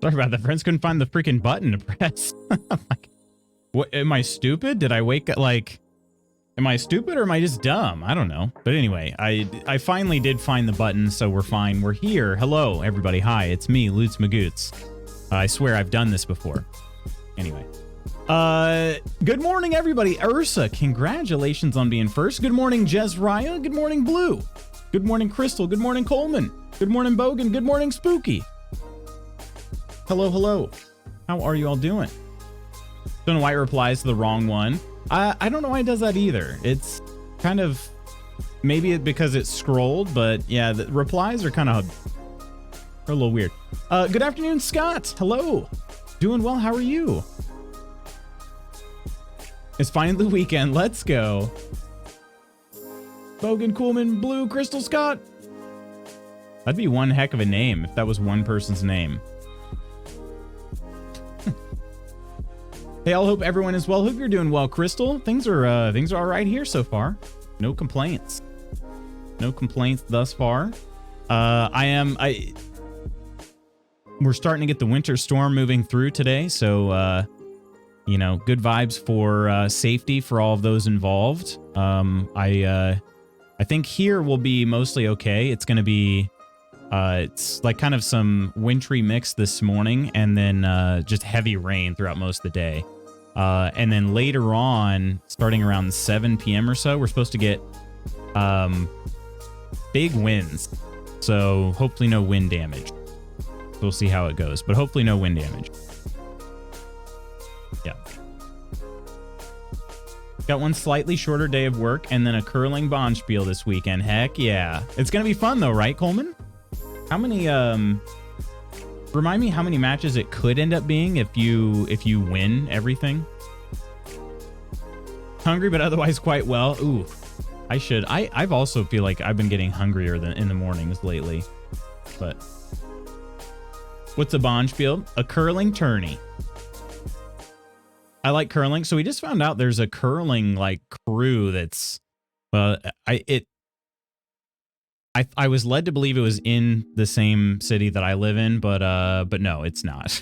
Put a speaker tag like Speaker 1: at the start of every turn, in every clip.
Speaker 1: Sorry about that, friends. Couldn't find the freaking button to press. Like, what? Am I stupid? Did I wake up? Like, am I stupid or am I just dumb? I don't know. But anyway, I finally did find the button, so we're fine. We're here. Hello, everybody. Hi, it's me, Lutz Magoots. I swear I've done this before. Anyway. Good morning, everybody. Ursa, congratulations on being first. Good morning, Jezraya. Good morning, Blue. Good morning, Crystal. Good morning, Coleman. Good morning, Bogan. Good morning, Spooky. Hello, hello. How are you all doing? Don't know why it replies to the wrong one. I don't know why it does that either. It's kind of, maybe because it's scrolled, but yeah, the replies are kind of a little weird. Good afternoon, Scott. Hello. Doing well. How are you? It's finally the weekend. Let's go. Bogan, Coolman, Blue, Crystal, Scott. That'd be one heck of a name if that was one person's name. Hey, I hope everyone is well. Hope you're doing well, Crystal. Things are all right here so far. No complaints. No complaints thus far. We're starting to get the winter storm moving through today, so you know, good vibes for safety for all of those involved. I think here will be mostly okay. It's going to be it's like kind of some wintry mix this morning, and then just heavy rain throughout most of the day. And then later on, starting around 7 p.m. or so, we're supposed to get big winds. So hopefully no wind damage. We'll see how it goes, but hopefully no wind damage. Yeah. Got one slightly shorter day of work and then a curling bonspiel this weekend. Heck yeah. It's going to be fun though, right, Coleman? How many, remind me how many matches it could end up being if you win everything? Hungry, but otherwise quite well. Ooh, I've also feel like I've been getting hungrier than in the mornings lately, but what's a bonspiel? A curling tourney. I like curling. So we just found out there's a curling like crew that's, I was led to believe it was in the same city that I live in, but no, it's not.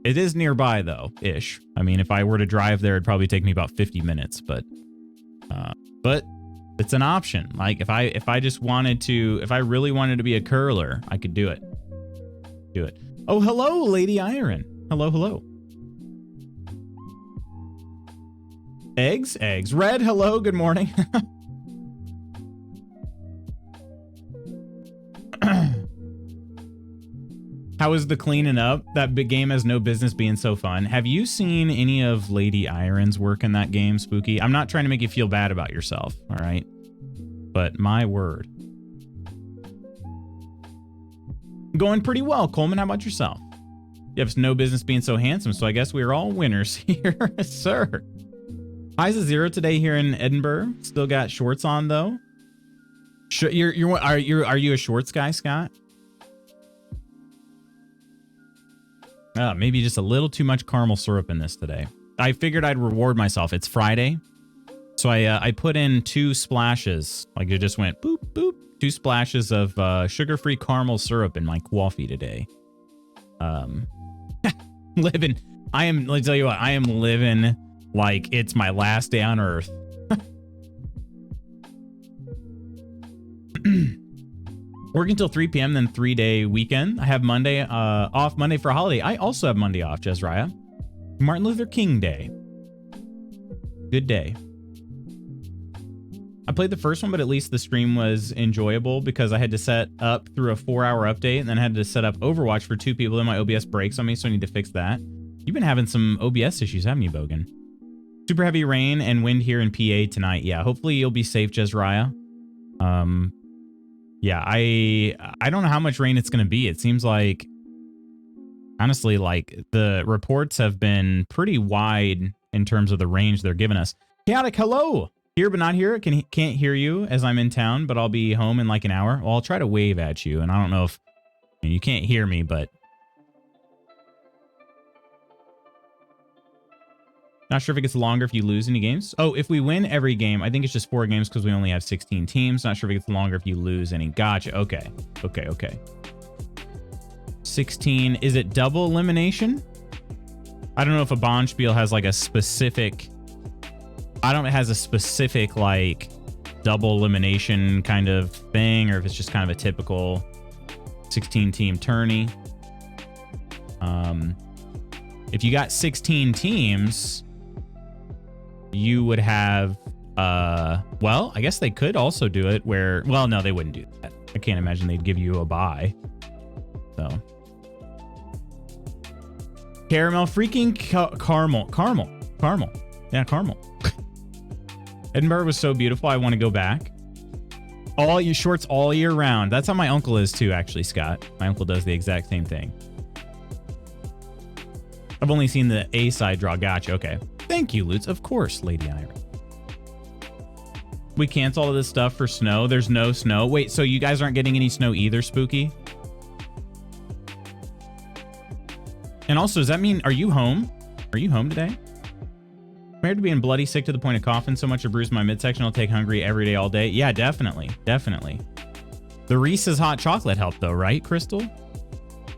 Speaker 1: It is nearby though, ish. I mean, if I were to drive there, it'd probably take me about 50 minutes, but it's an option. Like if I just wanted to, if I really wanted to be a curler, I could do it. Do it. Oh, hello, Lady Iron. Hello, hello. Eggs. Red, hello, good morning. How is the cleaning up? That big game has no business being so fun. Have you seen any of Lady Iron's work in that game, Spooky? I'm not trying to make you feel bad about yourself, all right? But my word. Going pretty well, Coleman. How about yourself? You have no business being so handsome, so I guess we're all winners here, sir. Highs of 0 today here in Edinburgh. Still got shorts on though. Are you a shorts guy, Scott? Maybe just a little too much caramel syrup in this today. I figured I'd reward myself. It's Friday, so I put in 2 splashes. Like it just went boop boop. 2 splashes of sugar-free caramel syrup in my coffee today. Living. Let me tell you what. I am living like it's my last day on Earth. Working till 3 p.m. then 3-day weekend. I have Monday off. Monday for a holiday. I also have Monday off, Jezraya. Martin Luther King Day. Good day. I played the first one, but at least the stream was enjoyable because I had to set up through a 4-hour update and then I had to set up Overwatch for 2 people and my OBS breaks on me, so I need to fix that. You've been having some OBS issues, haven't you, Bogan? Super heavy rain and wind here in PA tonight. Yeah, hopefully you'll be safe, Jezraya. Yeah, I don't know how much rain it's going to be. It seems like, honestly, like the reports have been pretty wide in terms of the range they're giving us. Chaotic, hello. Here but not here. Can't hear you as I'm in town, but I'll be home in like an hour. Well, I'll try to wave at you, and I don't know if you can't hear me, but not sure if it gets longer if you lose any games. Oh, if we win every game, I think it's just 4 games because we only have 16 teams. Not sure if it gets longer if you lose any. Gotcha. Okay. 16. Is it double elimination? I don't know if a Bonspiel has like a specific... I don't know if it has a specific like double elimination kind of thing, or if it's just kind of a typical 16-team tourney. If you got 16 teams, you would have... well, I guess they could also do it where... Well, no, they wouldn't do that. I can't imagine they'd give you a bye. So... Caramel, freaking caramel. Yeah, caramel. Edinburgh was so beautiful. I want to go back. All your shorts all year round. That's how my uncle is too, actually, Scott. My uncle does the exact same thing. I've only seen the A side draw. Gotcha. Okay. Thank you, Lutz. Of course, Lady Iron. We cancel all of this stuff for snow. There's no snow. Wait, so you guys aren't getting any snow either, Spooky? And also, does that mean, are you home? Are you home today? Compared to being bloody sick to the point of coughing so much I bruised my midsection, I'll take hungry every day, all day. Yeah, definitely. Definitely. The Reese's hot chocolate helped though, right, Crystal?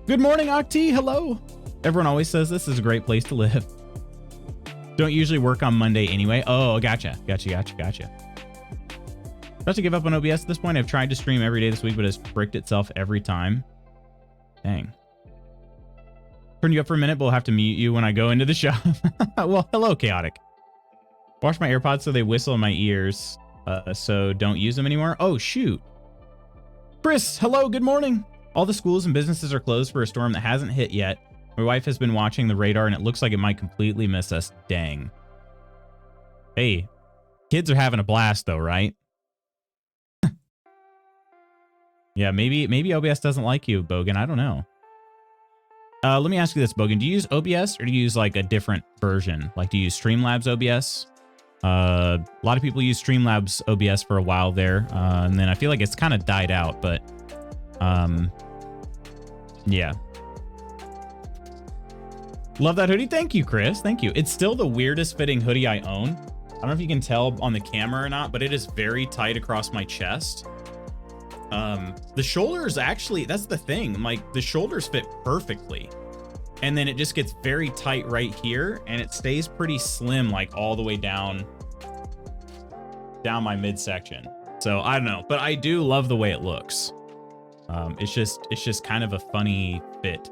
Speaker 1: Good morning, Octi. Hello. Everyone always says this is a great place to live. Don't usually work on Monday anyway. Oh, gotcha. About to give up on OBS at this point. I've tried to stream every day this week, but it's bricked itself every time. Dang. Turn you up for a minute, but we'll have to mute you when I go into the shop. Well, hello, Chaotic. Wash my AirPods so they whistle in my ears, so don't use them anymore. Oh, shoot. Chris, hello, good morning. All the schools and businesses are closed for a storm that hasn't hit yet. My wife has been watching the radar, and it looks like it might completely miss us. Dang. Hey, kids are having a blast, though, right? Yeah, maybe OBS doesn't like you, Bogan. I don't know. Let me ask you this, Bogan. Do you use OBS or do you use like a different version? Like, do you use Streamlabs OBS? A lot of people use Streamlabs OBS for a while there, and then I feel like it's kind of died out, but yeah. Love that hoodie. Thank you, Chris. Thank you. It's still the weirdest fitting hoodie I own. I don't know if you can tell on the camera or not, but it is very tight across my chest. The shoulders actually, that's the thing. Like the shoulders fit perfectly. And then it just gets very tight right here, and it stays pretty slim, like all the way down my midsection. So I don't know, but I do love the way it looks. It's just kind of a funny fit.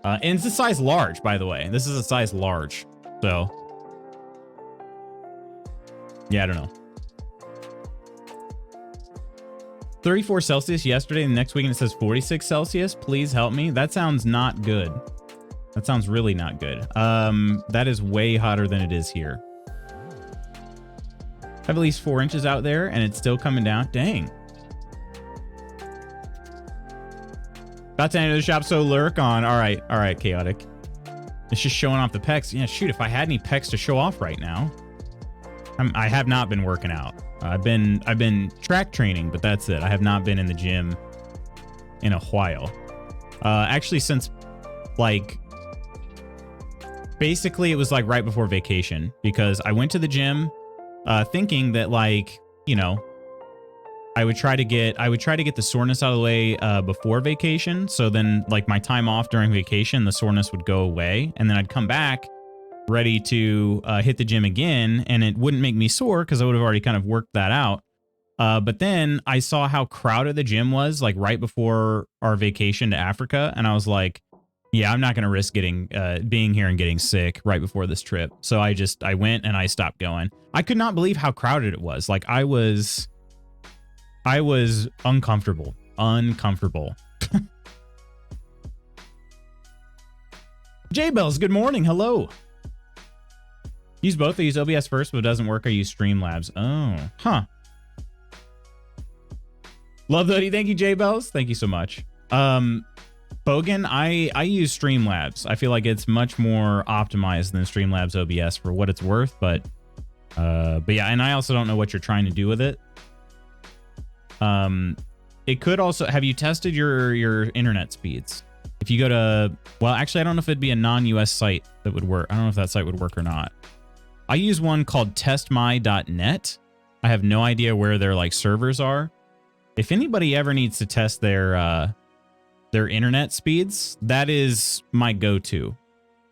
Speaker 1: And it's a size large, by the way. This is a size large. So yeah, I don't know. 34 Celsius yesterday, and the next weekend it says 46 Celsius. Please help me. That sounds not good. That sounds really not good. That is way hotter than it is here. I have at least 4 inches out there, and it's still coming down. Dang. About to enter the shop, so lurk on. All right, Chaotic. It's just showing off the pecs. Yeah, shoot, if I had any pecs to show off right now. I have not been working out. I've been track training, but that's it. I have not been in the gym in a while. Actually, since like basically it was like right before vacation, because I went to the gym thinking that, like, you know, I would try to get the soreness out of the way before vacation. So then, like, my time off during vacation, the soreness would go away, and then I'd come back ready to hit the gym again, and it wouldn't make me sore because I would have already kind of worked that out. But then I saw how crowded the gym was, like right before our vacation to Africa, and I was like, yeah, I'm not going to risk being here and getting sick right before this trip. So I went and I stopped going. I could not believe how crowded it was. Like I was uncomfortable. J-Bells, good morning. Hello. Use both. I use OBS first, but it doesn't work. I use Streamlabs. Oh, huh. Love that. Thank you, J-Bells. Thank you so much. Bogan, I use Streamlabs. I feel like it's much more optimized than Streamlabs OBS for what it's worth, but yeah, and I also don't know what you're trying to do with it. It could also, have you tested your internet speeds? If you go to, well, actually, I don't know if it'd be a non-US site that would work. I don't know if that site would work or not. I use one called testmy.net. I have no idea where their like servers are. If anybody ever needs to test their their internet speeds, that is my go-to.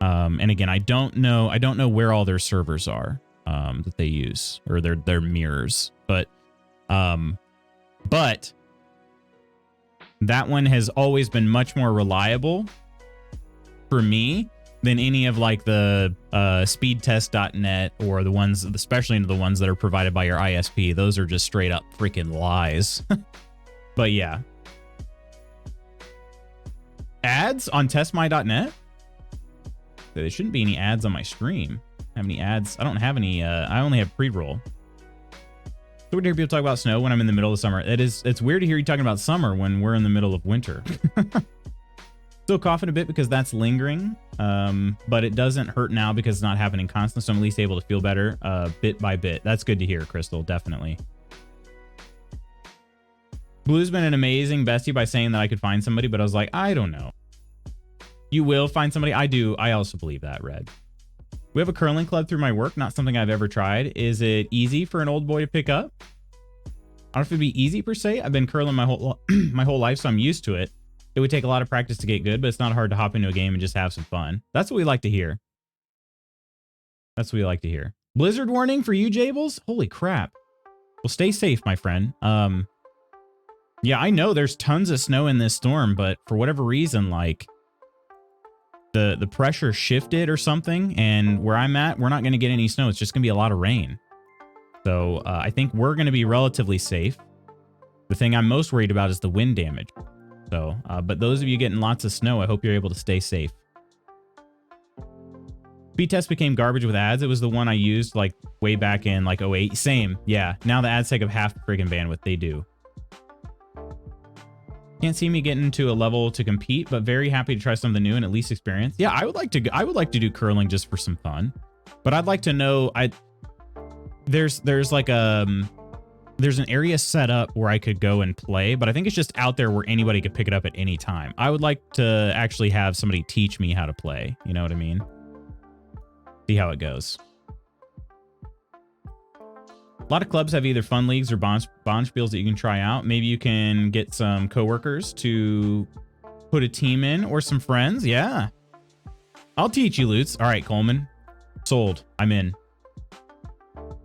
Speaker 1: And again, I don't know where all their servers are that they use, or their mirrors, but that one has always been much more reliable for me than any of like the speedtest.net or the ones, especially the ones that are provided by your ISP. Those are just straight up freaking lies. But yeah. Ads on testmy.net? There shouldn't be any ads on my stream. Have any ads? I don't have any. I only have pre-roll. So weird to hear people talk about snow when I'm in the middle of summer. It's weird to hear you talking about summer when we're in the middle of winter. Still coughing a bit because that's lingering, but it doesn't hurt now because it's not happening constantly, so I'm at least able to feel better bit by bit. That's good to hear, Crystal, definitely. Blue's been an amazing bestie by saying that I could find somebody, but I was like, I don't know. You will find somebody. I do. I also believe that, Red. We have a curling club through my work, not something I've ever tried. Is it easy for an old boy to pick up? I don't know if it'd be easy per se. I've been curling my whole life, so I'm used to it. It would take a lot of practice to get good, but it's not hard to hop into a game and just have some fun. That's what we like to hear. That's what we like to hear. Blizzard warning for you, Jables? Holy crap. Well, stay safe, my friend. Yeah, I know there's tons of snow in this storm, but for whatever reason, like the pressure shifted or something, and where I'm at, we're not going to get any snow. It's just going to be a lot of rain. So I think we're going to be relatively safe. The thing I'm most worried about is the wind damage. So, but those of you getting lots of snow, I hope you're able to stay safe. Speed test became garbage with ads. It was the one I used like way back in like 08. Same. Yeah. Now the ads take up half the friggin' bandwidth. They do. Can't see me getting to a level to compete, but very happy to try something new and at least experience. Yeah, I would like to do curling just for some fun. But I'd like to know there's an area set up where I could go and play, but I think it's just out there where anybody could pick it up at any time. I would like to actually have somebody teach me how to play. You know what I mean? See how it goes. A lot of clubs have either fun leagues or bond spiels that you can try out. Maybe you can get some coworkers to put a team in, or some friends. Yeah. I'll teach you, Lutz. All right, Coleman. Sold. I'm in.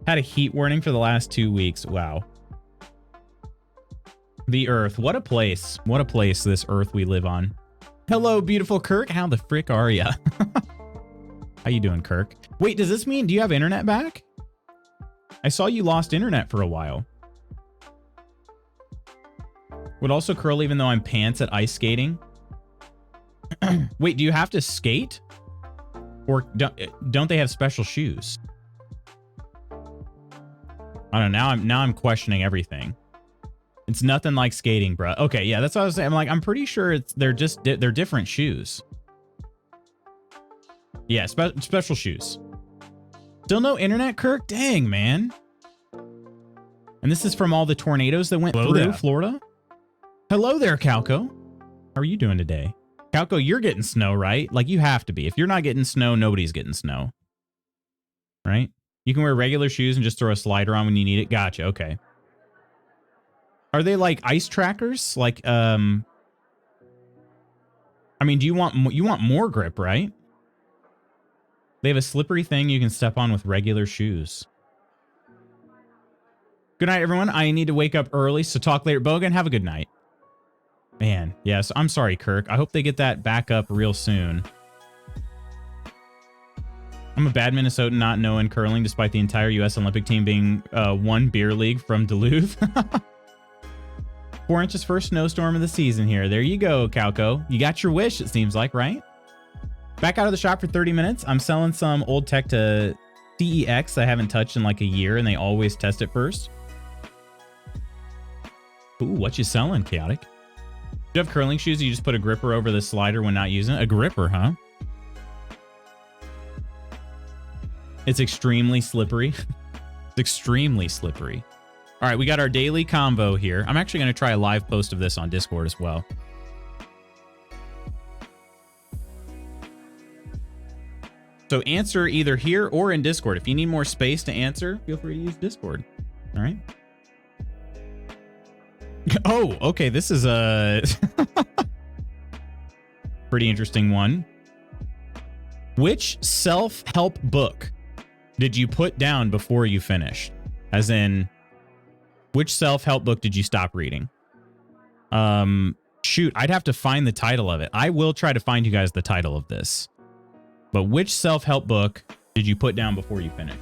Speaker 1: Had a heat warning for the last 2 weeks. Wow. The Earth. What a place. What a place, this Earth we live on. Hello, beautiful Kirk. How the frick are ya? How you doing, Kirk? Wait, does this mean, do you have internet back? I saw you lost internet for a while. Would also curl even though I'm pants at ice skating. Wait, do you have to skate? Or don't they have special shoes? I don't know. Now I'm questioning everything. It's nothing like skating, bro. Okay, yeah, that's what I was saying. I'm like, I'm pretty sure they're different shoes. Yeah, special shoes. Still no internet, Kirk? Dang, man. And this is from all the tornadoes that went through Florida? Hello there, Calco. How are you doing today? Calco, you're getting snow, right? Like, you have to be. If you're not getting snow, nobody's getting snow. Right? You can wear regular shoes and just throw a slider on when you need it. Gotcha, okay. Are they like ice trackers? Like, I mean, do you want more grip, right? They have a slippery thing you can step on with regular shoes. Good night, everyone. I need to wake up early, so talk later. Bogan, have a good night. Man, yes, I'm sorry, Kirk. I hope they get that back up real soon. I'm a bad Minnesotan not knowing curling despite the entire U.S. Olympic team being one beer league from Duluth. 4 inches first snowstorm of the season here. There you go, Calco. You got your wish, it seems like, right? Back out of the shop for 30 minutes. I'm selling some old tech to CEX I haven't touched in like a year, and they always test it first. Ooh, what you selling, Chaotic? Do you have curling shoes? You just put a gripper over the slider when not using it? A gripper, huh? It's extremely slippery. It's extremely slippery. All right, we got our daily combo here. I'm actually going to try a live post of this on Discord as well. So answer either here or in Discord. If you need more space to answer, feel free to use Discord. All right. Oh, okay. This is a... Pretty interesting one. Which self-help book did you put down before you finished? As in, which self-help book did you stop reading? Shoot, I'd have to find the title of it. I will try to find you guys the title of this. But which self-help book did you put down before you finished?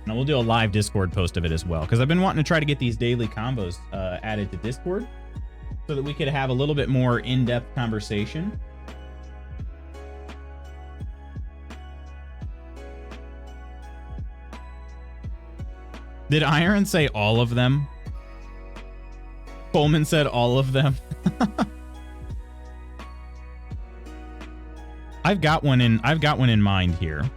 Speaker 1: And we'll do a live Discord post of it as well, because I've been wanting to try to get these daily combos added to Discord so that we could have a little bit more in-depth conversation. Did Iron say all of them? Coleman said all of them. I've got one in mind here.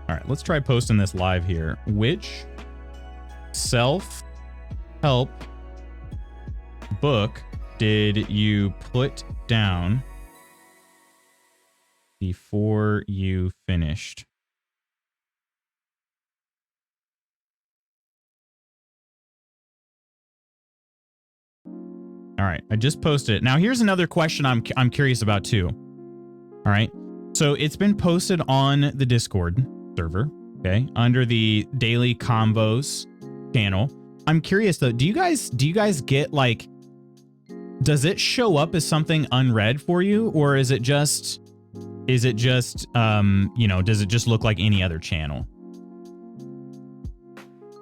Speaker 1: All right, let's try posting this live here. Which self-help book did you put down before you finished? All right, I just posted it. Now, here's another question I'm curious about too. All right, so it's been posted on the Discord server, okay, under the Daily Combos channel. I'm curious though, do you guys get like, does it show up as something unread for you, or is it just you know, does it just look like any other channel?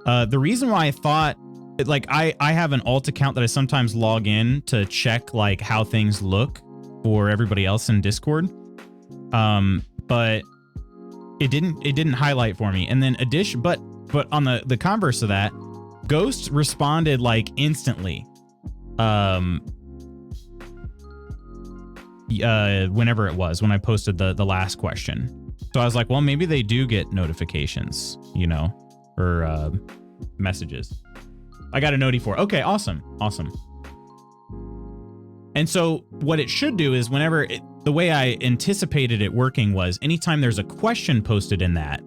Speaker 1: The reason why I thought, like, I have an alt account that I sometimes log in to check like how things look for everybody else in Discord. But it didn't highlight for me. And then but on the converse of that, Ghost responded like instantly. Whenever it was, when I posted the last question. So I was like, well, maybe they do get notifications, you know, or messages. I got a noti for. Okay, awesome. And so what it should do is whenever the way I anticipated it working was anytime there's a question posted in that,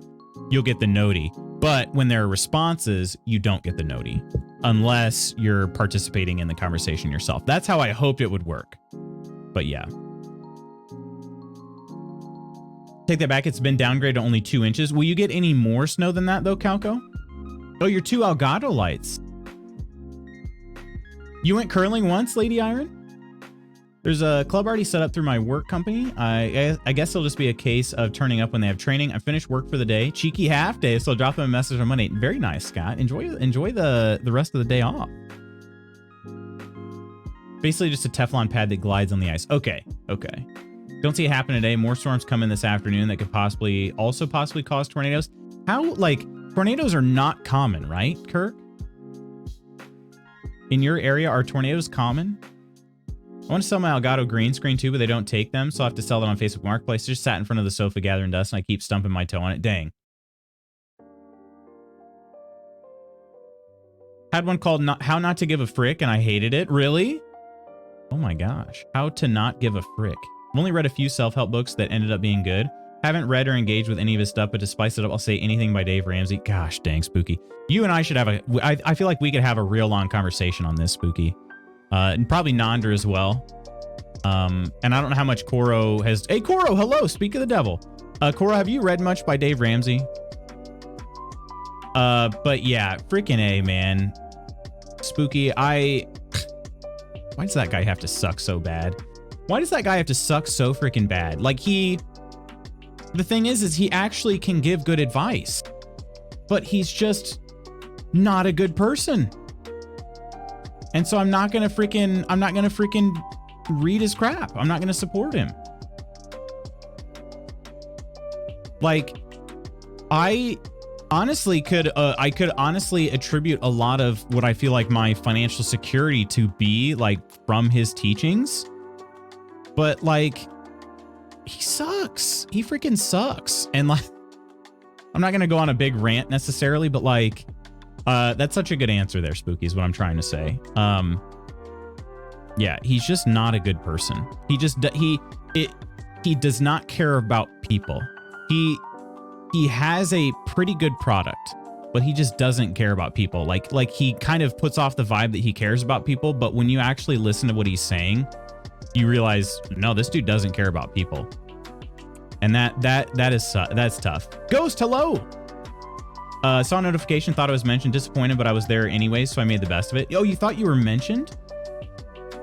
Speaker 1: you'll get the noti. But when there are responses, you don't get the noti unless you're participating in the conversation yourself. That's how I hoped it would work. But yeah. Take that back. It's been downgraded to only 2 inches. Will you get any more snow than that though, Calco? Oh, your 2 Elgato lights. You went curling once, Lady Iron? There's a club already set up through my work company. I guess it'll just be a case of turning up when they have training. I finished work for the day. Cheeky half day, so I'll drop them a message on Monday. Very nice, Scott. Enjoy the rest of the day off. Basically just a Teflon pad that glides on the ice. Okay. Don't see it happen today. More storms come in this afternoon that could possibly cause tornadoes. How, like, tornadoes are not common, right, Kirk? In your area, are tornadoes common? I want to sell my Elgato green screen too, but they don't take them, so I have to sell it on Facebook Marketplace. Just sat in front of the sofa gathering dust, and I keep stumping my toe on it. Dang. Had one called How Not to Give a Frick, and I hated it. Really? Oh my gosh. How to Not Give a Frick. I've only read a few self-help books that ended up being good. Haven't read or engaged with any of his stuff, but to spice it up, I'll say anything by Dave Ramsey. Gosh, dang, Spooky. You and I should have I feel like we could have a real long conversation on this, Spooky. And probably Nandra as well. And I don't know how much Koro has... Hey, Koro, hello, speak of the devil. Koro, have you read much by Dave Ramsey? But yeah, freaking A, man. Spooky, why does that guy have to suck so bad? Why does that guy have to suck so freaking bad? Like, the thing is he actually can give good advice, but he's just not a good person. And so I'm not gonna freaking read his crap. I'm not gonna support him. Like, I honestly could honestly attribute a lot of what I feel like my financial security to be like from his teachings, but like, he sucks. He freaking sucks. And like, I'm not gonna go on a big rant necessarily, but like, that's such a good answer there, Spooky, is what I'm trying to say. Yeah, he's just not a good person. He does not care about people. He has a pretty good product. but he just doesn't care about people. Like he kind of puts off the vibe that he cares about people, but when you actually listen to what he's saying, you realize, no, this dude doesn't care about people. And that's tough. Ghost, hello. Saw a notification, thought it was mentioned, disappointed, but I was there anyway, so I made the best of it. Oh, you thought you were mentioned?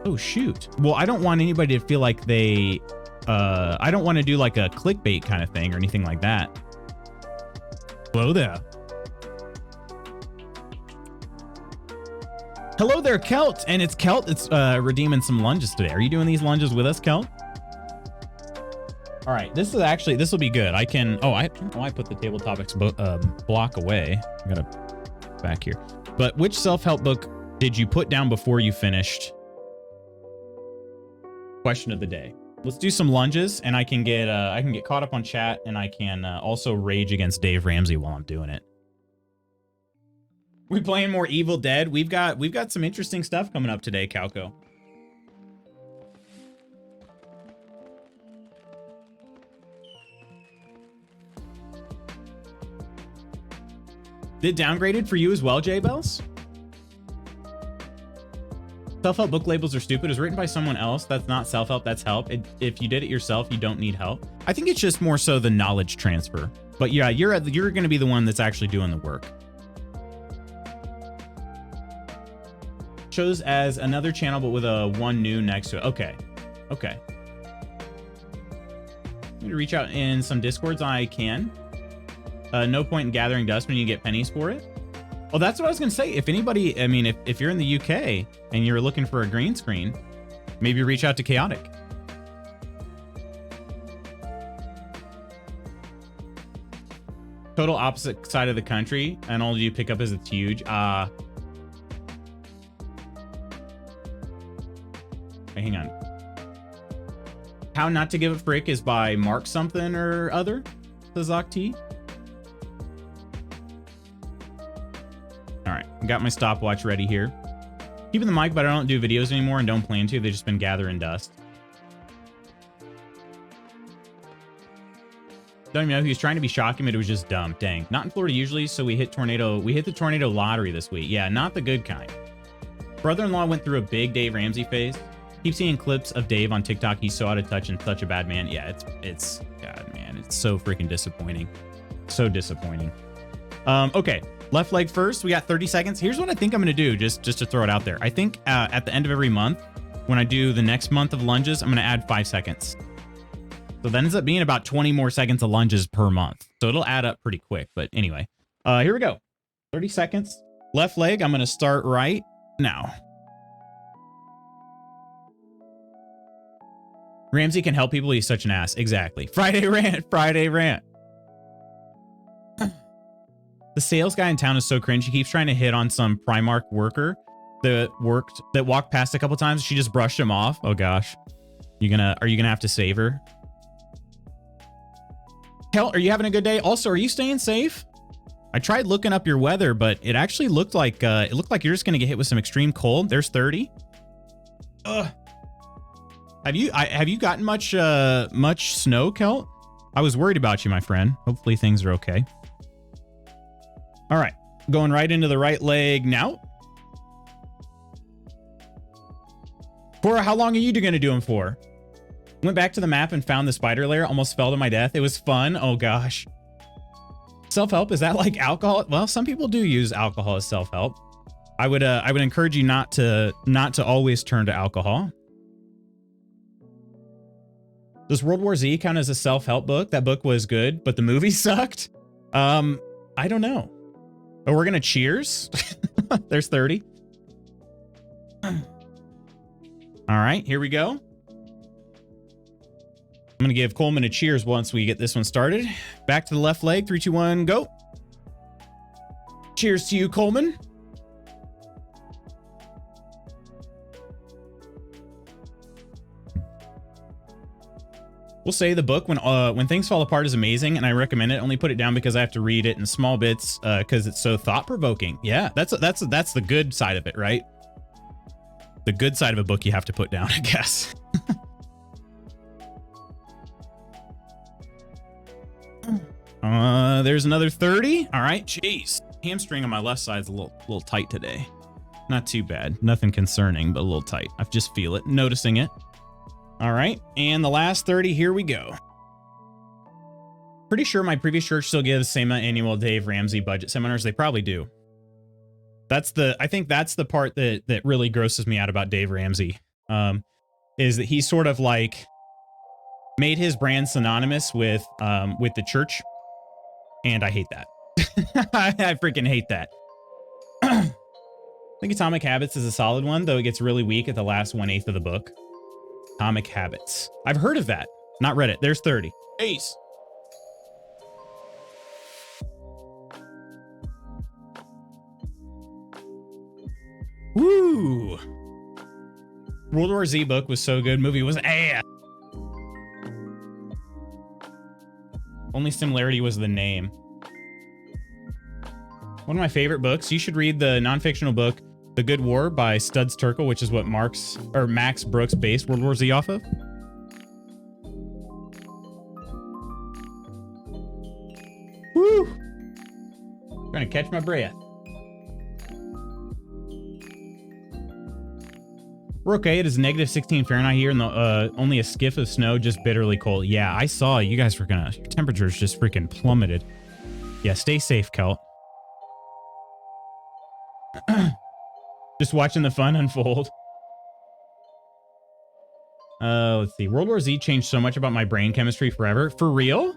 Speaker 1: Oh, shoot. Well, I don't want anybody to feel like they, I don't want to do like a clickbait kind of thing or anything like that. Hello there. Hello there, Kelt. And it's Kelt. It's redeeming some lunges today. Are you doing these lunges with us, Kelt? All right, this will be good. I can, I put the table topics block away. I got to back here. But which self-help book did you put down before you finished? Question of the day. Let's do some lunges, and I can get caught up on chat, and I can also rage against Dave Ramsey while I'm doing it. We playing more Evil Dead. We've got some interesting stuff coming up today, Calco. Did downgraded for you as well, J-Bells? Self-help book labels are stupid. It was written by someone else. That's not self-help, that's help. If you did it yourself, you don't need help. I think it's just more so the knowledge transfer. But yeah, you're going to be the one that's actually doing the work. Shows as another channel, but with a one new next to it. Okay. Okay. I'm going to reach out in some Discords. I can. No point in gathering dust when you get pennies for it. Well, that's what I was going to say. If anybody, I mean, if you're in the UK and you're looking for a green screen, maybe reach out to Chaotic. Total opposite side of the country, and all you pick up is it's huge. Wait, hang on. How Not to Give a Frick is by Mark something or other, says T. All right, got my stopwatch ready here. Keeping the mic, but I don't do videos anymore and don't plan to. They've just been gathering dust. Don't even know, he was trying to be shocking, but it was just dumb. Dang. Not in Florida usually, so we hit the tornado lottery this week. Yeah, not the good kind. Brother-in-law went through a big Dave Ramsey phase. Keep seeing clips of Dave on TikTok. He's so out of touch and such a bad man. Yeah, it's God, man, it's so freaking disappointing. So disappointing. Okay. Left leg first. We got 30 seconds. Here's what I think I'm going to do, just to throw it out there. I think at the end of every month, when I do the next month of lunges, I'm going to add 5 seconds. So that ends up being about 20 more seconds of lunges per month. So it'll add up pretty quick. But anyway, here we go. 30 seconds. Left leg. I'm going to start right now. Ramsey can help people. He's such an ass. Exactly. Friday rant. Friday rant. The sales guy in town is so cringe. He keeps trying to hit on some Primark worker that walked past a couple times. She just brushed him off. Oh gosh. Are you gonna have to save her? Hell, are you having a good day? Also, are you staying safe? I tried looking up your weather, but it actually looked like you're just gonna get hit with some extreme cold. There's 30. Ugh. Have you gotten much snow, Kelt? I was worried about you, my friend. Hopefully things are okay. All right, going right into the right leg now. Cora, how long are you going to do them for? Went back to the map and found the spider lair. Almost fell to my death. It was fun. Oh gosh. Self-help, is that like alcohol? Well, some people do use alcohol as self-help. I would encourage you not to always turn to alcohol. Does World War Z count as a self-help book? That book was good, but the movie sucked. I don't know. Oh, we're gonna cheers. There's 30. All right, here we go. I'm gonna give Coleman a cheers once we get this one started. Back to the left leg. 3, 2, 1, go. Cheers to you, Coleman. We'll say the book when things fall apart is amazing, and I recommend it. Only put it down because I have to read it in small bits because it's so thought-provoking. Yeah, that's the good side of it, right? The good side of a book you have to put down, I guess. There's another 30. All right, jeez. hamstring on my left side is a little tight today. Not too bad. Nothing concerning, but a little tight. I just feel it, noticing it. All right, and the last 30, here we go. Pretty sure my previous church still gives same annual Dave Ramsey budget seminars. They probably do. I think that's the part that really grosses me out about Dave Ramsey, is that he sort of like made his brand synonymous with the church, and I hate that. I freaking hate that. I think Atomic Habits is a solid one, though it gets really weak at the last 1/8 of the book. Atomic Habits. I've heard of that. Not read it. There's 30. Ace. Woo! World War Z book was so good. Movie was ass. Only similarity was the name. One of my favorite books. You should read the non-fictional book The Good War by Studs Terkel, which is what Max Brooks based World War Z off of. Woo! Trying to catch my breath. We're okay. It is negative 16 Fahrenheit here, and only a skiff of snow, just bitterly cold. Yeah, I saw you guys were your temperatures just freaking plummeted. Yeah, stay safe, Kelt. Just watching the fun unfold. Let's see. World War Z changed so much about my brain chemistry forever. For real?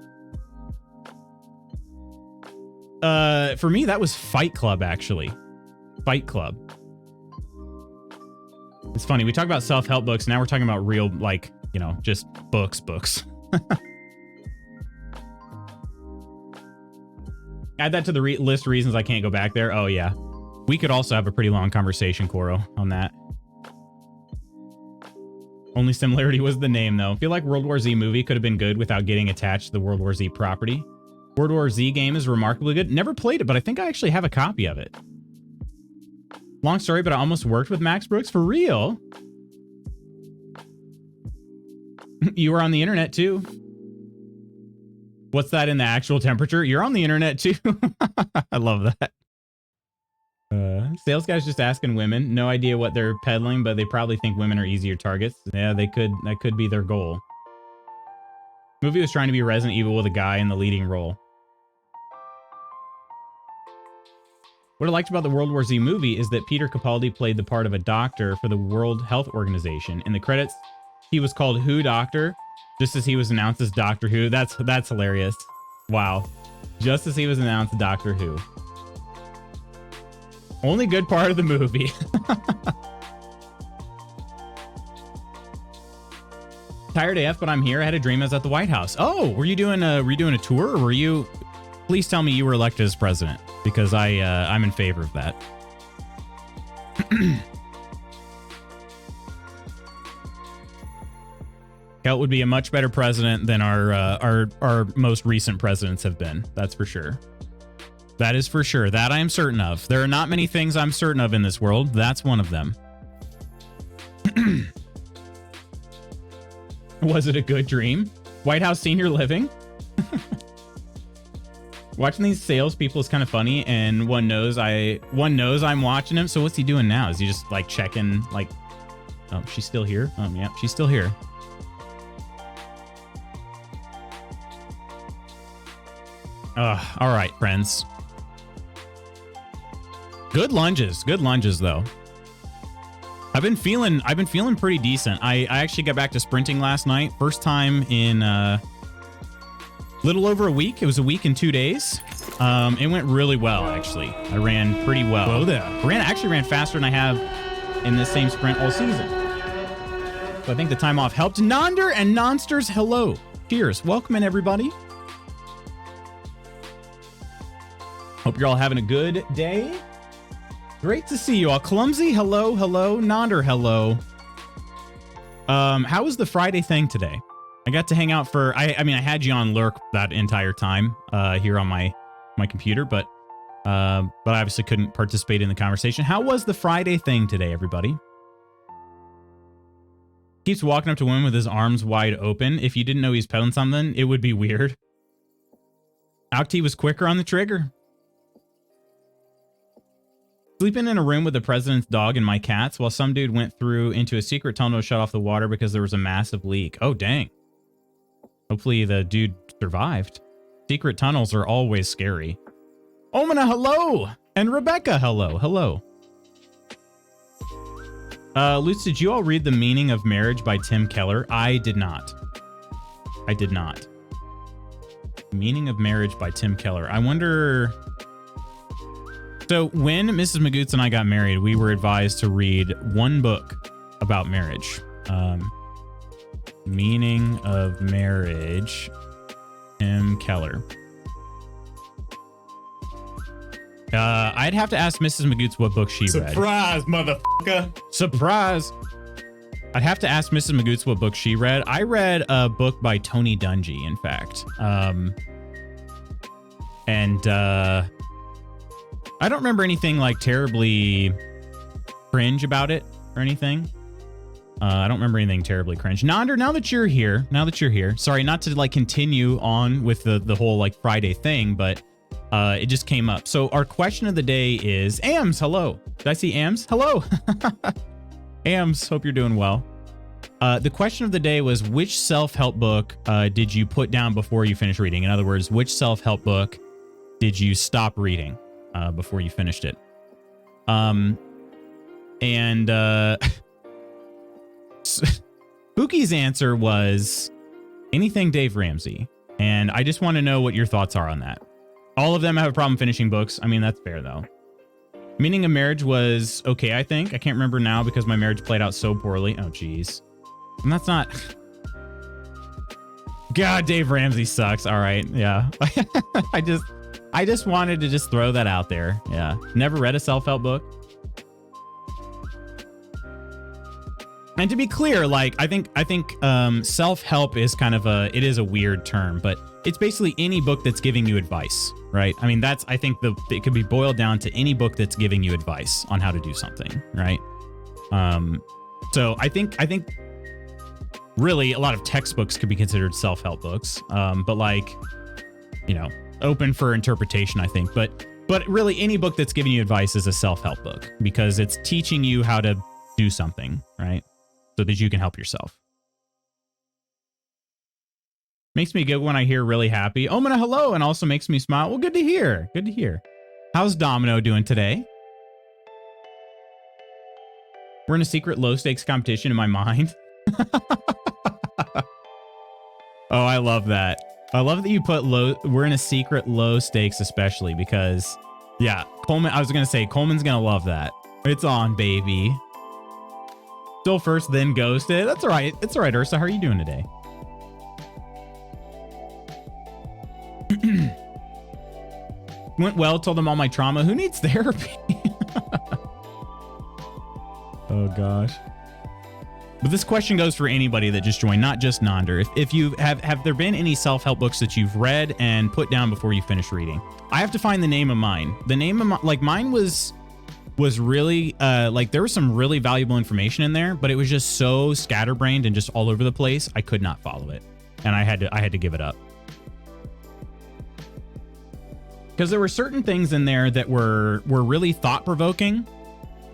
Speaker 1: For me, that was Fight Club, actually. Fight Club. It's funny. We talk about self-help books. Now we're talking about real, like, you know, just books. Add that to the list of reasons I can't go back there. Oh, yeah. We could also have a pretty long conversation, Koro, on that. Only similarity was the name, though. I feel like World War Z movie could have been good without getting attached to the World War Z property. World War Z game is remarkably good. Never played it, but I think I actually have a copy of it. Long story, but I almost worked with Max Brooks. For real? You were on the internet, too. What's that in the actual temperature? You're on the internet, too. I love that. Sales guys just asking women. No idea what they're peddling, but they probably think women are easier targets. Yeah, they could. That could be their goal. Movie was trying to be Resident Evil with a guy in the leading role. What I liked about the World War Z movie is that Peter Capaldi played the part of a doctor for the World Health Organization. In the credits, he was called Who Doctor, just as he was announced as Doctor Who. That's hilarious. Wow. Just as he was announced Doctor Who. Only good part of the movie. Tired AF, but I'm here. I had a dream I was at the White House. Oh, were you doing a tour, or were you? Please tell me you were elected as president, because I'm in favor of that. Kelt would be a much better president than our most recent presidents have been. That's for sure. That is for sure. That I am certain of. There are not many things I'm certain of in this world. That's one of them. Was it a good dream? White House senior living? Watching these salespeople is kind of funny, and one knows I'm watching him. So what's he doing now? Is he just like checking, like, oh, she's still here? Yeah, she's still here. All right, friends. Good lunges though. I've been feeling pretty decent. I actually got back to sprinting last night. First time in little over a week. It was a week and 2 days. It went really well, actually. I ran pretty well. Whoa there. Actually ran faster than I have in this same sprint all season. So I think the time off helped. Nonder and Nonsters, hello. Cheers. Welcome in, everybody. Hope you're all having a good day. Great to see you all. Clumsy, hello. Nonder, hello. How was the Friday thing today? I got to hang out for, I mean, I had you on lurk that entire time here on my computer, but I obviously couldn't participate in the conversation. How was the Friday thing today, everybody? Keeps walking up to women with his arms wide open. If you didn't know he's peddling something, it would be weird. Alcti was quicker on the trigger. Sleeping in a room with the president's dog and my cats while some dude went through into a secret tunnel to shut off the water because there was a massive leak. Oh, dang. Hopefully the dude survived. Secret tunnels are always scary. Omina, hello! And Rebecca, hello. Hello. Lutz, did you all read The Meaning of Marriage by Tim Keller? I did not. I did not. Meaning of Marriage by Tim Keller. I wonder... So when Mrs. Magoots and I got married, we were advised to read one book about marriage. Meaning of Marriage, Tim Keller. I'd have to ask Mrs. Magoots what book she read.
Speaker 2: Surprise, motherfucker.
Speaker 1: Surprise. I'd have to ask Mrs. Magoots what book she read. I read a book by Tony Dungy, in fact. I don't remember anything like terribly cringe about it or anything. I don't remember anything terribly cringe. Nonder, now that you're here, sorry, not to like continue on with the whole like Friday thing, but it just came up. So our question of the day is Ams, hello. Did I see Ams? Hello. Ams, hope you're doing well. The question of the day was, which self-help book did you put down before you finished reading? In other words, which self-help book did you stop reading before you finished it? Bookie's answer was anything Dave Ramsey. And I just want to know what your thoughts are on that. All of them have a problem finishing books. I mean, that's fair, though. Meaning of Marriage was okay, I think. I can't remember now because my marriage played out so poorly. Oh, geez. And that's not... God, Dave Ramsey sucks. All right, yeah. I just wanted to just throw that out there. Yeah. Never read a self-help book. And to be clear, like, I think self-help is kind of it is a weird term, but it's basically any book that's giving you advice, right? I mean, I think it could be boiled down to any book that's giving you advice on how to do something, right? So I think really a lot of textbooks could be considered self-help books, but like, you know, open for interpretation, I think. But really any book that's giving you advice is a self-help book because it's teaching you how to do something, right? So that you can help yourself. Makes me good when I hear really happy. Omina, hello, and also makes me smile. Well, good to hear. Good to hear. How's Domino doing today? We're in a secret low stakes competition in my mind. Oh, I love that. I love that you put we're in a secret low stakes, especially because, yeah, Coleman, I was going to say, Coleman's going to love that. It's on, baby. Still first, then ghosted. That's all right. It's all right, Ursa. How are you doing today? Went well, told them all my trauma. Who needs therapy? Oh, gosh. But this question goes for anybody that just joined, not just Nonder. If you have there been any self-help books that you've read and put down before you finish reading? I have to find the name of mine. The name of like mine was really like there was some really valuable information in there, but it was just so scatterbrained and just all over the place. I could not follow it, and I had to give it up because there were certain things in there that were really thought-provoking,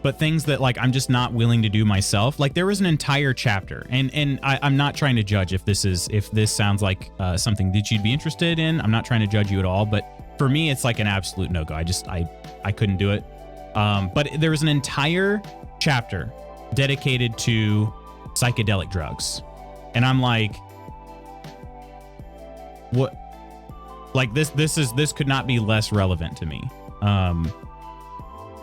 Speaker 1: but things that like I'm just not willing to do myself. Like there was an entire chapter, and I'm not trying to judge if this sounds like something that you'd be interested in. I'm not trying to judge you at all, but for me, it's like an absolute no-go. I couldn't do it. But there was an entire chapter dedicated to psychedelic drugs. And I'm like, what? Like this could not be less relevant to me.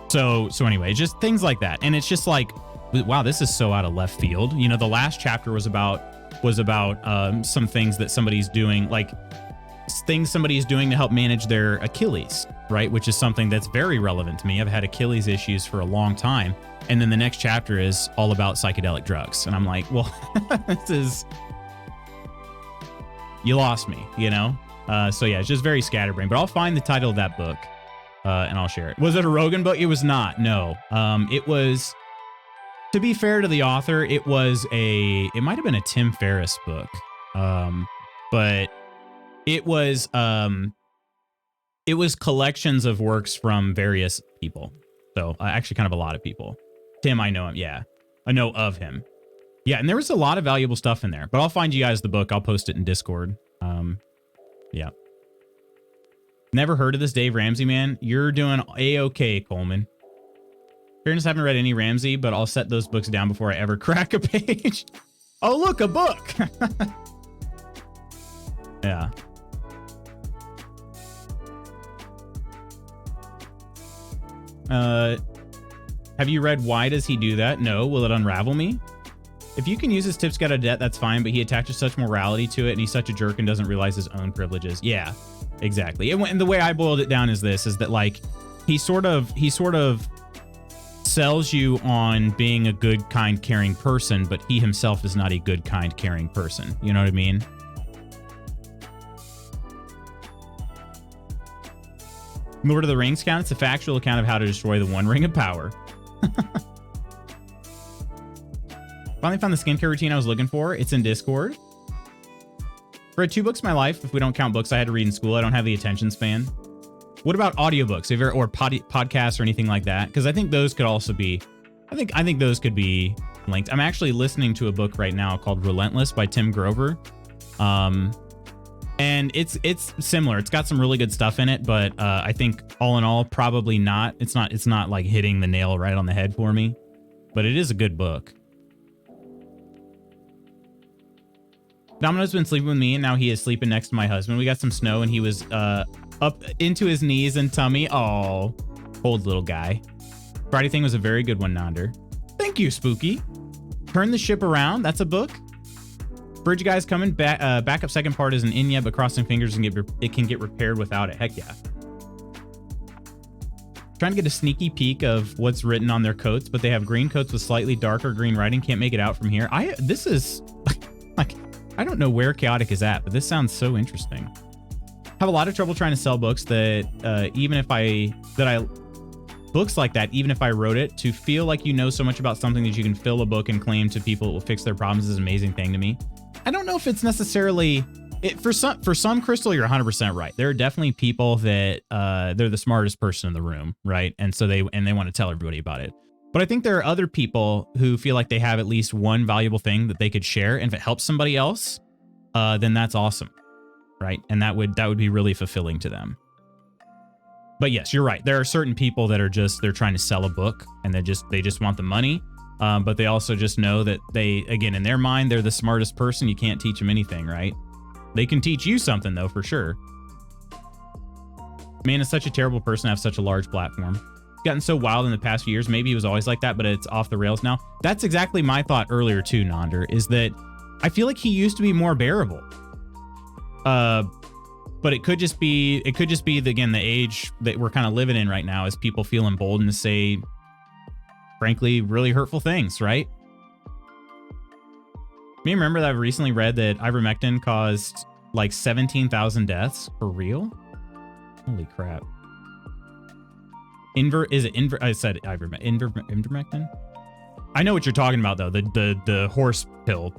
Speaker 1: So anyway, just things like that. And it's just like, wow, this is so out of left field. You know, the last chapter was about some things that somebody's doing, like things somebody's doing to help manage their Achilles, right? Which is something that's very relevant to me. I've had Achilles issues for a long time. And then the next chapter is all about psychedelic drugs. And I'm like, well, you lost me, you know? So yeah, it's just very scatterbrained, but I'll find the title of that book and I'll share it. Was it a Rogan book? It was not, no. It was, to be fair to the author, it might've been a Tim Ferriss book. But it was collections of works from various people. So actually kind of a lot of people. Tim, I know him. Yeah, I know of him. Yeah, and there was a lot of valuable stuff in there. But I'll find you guys the book. I'll post it in Discord. Yeah. Never heard of this Dave Ramsey, man. You're doing A-okay, Coleman. Fairness, I haven't read any Ramsey, but I'll set those books down before I ever crack a page. Oh, look, a book. Yeah. Have you read Why Does He Do That? No. Will it unravel me? If you can use his tips to get out of debt, that's fine, but he attaches such morality to it, and he's such a jerk and doesn't realize his own privileges. Yeah, exactly. And the way I boiled it down is this, is that, like, he sort of sells you on being a good, kind, caring person, but he himself is not a good, kind, caring person. You know what I mean? Lord of the Rings count? It's a factual account of how to destroy the One Ring of Power. Finally found the skincare routine I was looking for. It's in Discord. Read 2 books in my life. If we don't count books I had to read in school, I don't have the attention span. What about audiobooks? Or podcasts or anything like that? Because I think those could also be... I think those could be linked. I'm actually listening to a book right now called Relentless by Tim Grover. And it's similar. It's got some really good stuff in it, but I think all in all, probably not. It's not like hitting the nail right on the head for me. But it is a good book. Domino's been sleeping with me, and now he is sleeping next to my husband. We got some snow, and he was up into his knees and tummy. Oh, old little guy. Friday thing was a very good one, Nonder. Thank you, Spooky. Turn the Ship Around. That's a book. Bridge guys coming. Backup second part isn't in yet, but crossing fingers and it can get repaired without it. Heck yeah. Trying to get a sneaky peek of what's written on their coats, but they have green coats with slightly darker green writing. Can't make it out from here. This is like... I don't know where Chaotic is at, but this sounds so interesting. Have a lot of trouble trying to sell books that books like that, even if I wrote it, to feel like you know so much about something that you can fill a book and claim to people it will fix their problems is an amazing thing to me. I don't know if it's necessarily for some, Crystal, you're 100% right. There are definitely people that they're the smartest person in the room, right? And so they want to tell everybody about it. But I think there are other people who feel like they have at least one valuable thing that they could share. And if it helps somebody else, then that's awesome, right? And that would be really fulfilling to them. But yes, you're right. There are certain people that are they're trying to sell a book and they just want the money. But they also just know that again, in their mind, they're the smartest person. You can't teach them anything, right? They can teach you something though, for sure. Man is such a terrible person to have such a large platform. Gotten so wild in the past few years. Maybe he was always like that, but it's off the rails now. That's exactly my thought earlier too, Nonder, is that I feel like he used to be more bearable. But it could just be again, the age that we're kind of living in right now is people feel emboldened to say, frankly, really hurtful things, right? Me remember that I've recently read that ivermectin caused like 17,000 deaths. For real? Holy crap. I said ivermectin. I know what you're talking about though. The horse pill,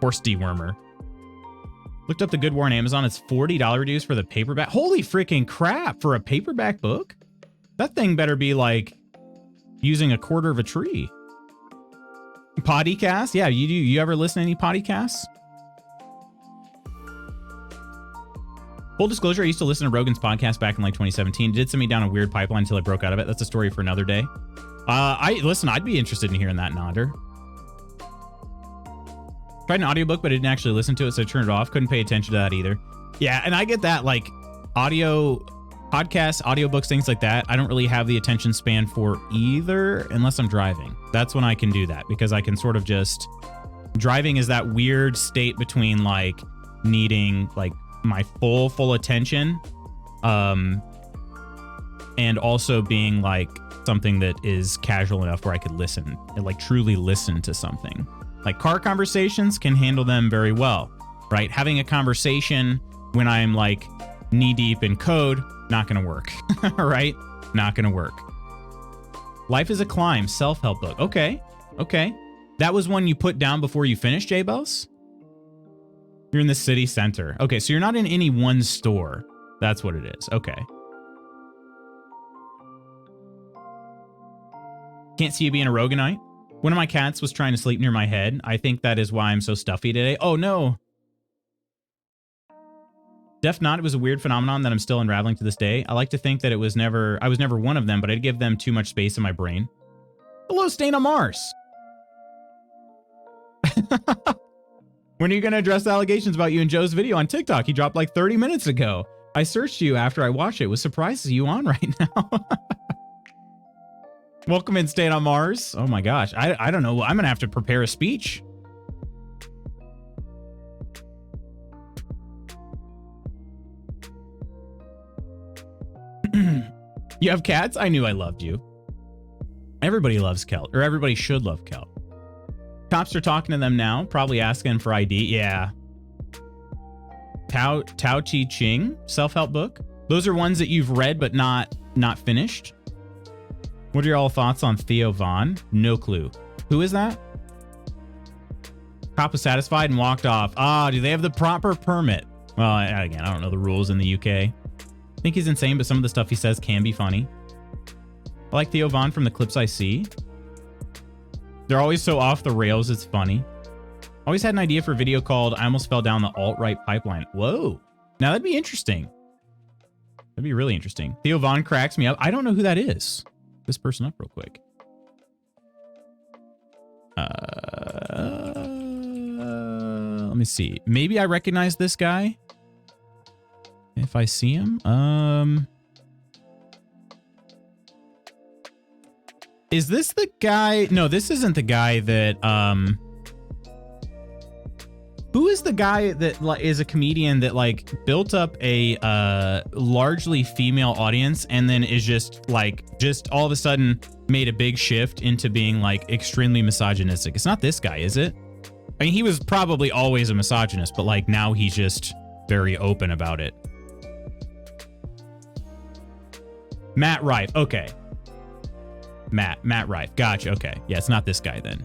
Speaker 1: horse dewormer. Looked up the Good War on Amazon. It's $40 reduced for the paperback. Holy freaking crap! For a paperback book, that thing better be like using a quarter of a tree. Podcast, yeah. You ever listen to any podcasts? Full disclosure, I used to listen to Rogan's podcast back in like 2017. It did send me down a weird pipeline until I broke out of it. That's a story for another day. I'd be interested in hearing that, Nonder. Tried an audiobook, but I didn't actually listen to it, so I turned it off. Couldn't pay attention to that either. Yeah, and I get that, like, podcasts, audiobooks, things like that. I don't really have the attention span for either unless I'm driving. That's when I can do that, because I can sort of just... Driving is that weird state between, like, needing, like, my full attention, and also being like something that is casual enough where I could listen and like truly listen to something. Like car conversations can handle them very well, right? Having a conversation when I'm like knee deep in code, not gonna work, right? Not gonna work. Life is a Climb, self-help book. Okay. That was one you put down before you finished, J-Bells? You're in the city center. Okay, so you're not in any one store. That's what it is. Okay. Can't see you being a Roganite. One of my cats was trying to sleep near my head. I think that is why I'm so stuffy today. Oh, no. Def Not, it was a weird phenomenon that I'm still unraveling to this day. I like to think that I was never one of them, but I'd give them too much space in my brain. Hello, Stain on Mars. When are you going to address the allegations about you and Joe's video on TikTok? He dropped like 30 minutes ago. I searched you after I watched it. Was surprised to see you on right now. Welcome in, Stain on Mars. Oh my gosh. I don't know. I'm going to have to prepare a speech. You have cats? I knew I loved you. Everybody loves Kelt, or everybody should love Kelt. Cops are talking to them now, probably asking for ID. Yeah. Tao Te Ching, self-help book. Those are ones that you've read but not finished. What are your all thoughts on Theo Von? No clue. Who is that? Cop was satisfied and walked off. Ah, do they have the proper permit? Well, again, I don't know the rules in the UK. I think he's insane, but some of the stuff he says can be funny. I like Theo Von from the clips I see. They're always so off the rails, it's funny. Always had an idea for a video called I Almost Fell Down the Alt-Right Pipeline. Whoa. Now that'd be interesting. That'd be really interesting. Theo Von cracks me up. I don't know who that is. This person up real quick. Let me see. Maybe I recognize this guy. If I see him. Is this the guy? No, this isn't the guy that who is the guy that is a comedian that like built up a largely female audience and then is just all of a sudden made a big shift into being like extremely misogynistic? It's not this guy, is it? I mean, he was probably always a misogynist, but like now he's just very open about it. Matt Rife. Okay. Matt Rife. Gotcha. Okay. Yeah, it's not this guy then.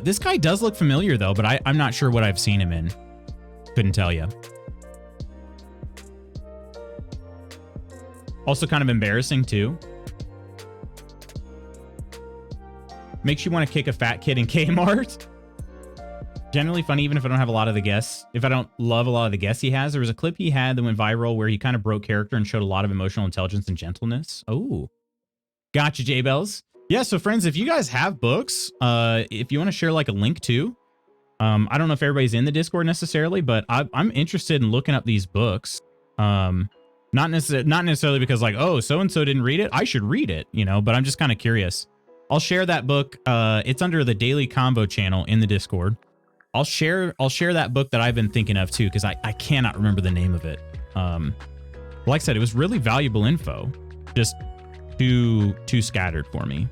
Speaker 1: This guy does look familiar though, but I'm not sure what I've seen him in. Couldn't tell you. Also kind of embarrassing too. Makes you want to kick a fat kid in Kmart. Generally funny, even if I don't have a lot of the guests. If I don't love a lot of the guests he has. There was a clip he had that went viral where he kind of broke character and showed a lot of emotional intelligence and gentleness. Oh, gotcha, J-Bells. Yeah, so friends, if you guys have books, if you want to share like a link to, I don't know if everybody's in the Discord necessarily, but I'm interested in looking up these books. Not necessarily because like, oh, so-and-so didn't read it, I should read it, you know, but I'm just kind of curious. I'll share that book. It's under the Daily Combo channel in the Discord. I'll share that book that I've been thinking of too, because I cannot remember the name of it. Like I said, it was really valuable info. Just too scattered for me.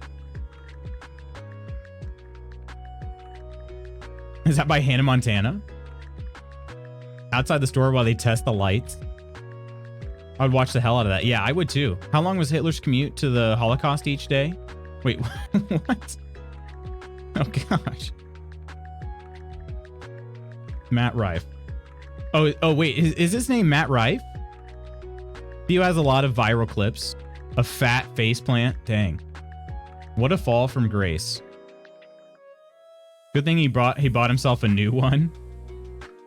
Speaker 1: Is that by Hannah Montana? Outside the store while they test the lights. I would watch the hell out of that. Yeah, I would too. How long was Hitler's commute to the Holocaust each day? Wait, what? Oh gosh. Matt Rife. Oh wait, is his name Matt Rife? Theo has a lot of viral clips. A fat faceplant. Dang. What a fall from grace. Good thing he bought himself a new one.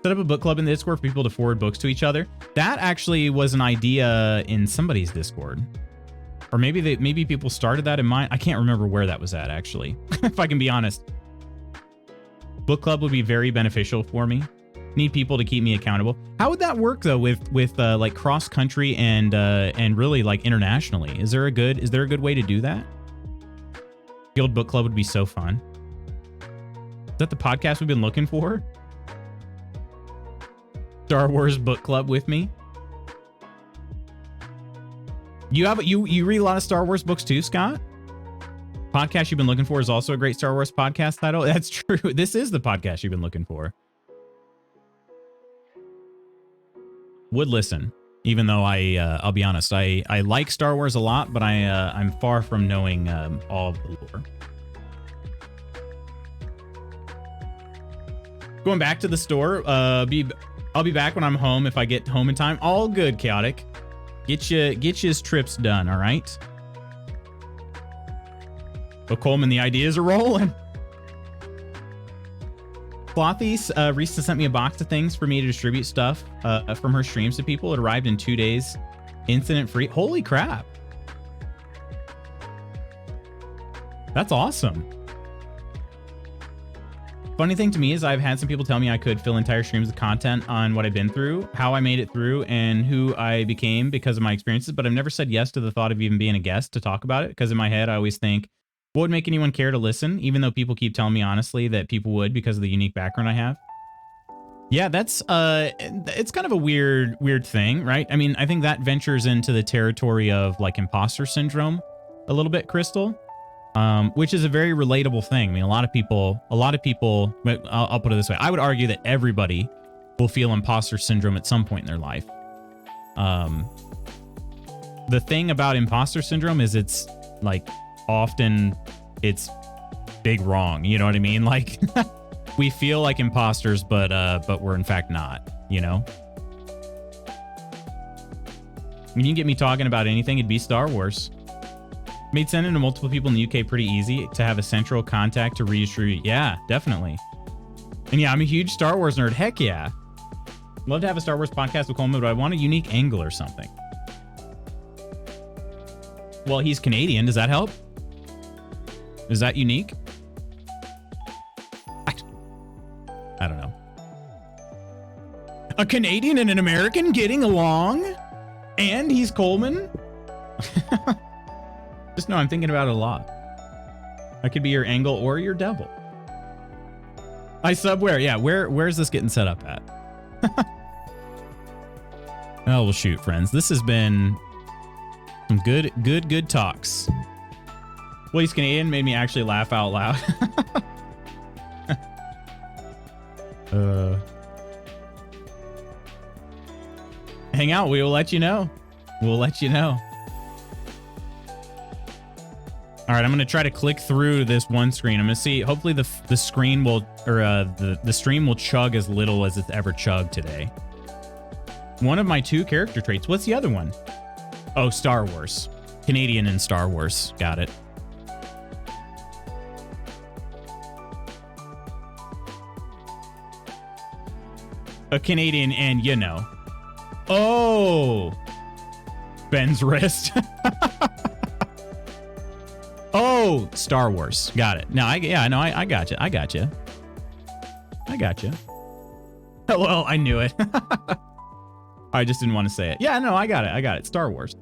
Speaker 1: Set up a book club in the Discord for people to forward books to each other. That actually was an idea in somebody's Discord. Or maybe people started that in mine. I can't remember where that was at actually, if I can be honest. Book club would be very beneficial for me. Need people to keep me accountable. How would that work though with like cross country and really like internationally? Is there a good way to do that? Guild book club would be so fun. Is that the podcast we've been looking for? Star Wars book club with me. You read a lot of Star Wars books too, Scott? Podcast you've been looking for is also a great Star Wars podcast title. That's true. This is the podcast you've been looking for. Would listen, even though I'll be honest, I like Star Wars a lot, but I'm far from knowing all of the lore. Going back to the store. I'll be back when I'm home if I get home in time. All good, Chaotic. Get your trips done. All right. Oh, Coleman, the ideas are rolling. Clothy recently sent me a box of things for me to distribute stuff from her streams to people. It arrived in 2 days, incident free. Holy crap. That's awesome. Funny thing to me is I've had some people tell me I could fill entire streams with content on what I've been through, how I made it through, and who I became because of my experiences, but I've never said yes to the thought of even being a guest to talk about it, because in my head I always think, what would make anyone care to listen, even though people keep telling me honestly that people would because of the unique background I have. Yeah, that's it's kind of a weird thing, right? I mean, I think that ventures into the territory of like imposter syndrome a little bit, Crystal. Which is a very relatable thing. I mean, a lot of people, I'll put it this way. I would argue that everybody will feel imposter syndrome at some point in their life. The thing about imposter syndrome is it's like often it's big wrong. You know what I mean? Like we feel like imposters, but we're in fact not, you know? When you get me talking about anything, it'd be Star Wars. Made sending to multiple people in the UK pretty easy to have a central contact to redistribute. Yeah, definitely. And yeah, I'm a huge Star Wars nerd. Heck yeah. Love to have a Star Wars podcast with Coleman, but I want a unique angle or something. Well, he's Canadian. Does that help? Is that unique? I don't know. A Canadian and an American getting along? And he's Coleman? Just know I'm thinking about it a lot. I could be your angle or your devil. I sub where? Yeah, where's this getting set up at? Oh, well, shoot, friends. This has been some good talks. Well, he's Canadian made me actually laugh out loud. Hang out. We will let you know. We'll let you know. All right, I'm going to try to click through this one screen. I'm going to see, hopefully the screen will, or the stream will chug as little as it's ever chugged today. One of my 2 character traits. What's the other one? Oh, Star Wars. Canadian and Star Wars. Got it. A Canadian and, you know. Oh! Ben's wrist. Oh, Star Wars. Got it. No, I got you. I got you. Well, I knew it. I just didn't want to say it. Yeah, no, I got it. Star Wars.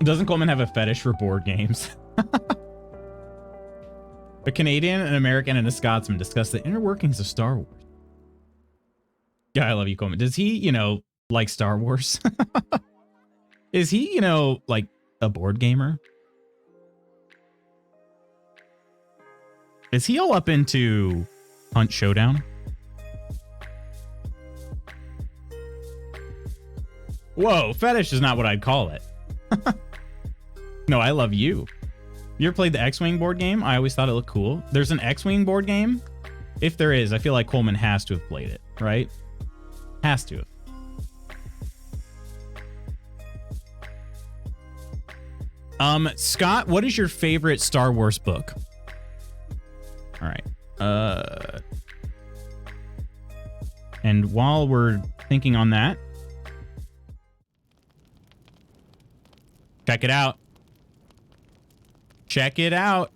Speaker 1: Doesn't Coleman have a fetish for board games? A Canadian, an American, and a Scotsman discuss the inner workings of Star Wars. Yeah, I love you, Coleman. Does he, like Star Wars? Is he, like a board gamer? Is he all up into Hunt Showdown? Whoa, fetish is not what I'd call it. No, I love you. You ever played the X-Wing board game? I always thought it looked cool. There's an X-Wing board game? If there is, I feel like Coleman has to have played it, right? Has to have. Scott, what is your favorite Star Wars book? All right. And while we're thinking on that, check it out. Check it out.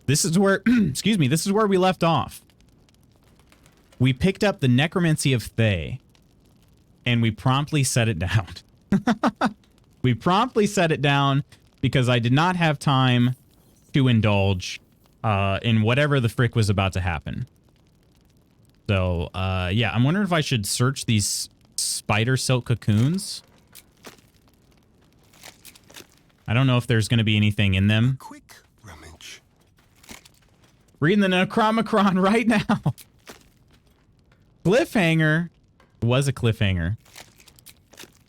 Speaker 1: This is where, excuse me, this is where we left off. We picked up the Necromancy of Thay, and we promptly set it down. We promptly set it down because I did not have time to indulge in whatever the frick was about to happen. So, yeah, I'm wondering if I should search these spider silk cocoons. I don't know if there's going to be anything in them.
Speaker 2: Quick rummage.
Speaker 1: Reading the Necromancy right now. Cliffhanger. It was a cliffhanger.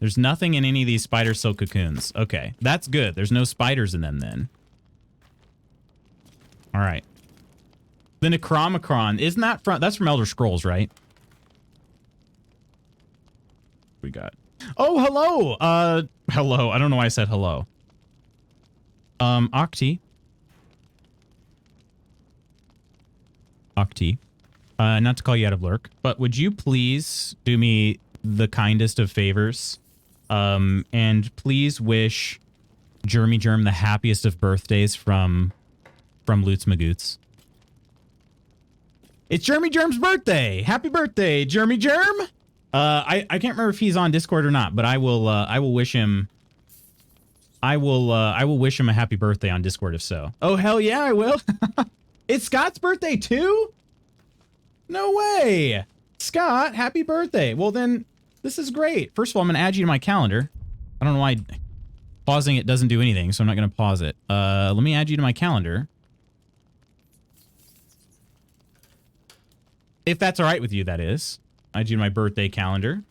Speaker 1: There's nothing in any of these spider silk cocoons. Okay, that's good. There's no spiders in them then. All right. The Necromancy, isn't that from, that's from Elder Scrolls, right? We got. Oh, hello. Hello. I don't know why I said hello. Octi. Not to call you out of lurk, but would you please do me the kindest of favors? And please wish Jeremy Germ the happiest of birthdays from Lutz Magoots. It's Jeremy Germ's birthday. Happy birthday, Jeremy Germ. I can't remember if he's on Discord or not, but I will wish him. I will wish him a happy birthday on Discord if so. Oh, hell yeah, I will. It's Scott's birthday too? No way. Scott, happy birthday. Well then, this is great. First of all, I'm going to add you to my calendar. I don't know why pausing it doesn't do anything, so I'm not going to pause it. Let me add you to my calendar. If that's all right with you, that is. Add you to my birthday calendar.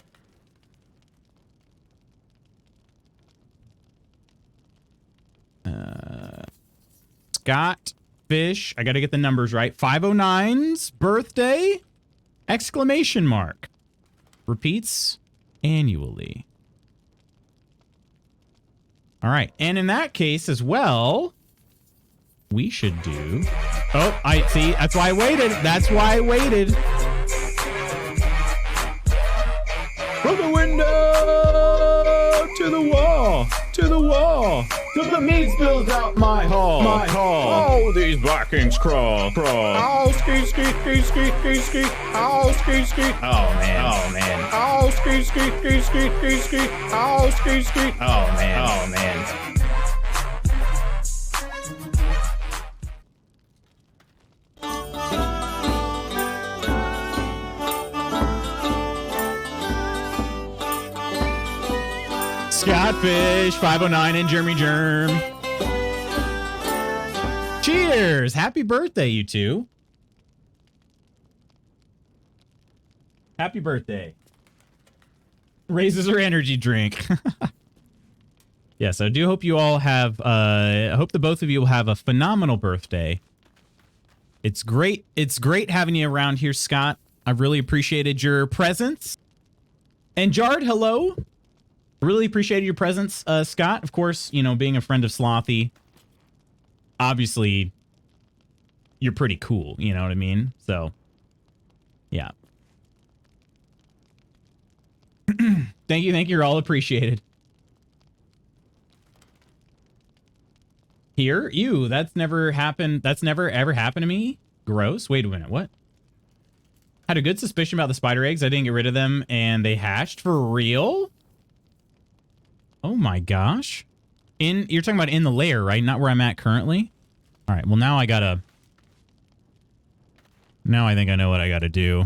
Speaker 1: Scott Fish. I got to get the numbers right. 509's birthday. Exclamation mark. Repeats annually. All right. And in that case as well, we should do... Oh, I see. That's why I waited. That's why I waited. From the window to the wall, to the wall, till the meat spills out my hall, my hall. Oh, these Vikings crawl, crawl. Oh, ski, ski, ski, ski, ski, ski. Oh, ski, ski. Oh, man. Oh, man. Oh, ski, ski, ski, ski, ski, ski. Oh, ski, ski. Oh, man. Oh, man. Scottfish, 509, and Jeremy Germ. Cheers! Happy birthday, you two. Happy birthday. Raises her energy drink. Yes, I do hope you all have, I hope the both of you will have a phenomenal birthday. It's great having you around here, Scott. I've really appreciated your presence. And Jard, hello. Really appreciated your presence, Scott. Of course, you know, being a friend of Slothy, obviously, you're pretty cool. You know what I mean? So, yeah. Thank you. You're all appreciated. Here? Ew, that's never happened. That's never, ever happened to me? Gross. Wait a minute. What? Had a good suspicion about the spider eggs. I didn't get rid of them, and they hatched? For real? Oh my gosh. You're talking about in the lair, right? Not where I'm at currently? All right, well now I gotta... Now I think I know what I gotta do.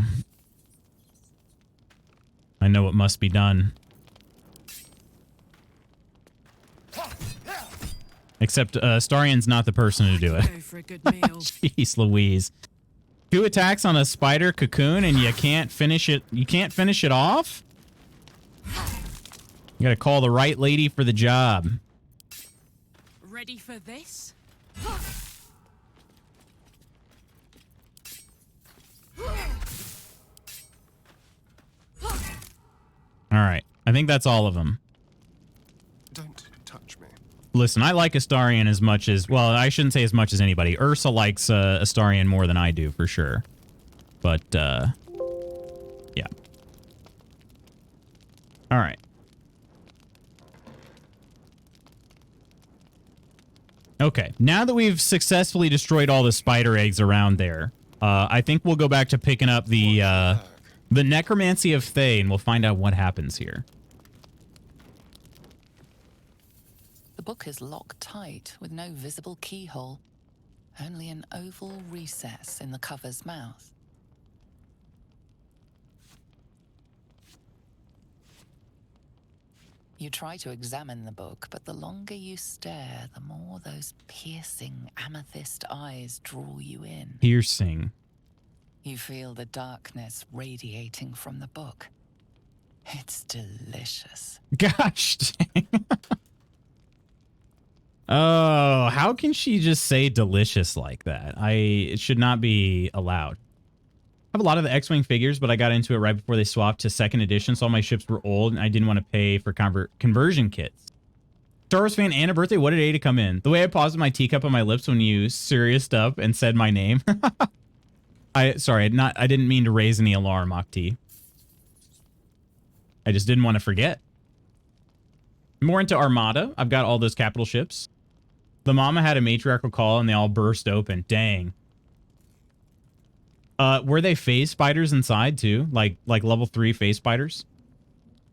Speaker 1: I know what must be done. Except Starion's not the person to do it. Jeez Louise. 2 attacks on a spider cocoon and you can't finish it. You can't finish it off? You gotta call the right lady for the job.
Speaker 2: Ready for this?
Speaker 1: All right. I think that's all of them.
Speaker 3: Don't touch me.
Speaker 1: Listen, I like Astarion as much as... Well, I shouldn't say as much as anybody. Ursa likes Astarion more than I do, for sure. But, yeah. All right. Okay, now that we've successfully destroyed all the spider eggs around there, I think we'll go back to picking up the Necromancy of Thay, and we'll find out what happens here.
Speaker 4: The book is locked tight with no visible keyhole, only an oval recess in the cover's mouth. You try to examine the book, but the longer you stare, the more those piercing amethyst eyes draw you in.
Speaker 1: Piercing.
Speaker 4: You feel the darkness radiating from the book. It's delicious.
Speaker 1: Gosh dang. Oh, how can she just say delicious like that? It should not be allowed. have a lot of the X-Wing figures, but I got into it right before they swapped to second edition, so all my ships were old, and I didn't want to pay for conversion kits. Star Wars fan and a birthday, what did A to come in? The way I paused my teacup on my lips when you serious stuff and said my name. Sorry, I didn't mean to raise any alarm, Octi. I just didn't want to forget. More into Armada. I've got all those capital ships. The mama had a matriarchal call and they all burst open. Dang. Were they phase spiders inside too? Like level 3 phase spiders?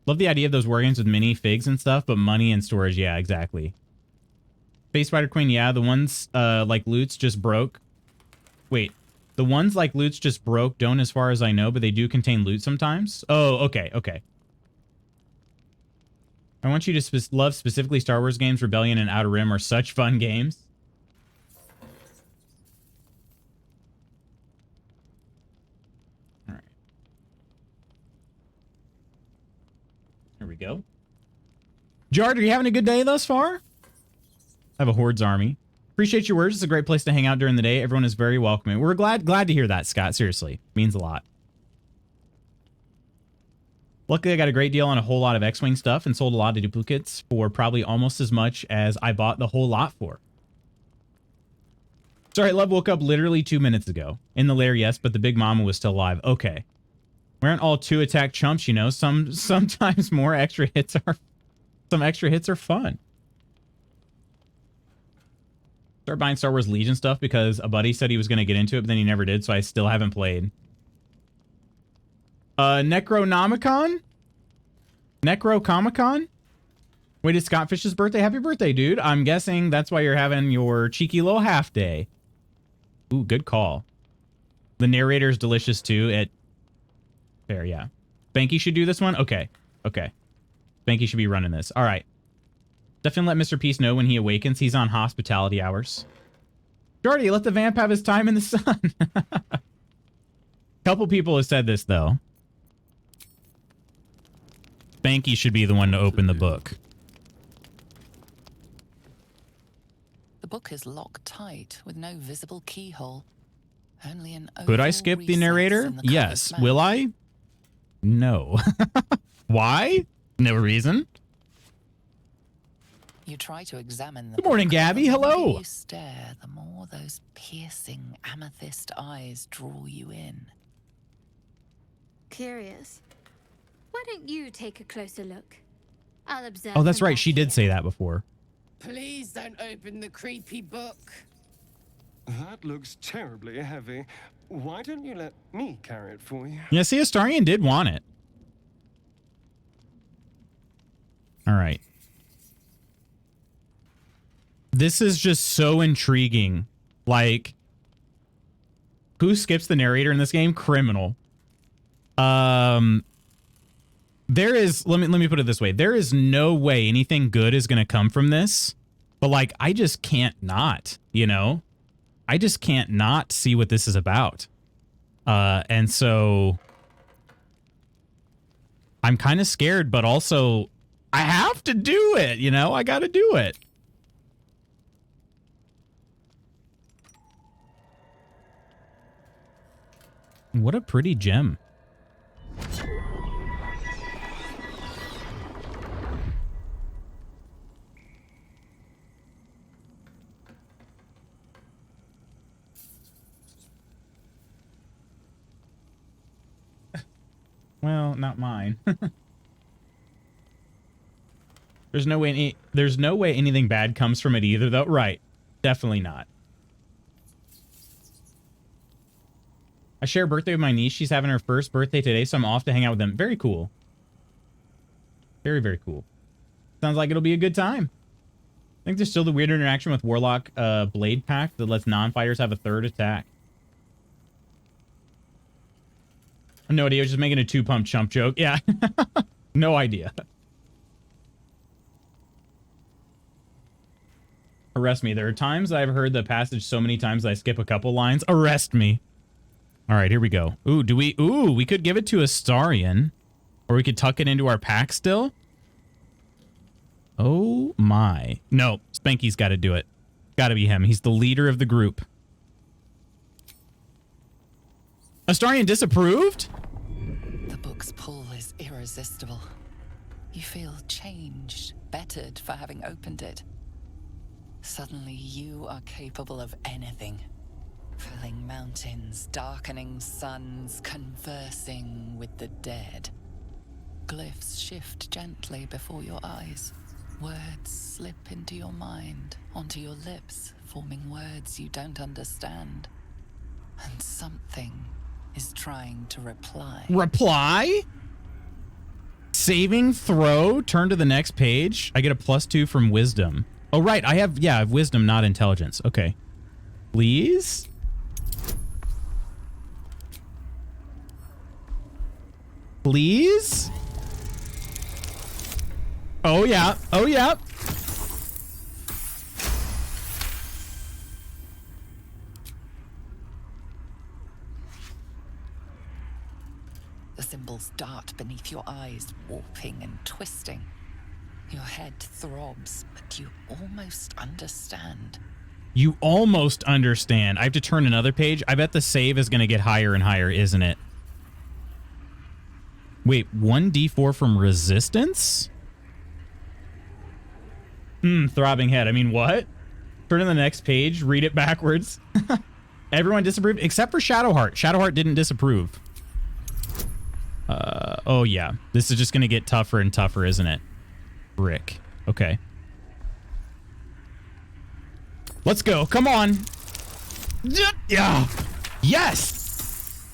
Speaker 1: Love the idea of those wargames with mini figs and stuff, but money and storage, yeah, exactly. Phase Spider Queen, yeah, the ones like loots just broke. Wait, the ones like loots just broke don't as far as I know, but they do contain loot sometimes. Oh, okay, okay. I want you to love specifically Star Wars games. Rebellion and Outer Rim are such fun games. All right. There we go. Jard, are you having a good day thus far? I have a Hordes army. Appreciate your words. It's a great place to hang out during the day. Everyone is very welcoming. We're glad to hear that, Scott. Seriously. Means a lot. Luckily, I got a great deal on a whole lot of X-Wing stuff and sold a lot of duplicates for probably almost as much as I bought the whole lot for. Sorry, Love woke up literally 2 minutes ago. In the lair, yes, but the big mama was still alive. Okay. We aren't all 2-attack chumps, you know. Sometimes more extra hits are... Some extra hits are fun. Start buying Star Wars Legion stuff because a buddy said he was going to get into it, but then he never did, so I still haven't played. Necronomicon? Necrocomicon? Wait, it's Scott Fish's birthday? Happy birthday, dude. I'm guessing that's why you're having your cheeky little half day. Ooh, good call. The narrator's delicious too. Fair, yeah. Spanky should do this one? Okay. Okay. Spanky should be running this. All right. Definitely let Mr. Peace know when he awakens. He's on hospitality hours. Jordy, let the vamp have his time in the sun. Couple people have said this, though. Spanky should be the one to open the book.
Speaker 4: The book is locked tight with no visible keyhole. Only an
Speaker 1: Could I
Speaker 4: oval
Speaker 1: skip the
Speaker 4: recess
Speaker 1: narrator?
Speaker 4: in the
Speaker 1: Yes.
Speaker 4: cover's
Speaker 1: Will
Speaker 4: mouth.
Speaker 1: I? No. Why? No reason.
Speaker 4: You try to examine the
Speaker 1: Good morning,
Speaker 4: book,
Speaker 1: Gabby.
Speaker 4: the longer
Speaker 1: Hello.
Speaker 4: You stare, the more those piercing amethyst eyes draw you in.
Speaker 5: Curious. Why don't you take a closer look? I'll observe.
Speaker 1: Oh, that's
Speaker 5: from
Speaker 1: right.
Speaker 5: back
Speaker 1: She did
Speaker 5: here.
Speaker 1: say that before.
Speaker 2: Please don't open the creepy book.
Speaker 3: That looks terribly heavy. Why don't you let me carry it for you?
Speaker 1: Yeah, see, Astarion did want it. All right. This is just so intriguing. Like, who skips the narrator in this game? Criminal. There is, let me put it this way. There is no way anything good is going to come from this. But like, I just can't not, you know? I just can't not see what this is about. And so I'm kind of scared, but also I have to do it, you know? I got to do it. What a pretty gem. Well, not mine. There's no way anything bad comes from it either, though. Right. Definitely not. I share a birthday with my niece. She's having her first birthday today, so I'm off to hang out with them. Very cool. Very, very cool. Sounds like it'll be a good time. I think there's still the weird interaction with Warlock Blade Pack that lets non-fighters have a third attack. No idea. I was just making a two-pump chump joke. Yeah. No idea. Arrest me. There are times I've heard the passage so many times I skip a couple lines. Arrest me. All right, here we go. Ooh, we could give it to Astarion. Or we could tuck it into our pack still. Oh my. No, Spanky's got to do it. Got to be him. He's the leader of the group. Astarion disapproved?
Speaker 4: The book's pull is irresistible. You feel changed, bettered for having opened it. Suddenly you are capable of anything. Felling mountains, darkening suns, conversing with the dead. Glyphs shift gently before your eyes. Words slip into your mind, onto your lips, forming words you don't understand. And something is trying to reply.
Speaker 1: Reply? Saving throw, turn to the next page. I get a +2 from wisdom. Oh, right. I have wisdom, not intelligence. Okay. Please? Please? Oh, yeah. Oh, yeah.
Speaker 4: The symbols dart beneath your eyes, warping and twisting. Your head throbs, but you almost understand.
Speaker 1: You almost understand. I have to turn another page. I bet the save is going to get higher and higher, isn't it? Wait, 1d4 from resistance? Throbbing head. I mean, what? Turn to the next page, read it backwards. Everyone disapproved, except for Shadowheart. Shadowheart didn't disapprove. Oh yeah. This is just going to get tougher and tougher, isn't it? Rick. Okay. Let's go. Come on. Yeah. Yes.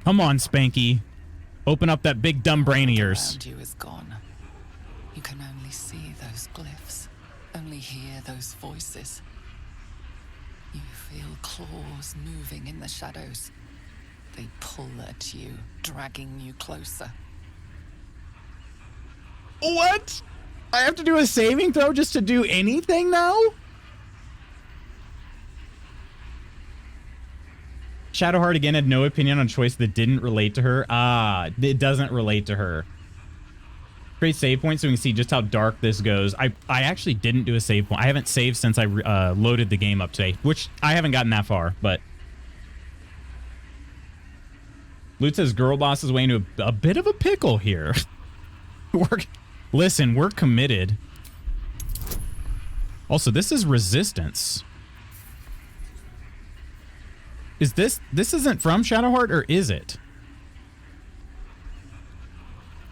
Speaker 1: Come on, Spanky. Open up that big dumb brain of yours.
Speaker 4: Around you is gone. You can only see those glyphs, only hear those voices. You feel claws moving in the shadows. They pull at you, dragging you closer.
Speaker 1: What? I have to do a saving throw just to do anything now? Shadowheart again had no opinion on choice that didn't relate to her. Ah, it doesn't relate to her. Create save point so we can see just how dark this goes. I actually didn't do a save point. I haven't saved since I loaded the game up today, which I haven't gotten that far, but... Loot says girl boss is way into a bit of a pickle here. Listen, we're committed. Also, this is resistance. Is this isn't from Shadowheart, or is it?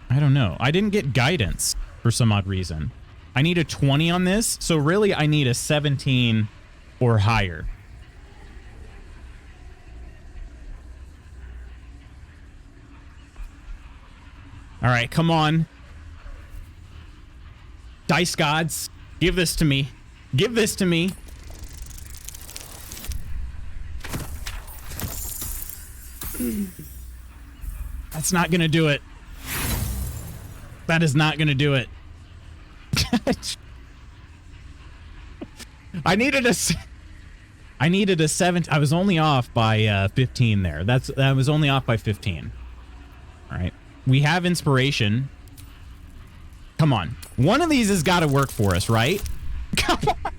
Speaker 1: I don't know. I didn't get guidance for some odd reason. I need a 20 on this, so really I need a 17 or higher. All right, come on. Dice gods, give this to me. Give this to me. That's not gonna do it. That is not gonna do it. I needed a 7. I was only off by 15 there. That was only off by 15. All right. We have inspiration. Come on. One of these has got to work for us, right? Come on.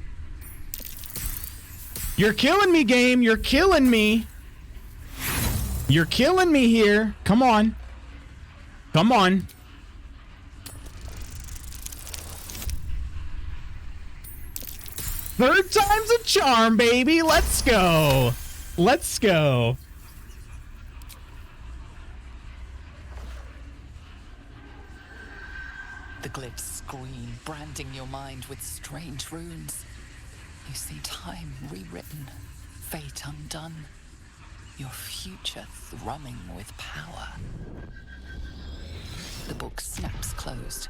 Speaker 1: You're killing me, game. You're killing me. You're killing me here. Come on. Come on. Third time's a charm, baby. Let's go. Let's go.
Speaker 4: The glyphs scream, branding your mind with strange runes. You see time rewritten, fate undone, your future thrumming with power. The book snaps closed.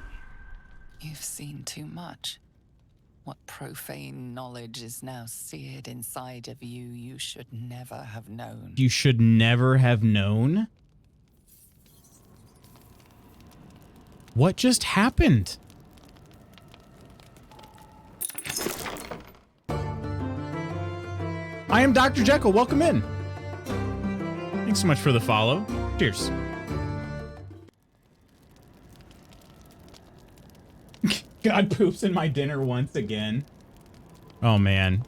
Speaker 4: You've seen too much. What profane knowledge is now seared inside of you, you should never have known.
Speaker 1: You should never have known? What just happened? I am Dr. Jekyll. Welcome in. Thanks so much for the follow. Cheers. God poops in my dinner once again. Oh, man.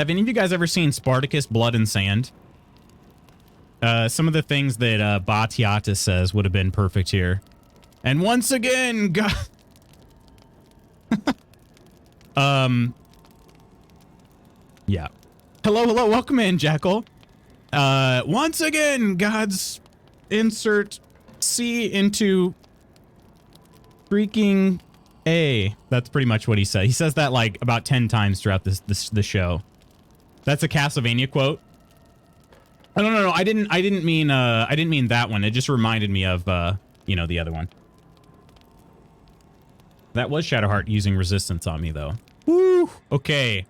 Speaker 1: Have any of you guys ever seen Spartacus Blood and Sand? Some of the things that Batiatus says would have been perfect here. And once again, God. Yeah. Hello, welcome in, Jackal. Once again, God's insert C into freaking A. That's pretty much what he said. He says that like about 10 times throughout the show. That's a Castlevania quote. Oh, no. I didn't mean that one. It just reminded me of the other one. That was Shadowheart using resistance on me though. Woo! Okay.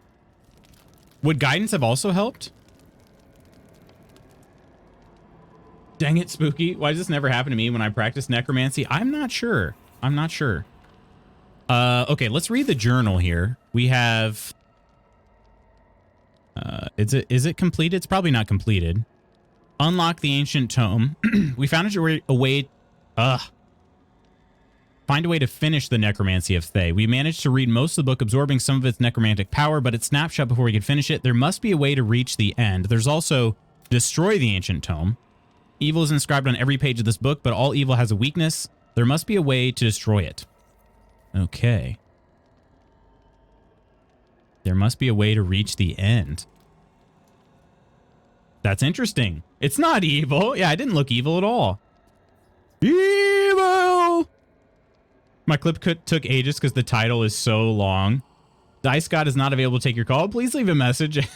Speaker 1: Would guidance have also helped? Dang it, Spooky. Why does this never happen to me when I practice necromancy? I'm not sure. Okay, let's read the journal here. We have is it completed? It's probably not completed. Unlock the ancient tome. We found a way find a way to finish the necromancy of Thay. We managed to read most of the book, absorbing some of its necromantic power, but it snapped shut before we could finish it. There must be a way to reach the end. There's also destroy the ancient tome. Evil is inscribed on every page of this book, but all evil has a weakness. There must be a way to destroy it. Okay. There must be a way to reach the end. That's interesting. It's not evil. Yeah, it didn't look evil at all. Evil! My clip took ages because the title is so long. Dice God is not available to take your call. Please leave a message.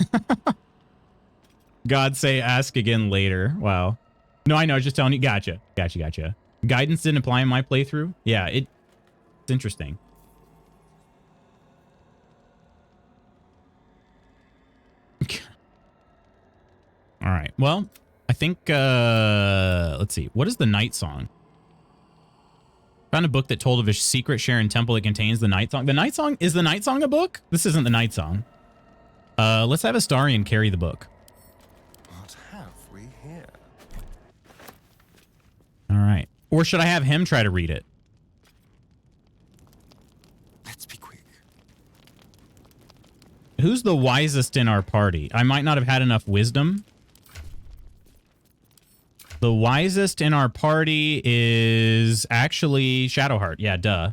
Speaker 1: God say ask again later. Wow. No, I know. I was just telling you. Gotcha. Guidance didn't apply in my playthrough. Yeah, it's interesting. All right. Well, I think, let's see. What is the Night Song? Found a book that told of a secret Sharon temple that contains the Night Song. The Night Song? Is the Night Song a book? This isn't the Night Song. Let's have Astarion carry the book.
Speaker 3: What have we here?
Speaker 1: All right. Or should I have him try to read it?
Speaker 3: Let's be quick.
Speaker 1: Who's the wisest in our party? I might not have had enough wisdom. The wisest in our party is actually Shadowheart. Yeah, duh.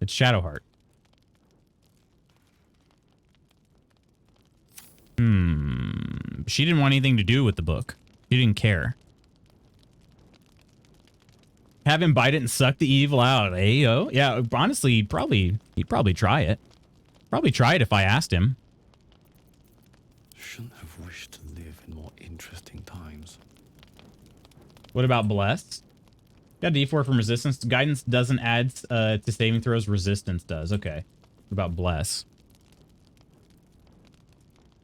Speaker 1: It's Shadowheart. She didn't want anything to do with the book. She didn't care. Have him bite it and suck the evil out. Ayo. Yeah, honestly, he'd probably try it. Probably try it if I asked him.
Speaker 6: Shouldn't have wished to live in more interesting times.
Speaker 1: What about Bless? Got a D4 from resistance. Guidance doesn't add to saving throws. Resistance does. Okay. What about Bless?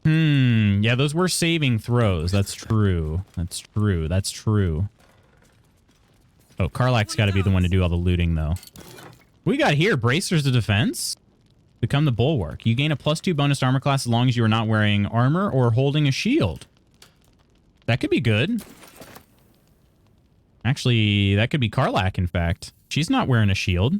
Speaker 1: Yeah, those were saving throws. That's true. Oh, Karlach's got to be the one to do all the looting, though. We got here bracers of defense. Become the bulwark. You gain a +2 bonus armor class as long as you are not wearing armor or holding a shield. That could be good. Actually, that could be Karlach, in fact. She's not wearing a shield.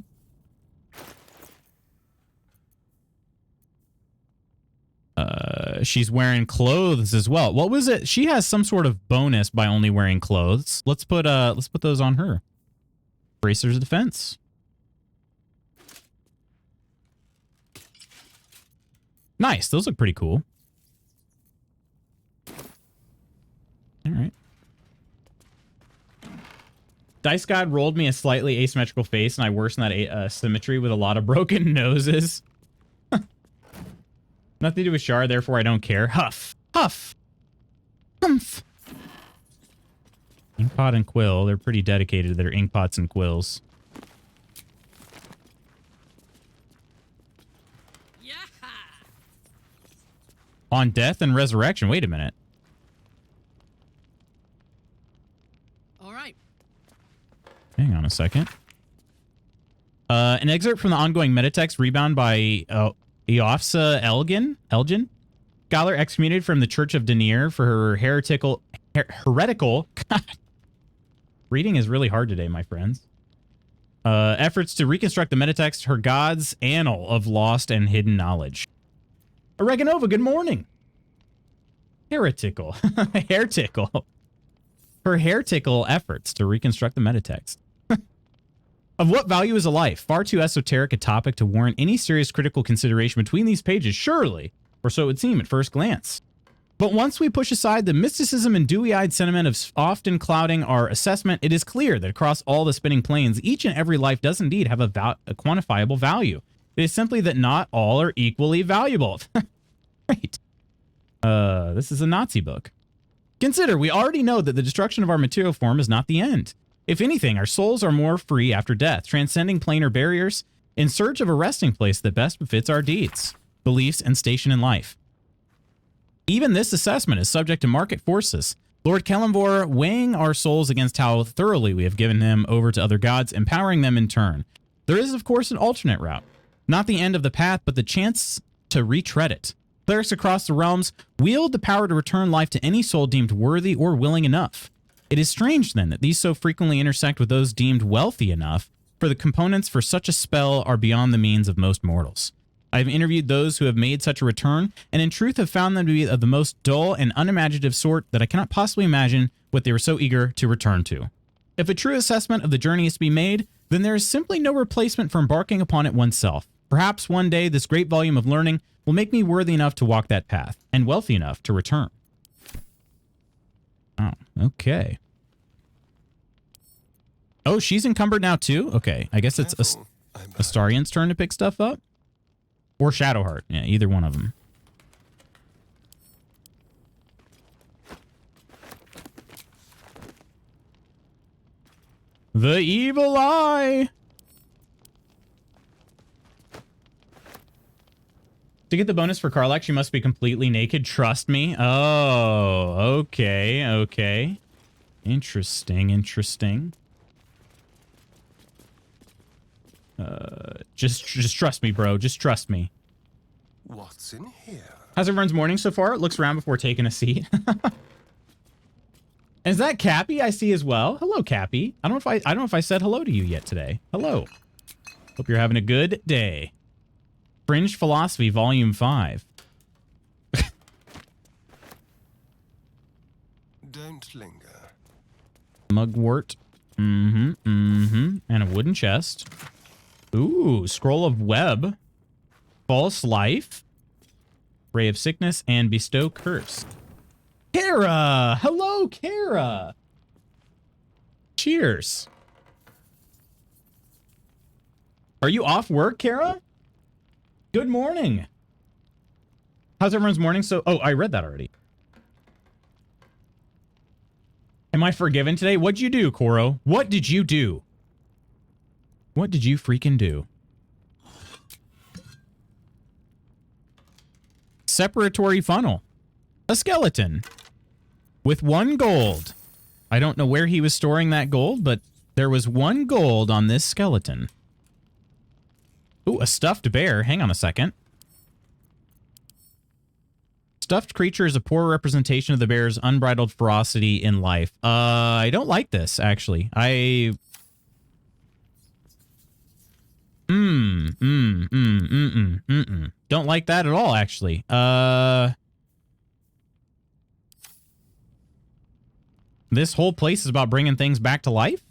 Speaker 1: She's wearing clothes as well. What was it? She has some sort of bonus by only wearing clothes. Let's put those on her. Bracers of defense. Nice. Those look pretty cool. All right. Dice God rolled me a slightly asymmetrical face, and I worsened that symmetry with a lot of broken noses. Nothing to do with Shar, therefore I don't care. Huff. Huff. Humph. Inkpot and Quill, they're pretty dedicated to their inkpots and quills.
Speaker 2: Yeah.
Speaker 1: On death and resurrection. Wait a minute.
Speaker 2: All right.
Speaker 1: Hang on a second. An excerpt from the ongoing metatext Rebound by Eofsa Elgin. Scholar excommunicated from the Church of Denier for her heretical... God. Reading is really hard today, my friends. Efforts to reconstruct the metatext, her god's annal of lost and hidden knowledge. Oreganova, good morning. Heretical. Hair tickle. Her hair tickle efforts to reconstruct the metatext. Of what value is a life? Far too esoteric a topic to warrant any serious critical consideration between these pages, surely, or so it would seem at first glance. But once we push aside the mysticism and dewy-eyed sentiment of often clouding our assessment, it is clear that across all the spinning planes, each and every life does indeed have a quantifiable value. It is simply that not all are equally valuable. Right. This is a Nazi book. Consider, we already know that the destruction of our material form is not the end. If anything, our souls are more free after death, transcending planar barriers, in search of a resting place that best befits our deeds, beliefs, and station in life. Even this assessment is subject to market forces. Lord Kellenvor weighing our souls against how thoroughly we have given them over to other gods, empowering them in turn. There is, of course, an alternate route. Not the end of the path, but the chance to retread it. Clerics across the realms wield the power to return life to any soul deemed worthy or willing enough. It is strange, then, that these so frequently intersect with those deemed wealthy enough, for the components for such a spell are beyond the means of most mortals. I have interviewed those who have made such a return, and in truth have found them to be of the most dull and unimaginative sort that I cannot possibly imagine what they were so eager to return to. If a true assessment of the journey is to be made, then there is simply no replacement for embarking upon it oneself. Perhaps one day this great volume of learning will make me worthy enough to walk that path, and wealthy enough to return. Oh, okay. Oh, she's encumbered now too? Okay, I guess it's Astarian's turn to pick stuff up. Or Shadowheart. Yeah, either one of them. The evil eye! To get the bonus for Karlach, she must be completely naked. Trust me. Oh, okay, okay. Interesting, interesting. Just trust me, bro. Just trust me.
Speaker 3: What's in here?
Speaker 1: How's everyone's morning so far? Looks around before taking a seat. Is that Cappy I see as well? Hello, Cappy. I don't know if I said hello to you yet today. Hello. Hope you're having a good day. Fringe Philosophy, Volume 5.
Speaker 3: Don't linger.
Speaker 1: Mugwort. And a wooden chest. Ooh, Scroll of Web. False Life. Ray of Sickness and Bestow Curse. Kara! Hello, Kara! Cheers. Are you off work, Kara? Good morning. How's everyone's morning? So, oh, I read that already. Am I forgiven today? What'd you do, Koro? What did you do? What did you freaking do? Separatory funnel. A skeleton. With 1 gold. I don't know where he was storing that gold, but there was 1 gold on this skeleton. Ooh, a stuffed bear. Hang on a second. Stuffed creature is a poor representation of the bear's unbridled ferocity in life. I don't like this, actually. Don't like that at all, actually. This whole place is about bringing things back to life?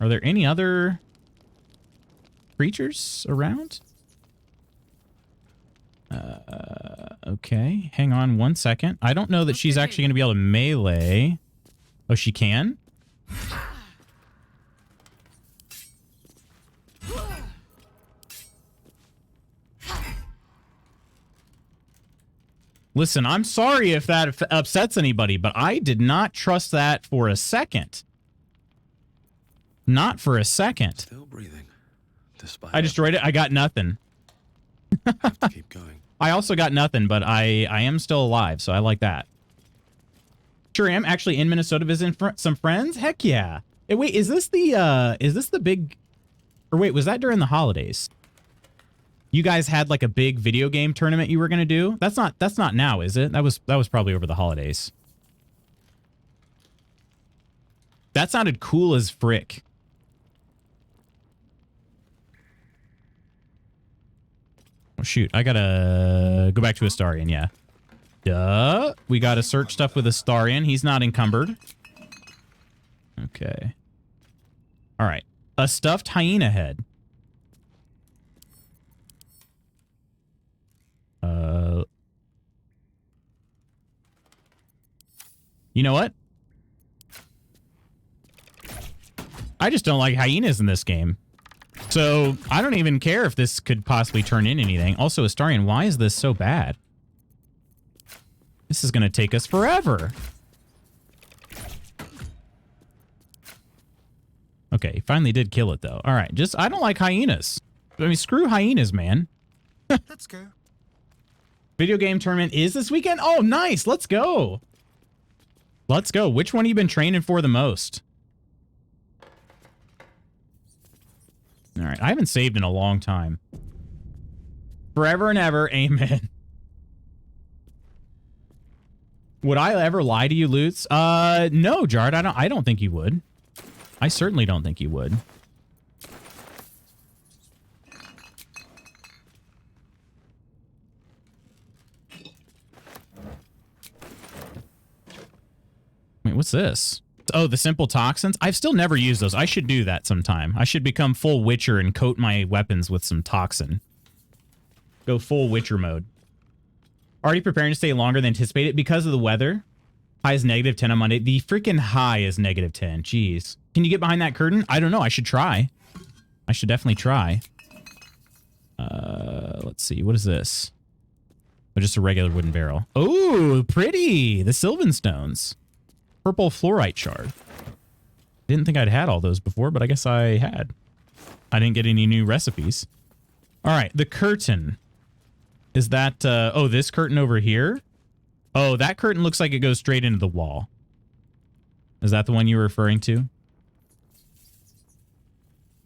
Speaker 1: Are there any other creatures around? Okay. Hang on 1 second. I don't know that she's actually going to be able to melee. Oh, she can? Listen, I'm sorry if that upsets anybody, but I did not trust that for a second. Not for a second.
Speaker 6: Still breathing. Despite
Speaker 1: I destroyed it. I got nothing.
Speaker 6: have to keep going.
Speaker 1: I also got nothing, but I am still alive, so I like that. Sure am. Actually in Minnesota visiting some friends? Heck yeah. Hey, wait, is this the big... Or wait, was that during the holidays? You guys had like a big video game tournament you were going to do? That's not now, is it? That was probably over the holidays. That sounded cool as frick. Oh shoot, I gotta go back to Astarian, yeah. Duh. We got to search stuff with Astarion. He's not encumbered. Okay. All right. A stuffed hyena head. You know what? I just don't like hyenas in this game. So I don't even care if this could possibly turn in anything. Also, Astarion, why is this so bad? This is going to take us forever. Okay, finally did kill it, though. All right, I don't like hyenas. I mean, screw hyenas, man.
Speaker 6: Let's go.
Speaker 1: Video game tournament is this weekend? Oh, nice. Let's go. Let's go. Which one have you been training for the most? All right, I haven't saved in a long time. Forever and ever, amen. Would I ever lie to you, Lutz? No, Jard, I don't think you would. I certainly don't think you would. Wait, what's this? Oh, the simple toxins? I've still never used those. I should do that sometime. I should become full Witcher and coat my weapons with some toxin. Go full Witcher mode. Already preparing to stay longer than anticipated because of the weather. High is -10 on Monday. The freaking high is -10. Jeez. Can you get behind that curtain? I don't know. I should try. I should definitely try. Let's see. What is this? Oh, just a regular wooden barrel. Oh, pretty. The Sylvan Stones. Purple fluorite shard. Didn't think I'd had all those before, but I guess I had. I didn't get any new recipes. All right, the curtain. Is that, oh, this curtain over here? Oh, that curtain looks like it goes straight into the wall. Is that the one you were referring to?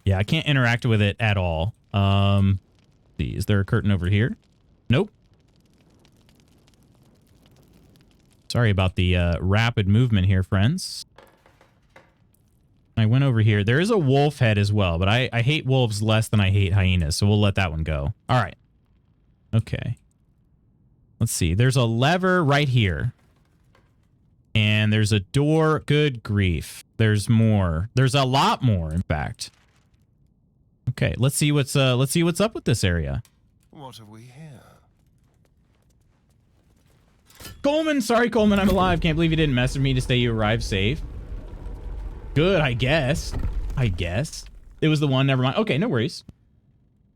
Speaker 1: Yeah, I can't interact with it at all. See, is there a curtain over here? Nope. Sorry about the rapid movement here, friends. I went over here. There is a wolf head as well, but I hate wolves less than I hate hyenas, so we'll let that one go. All right. Okay. Let's see. There's a lever right here. And there's a door. Good grief. There's more. There's a lot more, in fact. Okay, let's see what's up with this area.
Speaker 3: What have we here?
Speaker 1: Coleman, sorry Coleman, I'm alive. Can't believe you didn't message me to say you arrived safe. Good, I guess. It was the one, never mind. Okay, no worries.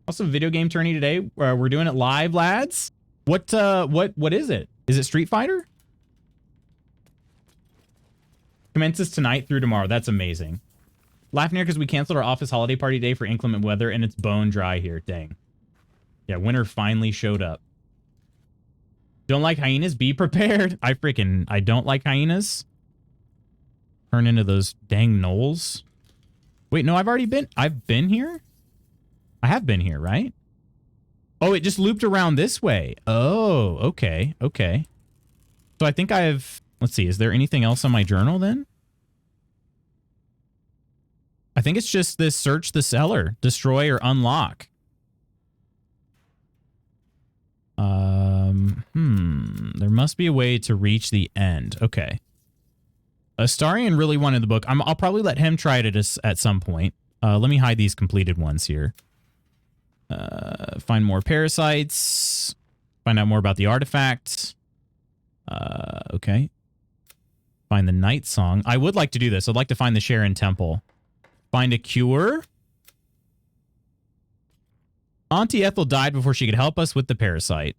Speaker 1: Also, video game tourney today. We're doing it live, lads. What is it? Is it Street Fighter? Commences tonight through tomorrow. That's amazing. Laughing here because we canceled our office holiday party day for inclement weather and it's bone dry here. Dang. Yeah, winter finally showed up. Don't like hyenas? Be prepared. I don't like hyenas. Turn into those dang gnolls. Wait, no, I've been here? I have been here, right? Oh, it just looped around this way. Oh, okay, okay. So I think let's see, is there anything else on my journal then? I think it's just this search the cellar, destroy or unlock. There must be a way to reach the end. Okay. Astarion really wanted the book. I'll probably let him try it at some point. Let me hide these completed ones here. Find more parasites. Find out more about the artifact. Okay. Find the night song. I would like to do this. I'd like to find the Sharon Temple. Find a cure. Auntie Ethel died before she could help us with the parasite.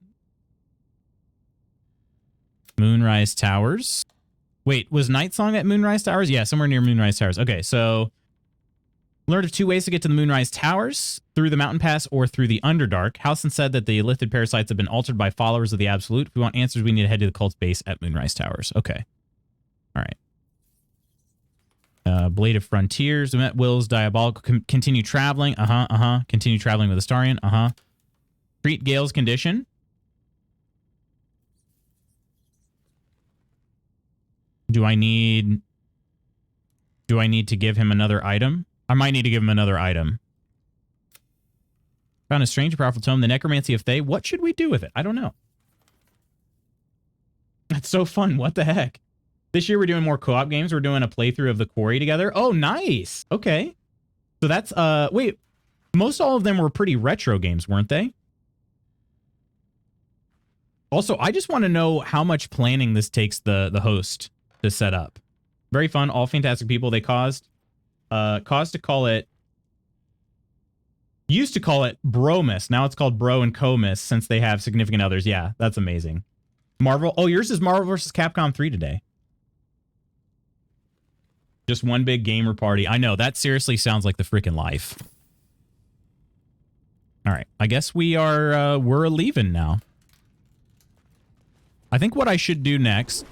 Speaker 1: Moonrise Towers. Wait, was Night Song at Moonrise Towers? Yeah, somewhere near Moonrise Towers. Okay, so learned of 2 ways to get to the Moonrise Towers, through the mountain pass or through the Underdark. Howson said that the lifted parasites have been altered by followers of the Absolute. If we want answers, we need to head to the cult's base at Moonrise Towers. Okay. All right. Blade of Frontiers. We met Will's Diabolical. Continue traveling. Continue traveling with Astarion. Treat Gale's condition. Do I need to give him another item? I might need to give him another item. Found a strange powerful tome, the Necromancy of Thay. What should we do with it? I don't know. That's so fun. What the heck? This year we're doing more co-op games. We're doing a playthrough of The Quarry together. Oh, nice. Okay. So that's, wait, most all of them were pretty retro games, weren't they? Also, I just want to know how much planning this takes the host to set up. Very fun. All fantastic people. They used to call it Bromas. Now it's called Bro and Comas since they have significant others. Yeah, that's amazing. Marvel. Oh, yours is Marvel vs. Capcom 3 today. Just one big gamer party. I know, that seriously sounds like the freaking life. All right, I guess we're leaving now. I think what I should do next.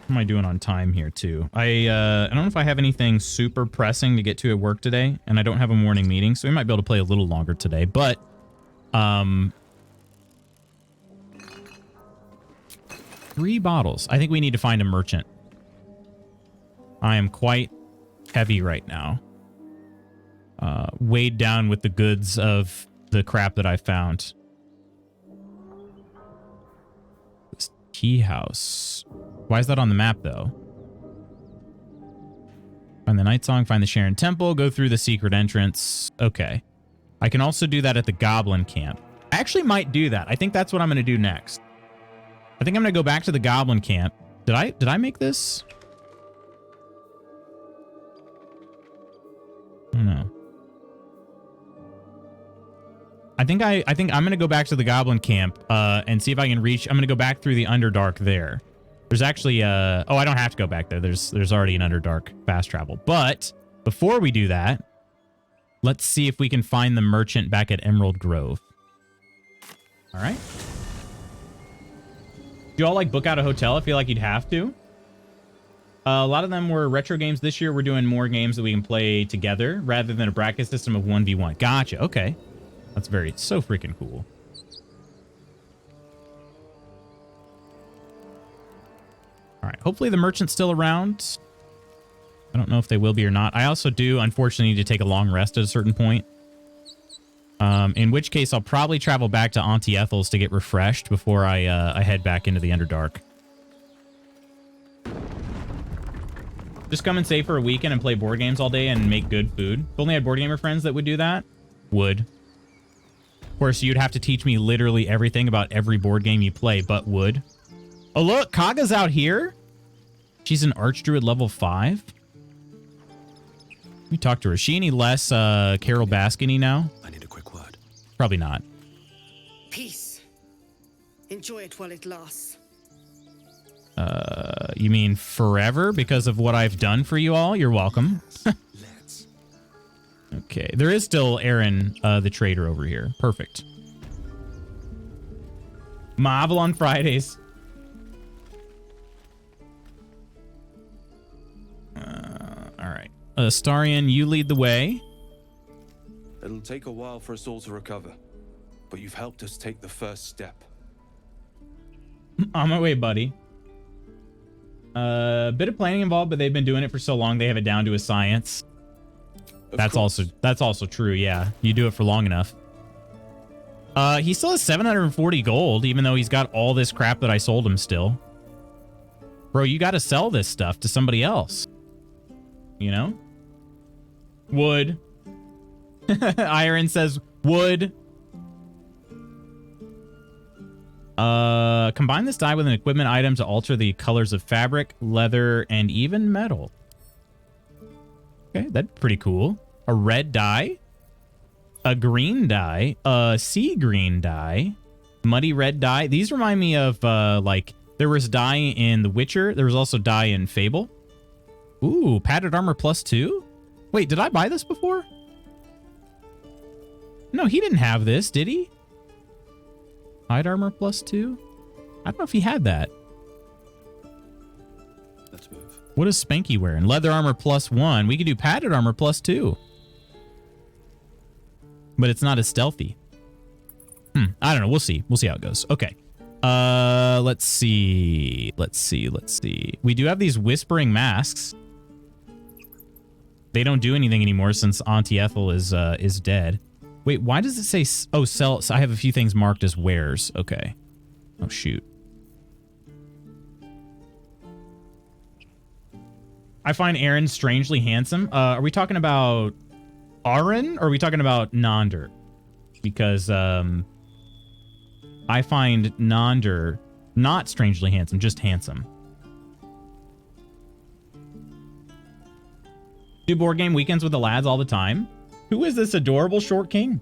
Speaker 1: What am I doing on time here too? I don't know if I have anything super pressing to get to at work today, and I don't have a morning meeting, so we might be able to play a little longer today. But 3 bottles. I think we need to find a merchant. I am quite heavy right now. Weighed down with the goods of the crap that I found. This tea house. Why is that on the map, though? Find the Night Song, find the Sharon Temple, go through the secret entrance. Okay. I can also do that at the Goblin Camp. I actually might do that. I think that's what I'm going to do next. I think I'm going to go back to the Goblin Camp. Did I make this? I don't know. I think I'm going to go back to the Goblin Camp and see if I can reach. I'm going to go back through the Underdark there. There's actually oh, I don't have to go back there. There's already an Underdark fast travel. But before we do that, let's see if we can find the merchant back at Emerald Grove. All right. Do you all like book out a hotel? I feel like you'd have to. A lot of them were retro games. This year, we're doing more games that we can play together rather than a bracket system of 1v1. Gotcha. Okay. That's so freaking cool. All right. Hopefully the merchant's still around. I don't know if they will be or not. I also do, unfortunately, need to take a long rest at a certain point. In which case, I'll probably travel back to Auntie Ethel's to get refreshed before I head back into the Underdark. Just come and stay for a weekend and play board games all day and make good food. If only I had board gamer friends that would do that. Would. Of course, you'd have to teach me literally everything about every board game you play, but would. Oh, look, Kaga's out here. She's an Archdruid level 5. Let me talk to her. Is she any less Carol Baskin-y now?
Speaker 6: I need a quick word.
Speaker 1: Probably not.
Speaker 7: Peace. Enjoy it while it lasts.
Speaker 1: You mean forever because of what I've done for you all? You're welcome.
Speaker 6: Let's.
Speaker 1: Okay, there is still Aaron, the trader over here. Perfect. Marvel on Fridays. All right. Starion, you lead the way.
Speaker 6: It'll take a while for us all to recover, but you've helped us take the first step.
Speaker 1: On my way, buddy. Bit of planning involved, but they've been doing it for so long they have it down to a science. That's also true. Yeah, you do it for long enough. He still has 740 gold, even though he's got all this crap that I sold him still. Bro, you got to sell this stuff to somebody else. You know? Would. Iron says would. Combine this dye with an equipment item to alter the colors of fabric, leather, and even metal. Okay, that's pretty cool. A red dye, a green dye, a sea green dye, muddy red dye. These remind me of, like, there was dye in The Witcher. There was also dye in Fable. Ooh, padded armor +2? Wait, did I buy this before? No, he didn't have this, did he? Hide armor +2? I don't know if he had that.
Speaker 6: Let's move.
Speaker 1: What is Spanky wearing? Leather armor +1. We could do padded armor +2. But it's not as stealthy. I don't know. We'll see. We'll see how it goes. Okay. Let's see. Let's see. We do have these whispering masks. They don't do anything anymore since Auntie Ethel is dead. Wait, why does it say... Oh, sell... So I have a few things marked as wares. Okay. Oh, shoot. I find Aaron strangely handsome. Are we talking about Aaron or are we talking about Nonder? Because I find Nonder not strangely handsome, just handsome. Do board game weekends with the lads all the time. Who is this adorable short king?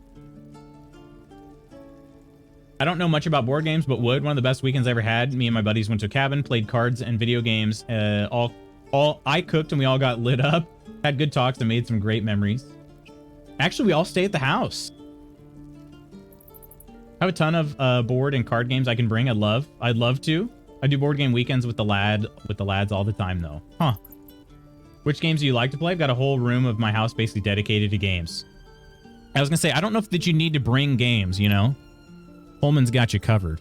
Speaker 1: I don't know much about board games, but would. One of the best weekends I ever had. Me and my buddies went to a cabin, played cards and video games. All I cooked and we all got lit up. Had good talks and made some great memories. Actually, we all stay at the house. I have a ton of board and card games I can bring. I'd love to. I do board game weekends with the lads all the time though. Huh. Which games do you like to play? I've got a whole room of my house basically dedicated to games. I was gonna say, I don't know if that you need to bring games, you know? Pullman's got you covered.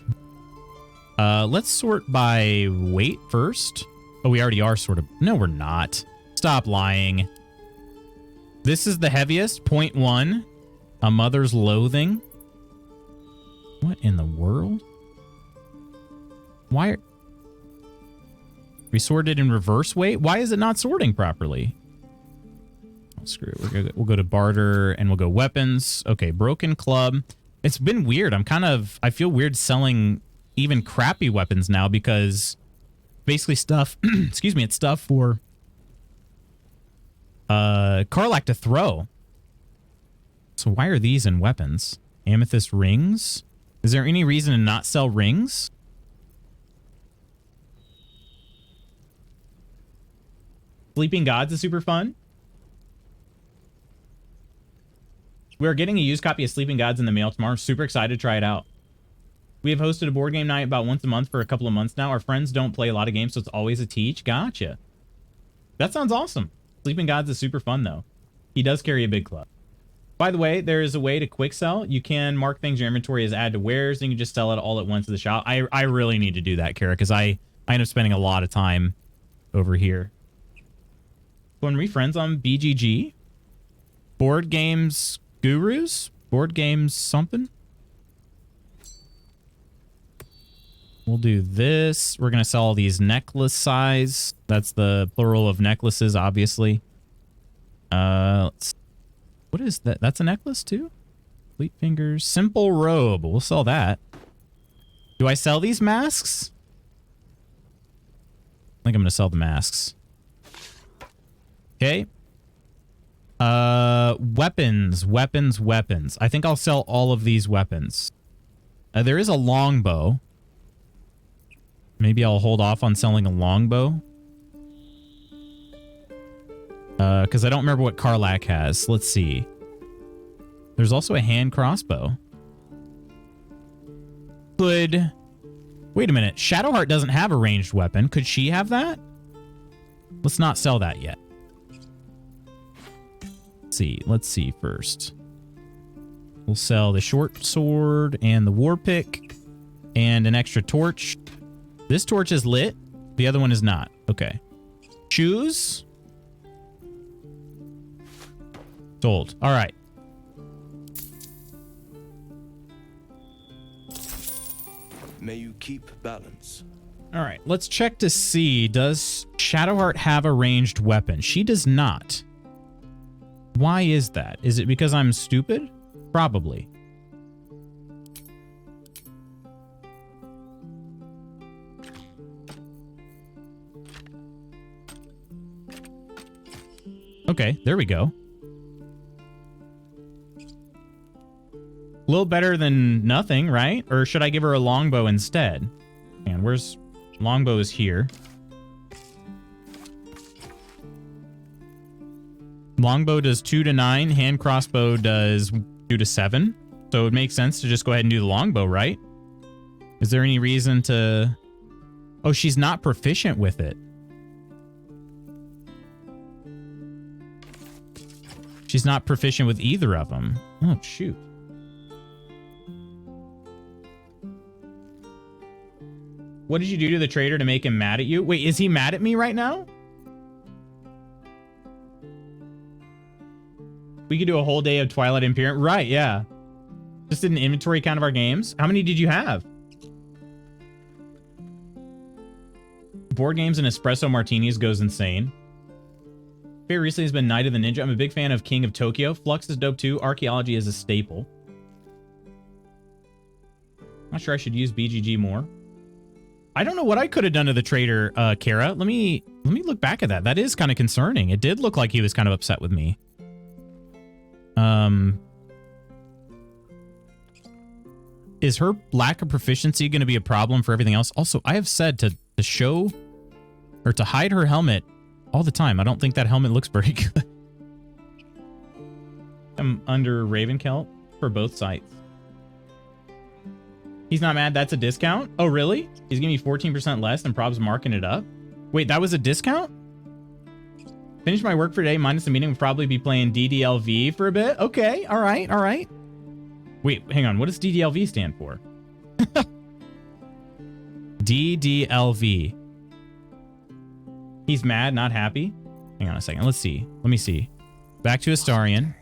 Speaker 1: Let's sort by weight first. Oh, we already are sort of. No, we're not. Stop lying. This is the heaviest, 0.1. A Mother's Loathing. What in the world? Why are we sorted in reverse weight? Why is it not sorting properly? Oh, screw it. We'll go to barter and we'll go weapons. Okay, broken club. It's been weird. I feel weird selling even crappy weapons now because basically stuff, excuse me, it's stuff for Karlach to throw. So why are these in weapons? Amethyst rings? Is there any reason to not sell rings? Sleeping Gods is super fun. We're getting a used copy of Sleeping Gods in the mail tomorrow. Super excited to try it out. We have hosted a board game night about once a month for a couple of months now. Our friends don't play a lot of games, so it's always a teach. Gotcha. That sounds awesome. Sleeping Gods is super fun, though. He does carry a big club. By the way, there is a way to quick sell. You can mark things in your inventory as add to wares, and you can just sell it all at once to the shop. I really need to do that, Kara, because I end up spending a lot of time over here. When we friends on BGG? Board Games Gurus? Board Games something? We'll do this. We're going to sell all these necklace size. That's the plural of necklaces, obviously. What is that? That's a necklace too? Fleet Fingers. Simple robe. We'll sell that. Do I sell these masks? I think I'm going to sell the masks. Okay. Weapons. I think I'll sell all of these weapons. There is a longbow. Maybe I'll hold off on selling a longbow. Because I don't remember what Karlach has. Let's see. There's also a hand crossbow. Could... Wait a minute. Shadowheart doesn't have a ranged weapon. Could she have that? Let's not sell that yet. Let's see first. We'll sell the short sword and the war pick and an extra torch. This torch is lit. The other one is not. Okay. Shoes. Sold. All right.
Speaker 6: May you keep balance.
Speaker 1: All right. Let's check to see. Does Shadowheart have a ranged weapon? She does not. Why is that? Is it because I'm stupid? Probably. Okay, there we go. A little better than nothing, right? Or should I give her a longbow instead? Man, where's... Longbow is here. Longbow does 2 to 9. Hand crossbow does 2 to 7. So it makes sense to just go ahead and do the longbow, right? Is there any reason to... Oh, she's not proficient with it. She's not proficient with either of them. Oh, shoot. What did you do to the trader to make him mad at you? Wait, is he mad at me right now? We could do a whole day of Twilight Imperium. Right, yeah. Just did an inventory count of our games. How many did you have? Board games and espresso martinis goes insane. favorite recently has been Night of the Ninja. I'm a big fan of King of Tokyo. Flux is dope too. Archaeology is a staple. Not sure I should use BGG more. I don't know what I could have done to the trader, Kara. Let me look back at that. That is kind of concerning. It did look like he was kind of upset with me. Is her lack of proficiency going to be a problem for everything else? Also, I have said to show or to hide her helmet all the time. I don't think that helmet looks very good. I'm under Ravenkelt for both sites. He's not mad. That's a discount. Oh, really? He's giving me 14% less and Prob's marking it up. Wait, that was a discount? Finish my work for today minus the meeting. We'll probably be playing DDLV for a bit. Okay. All right. All right. Wait, hang on. What does DDLV stand for? DDLV. He's mad, not happy. Hang on a second. Let's see. Let me see. Back to Astarion.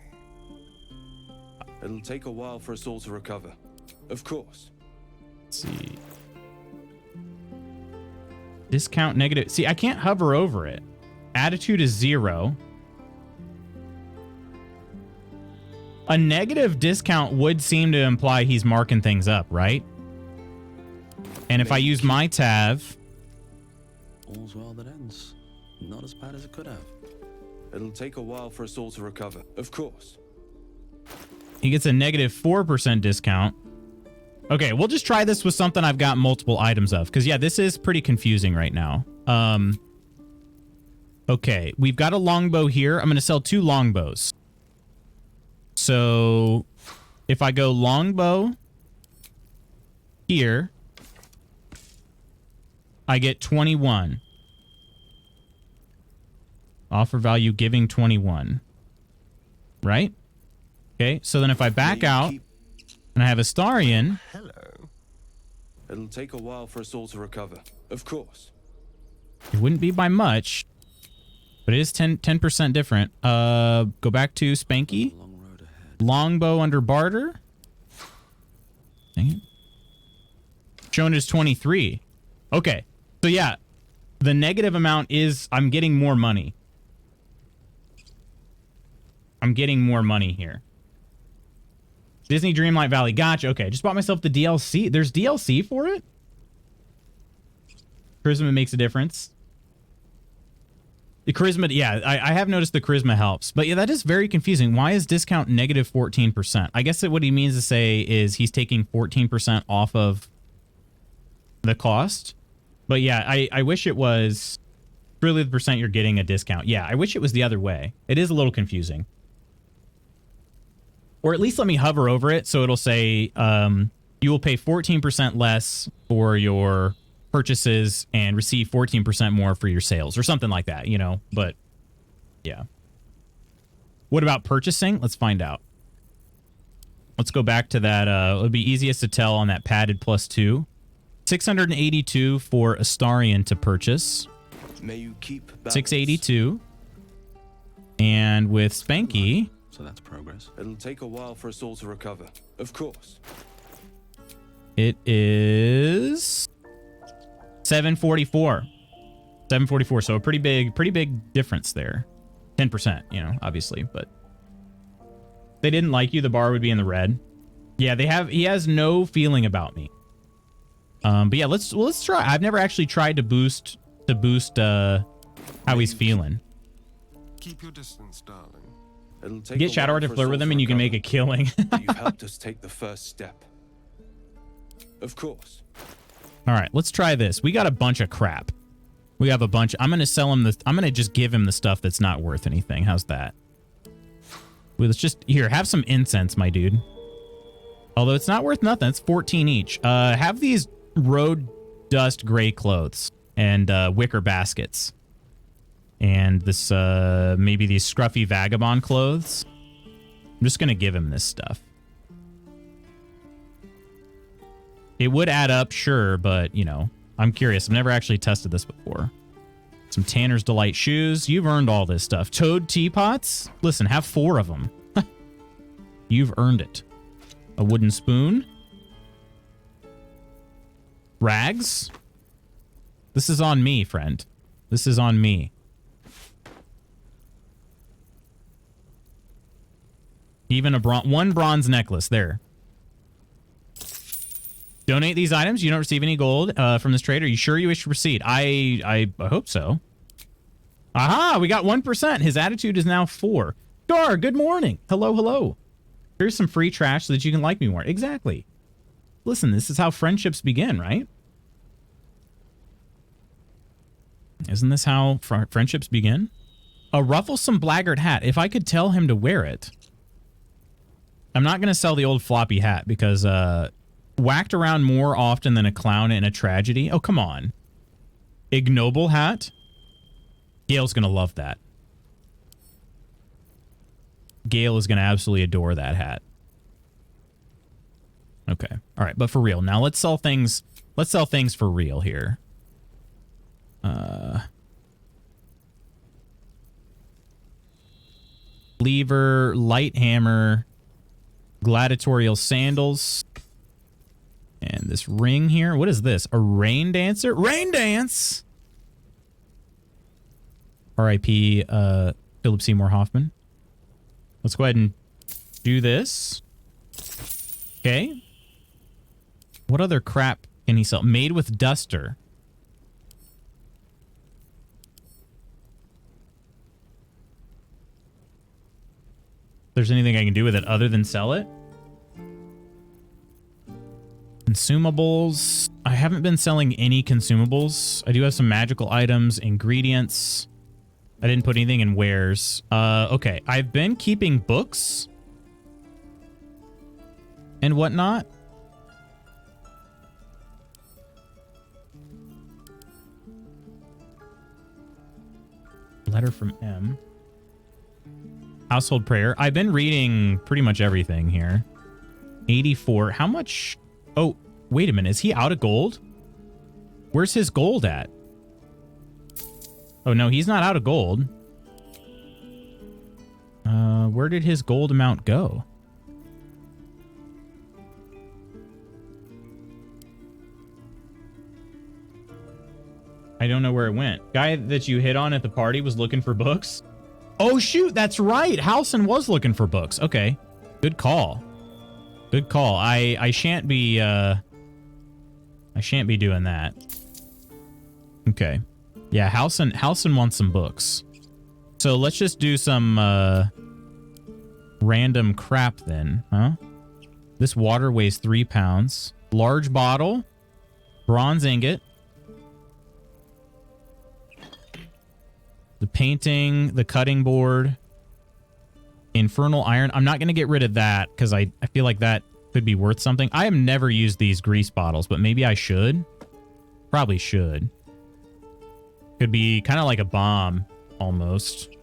Speaker 6: It'll take a while for us all to recover. Of course.
Speaker 1: Let's see. Discount negative. See, I can't hover over it. Attitude is 0. A negative discount would seem to imply he's marking things up, right? And if I use my Tav...
Speaker 6: All's well that ends. Not as bad as it could have. It'll take a while for us all to recover. Of course.
Speaker 1: He gets a negative 4% discount. Okay, we'll just try this with something I've got multiple items of. Because, yeah, this is pretty confusing right now. Okay, we've got a longbow here. I'm going to sell 2 longbows. So, if I go longbow here, I get 21. Offer value giving 21. Right? Okay, so then if I back out and I have Astarion...
Speaker 3: Hello.
Speaker 6: It'll take a while for us all to recover. Of course.
Speaker 1: It wouldn't be by much, but it is 10% different. Go back to Spanky. Longbow under barter. Dang it. Shown as 23. Okay. So yeah, the negative amount is I'm getting more money. I'm getting more money here. Disney Dreamlight Valley. Gotcha. Okay. Just bought myself the DLC. There's DLC for it? Charisma makes a difference. The charisma, yeah, I have noticed the charisma helps. But yeah, that is very confusing. Why is discount negative 14%? I guess that what he means to say is he's taking 14% off of the cost. But yeah, I wish it was really the percent you're getting a discount. Yeah, I wish it was the other way. It is a little confusing. Or at least let me hover over it so it'll say you will pay 14% less for your purchases and receive 14% more for your sales or something like that, you know, but yeah. What about purchasing? Let's find out. Let's go back to that. It'll be easiest to tell on that padded +2. 682 for Astarion to purchase.
Speaker 6: May you keep balance.
Speaker 1: 682. And with Spanky...
Speaker 6: So that's progress. It'll take a while for us all to recover. Of course.
Speaker 1: It is 744. 744. So a pretty big difference there. 10%, you know, obviously, but if they didn't like you, the bar would be in the red. Yeah, he has no feeling about me. But yeah, let's try. I've never actually tried to boost how he's feeling.
Speaker 3: Keep your distance, darling.
Speaker 6: It'll take
Speaker 1: Get Shadowheart to flirt with him and you can make a killing.
Speaker 6: You've helped us take the first step. Of course.
Speaker 1: All right, let's try this. We got a bunch of crap. We have a bunch. I'm going to sell him I'm going to just give him the stuff that's not worth anything. How's that? Well, let's just here, have some incense, my dude. Although it's not worth nothing. It's 14 each. Have these road dust gray clothes and wicker baskets. And this, maybe these scruffy vagabond clothes. I'm just going to give him this stuff. It would add up, sure, but, you know, I'm curious. I've never actually tested this before. Some Tanner's Delight shoes. You've earned all this stuff. Toad teapots? Listen, have 4 of them. You've earned it. A wooden spoon. Rags? This is on me, friend. This is on me. Even one bronze necklace. There. Donate these items. You don't receive any gold from this trader. Are you sure you wish to proceed? I hope so. Aha! We got 1%. His attitude is now 4. Gar, good morning. Hello, hello. Here's some free trash so that you can like me more. Exactly. Listen, this is how friendships begin, right? Isn't this how friendships begin? A rufflesome blackguard hat. If I could tell him to wear it. I'm not going to sell the old floppy hat because whacked around more often than a clown in a tragedy. Oh, come on. Ignoble hat. Gail's going to love that. Gail is going to absolutely adore that hat. Okay. All right. But for real. Now let's sell things. Let's sell things for real here. Lever, light hammer, gladiatorial sandals. And this ring here. What is this? A rain dancer? Rain dance! R.I.P. Philip Seymour Hoffman. Let's go ahead and do this. Okay. What other crap can he sell? Made with duster. If there's anything I can do with it other than sell it. Consumables. I haven't been selling any consumables. I do have some magical items, ingredients. I didn't put anything in wares. Okay. I've been keeping books and whatnot. Letter from M. Household prayer. I've been reading pretty much everything here. 84. How much? Oh, wait a minute. Is he out of gold? Where's his gold at? Oh, no, he's not out of gold. Where did his gold amount go? I don't know where it went. Guy that you hit on at the party was looking for books. Oh, shoot. That's right. Halson was looking for books. Okay. Good call. Good call. I shan't be doing that. Okay. Yeah, Halson wants some books. So let's just do some random crap then, huh? This water weighs 3 pounds. Large bottle. Bronze ingot. The painting, the cutting board, infernal iron. I'm not going to get rid of that because I feel like that could be worth something. I have never used these grease bottles, but maybe I should. Probably should. Could be kind of like a bomb, almost.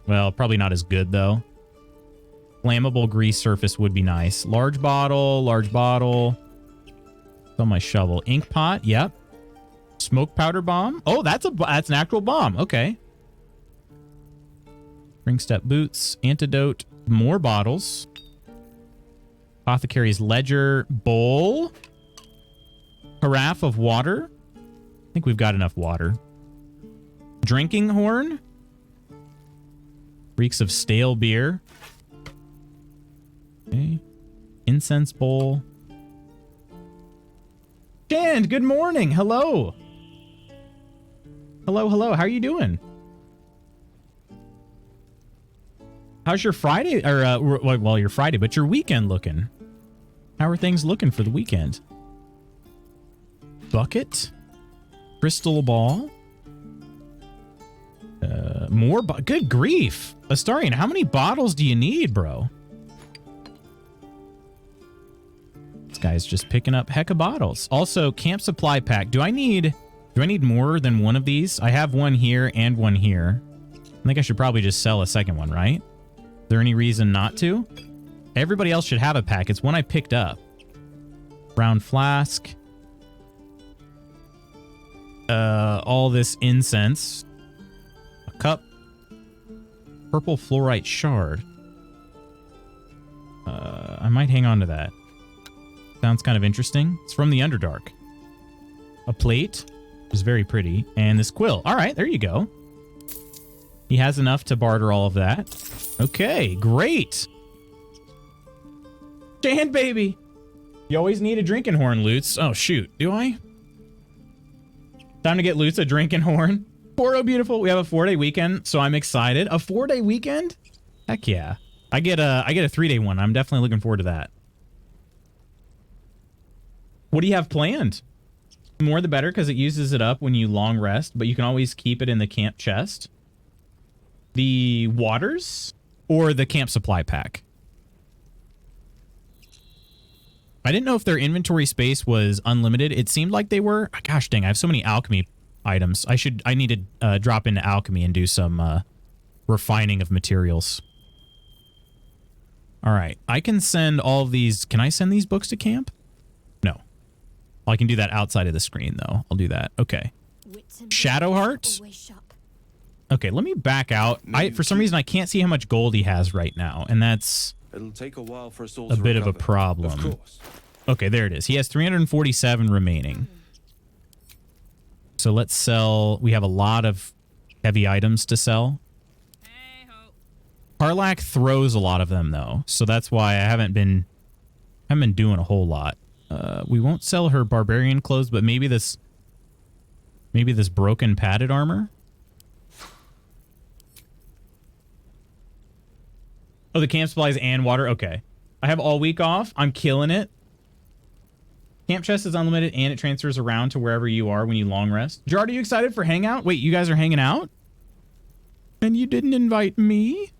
Speaker 1: Well, probably not as good, though. Flammable grease surface would be nice. Large bottle, large bottle. It's on my shovel. Ink pot, yep. Smoke powder bomb. Oh, that's an actual bomb. Okay. Ring step boots, antidote, more bottles. Apothecary's ledger, bowl. Carafe of water. I think we've got enough water. Drinking horn. Reeks of stale beer. Okay. Incense bowl. Dan, good morning. Hello. Hello, hello. How are you doing? How's your Friday, or, well, your Friday, but your weekend looking? How are things looking for the weekend? Bucket? Crystal ball? More, good grief. Astarian, how many bottles do you need, bro? This guy's just picking up heck of bottles. Also, camp supply pack. Do I need more than one of these? I have one here and one here. I think I should probably just sell a second one, right? Is there any reason not to? Everybody else should have a pack. It's one I picked up. Brown flask. All this incense. A cup. Purple fluorite shard. I might hang on to that. Sounds kind of interesting. It's from the Underdark. A plate. Which is very pretty. And this quill. All right, there you go. He has enough to barter all of that. Okay, great. Jan, baby. You always need a drinking horn, Lutz. Oh, shoot. Do I? Time to get Lutz a drinking horn. Poro beautiful. We have a 4-day weekend, so I'm excited. A 4-day weekend? Heck yeah. I get a 3-day one. I'm definitely looking forward to that. What do you have planned? More the better, because it uses it up when you long rest, but you can always keep it in the camp chest. The waters or the camp supply pack? I didn't know if their inventory space was unlimited. It seemed like they were. Gosh dang, I have so many alchemy items. I need to drop into alchemy and do some refining of materials. All right, I can send all of these. Can I send these books to camp? No. Well, I can do that outside of the screen, though. I'll do that. Okay. Shadowheart? Okay, let me back out. For some reason, I can't see how much gold he has right now, and that's
Speaker 6: It'll take a while for us all
Speaker 1: a
Speaker 6: to
Speaker 1: bit of
Speaker 6: recover.
Speaker 1: a problem.
Speaker 6: Of course.
Speaker 1: Okay, there it is. He has 347 remaining. So let's sell. We have a lot of heavy items to sell. Karlach throws a lot of them, though, so that's why I haven't been doing a whole lot. We won't sell her barbarian clothes, but maybe this broken padded armor. Oh, the camp supplies and water. Okay, I have all week off. I'm killing it. Camp chest is unlimited, and it transfers around to wherever you are when you long rest. Jard, are you excited for hangout? Wait, you guys are hanging out? And you didn't invite me?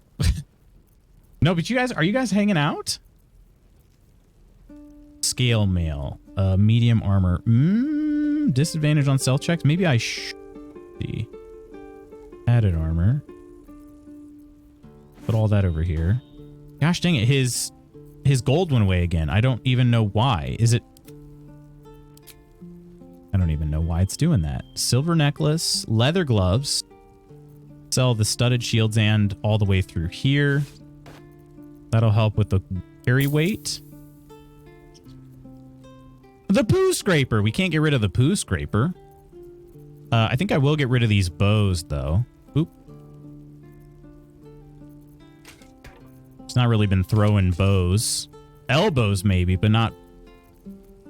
Speaker 1: No, but are you guys hanging out? Scale mail. Medium armor. Disadvantage on stealth checks? Maybe I should be. Added armor. Put all that over here. Gosh dang it, his gold went away again. I don't even know why. I don't even know why it's doing that. Silver necklace, leather gloves. Sell the studded shields and all the way through here. That'll help with the carry weight. The poo scraper. We can't get rid of the poo scraper. I think I will get rid of these bows, though. Oop. It's not really been throwing bows. Elbows, maybe, but not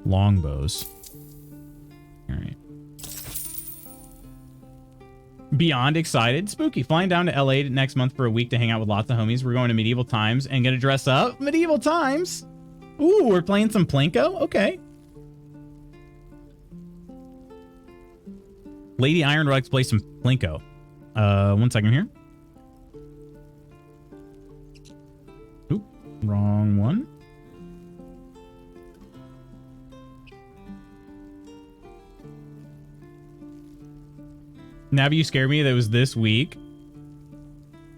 Speaker 1: long bows. All right. Beyond excited. Spooky. Flying down to LA next month for a week to hang out with lots of homies. We're going to medieval times and gonna dress up. Medieval times. Ooh, we're playing some Plinko? Okay. Lady Iron would like to play some Plinko. 1 second here. Oop, wrong one. Navi, you scared me that it was this week.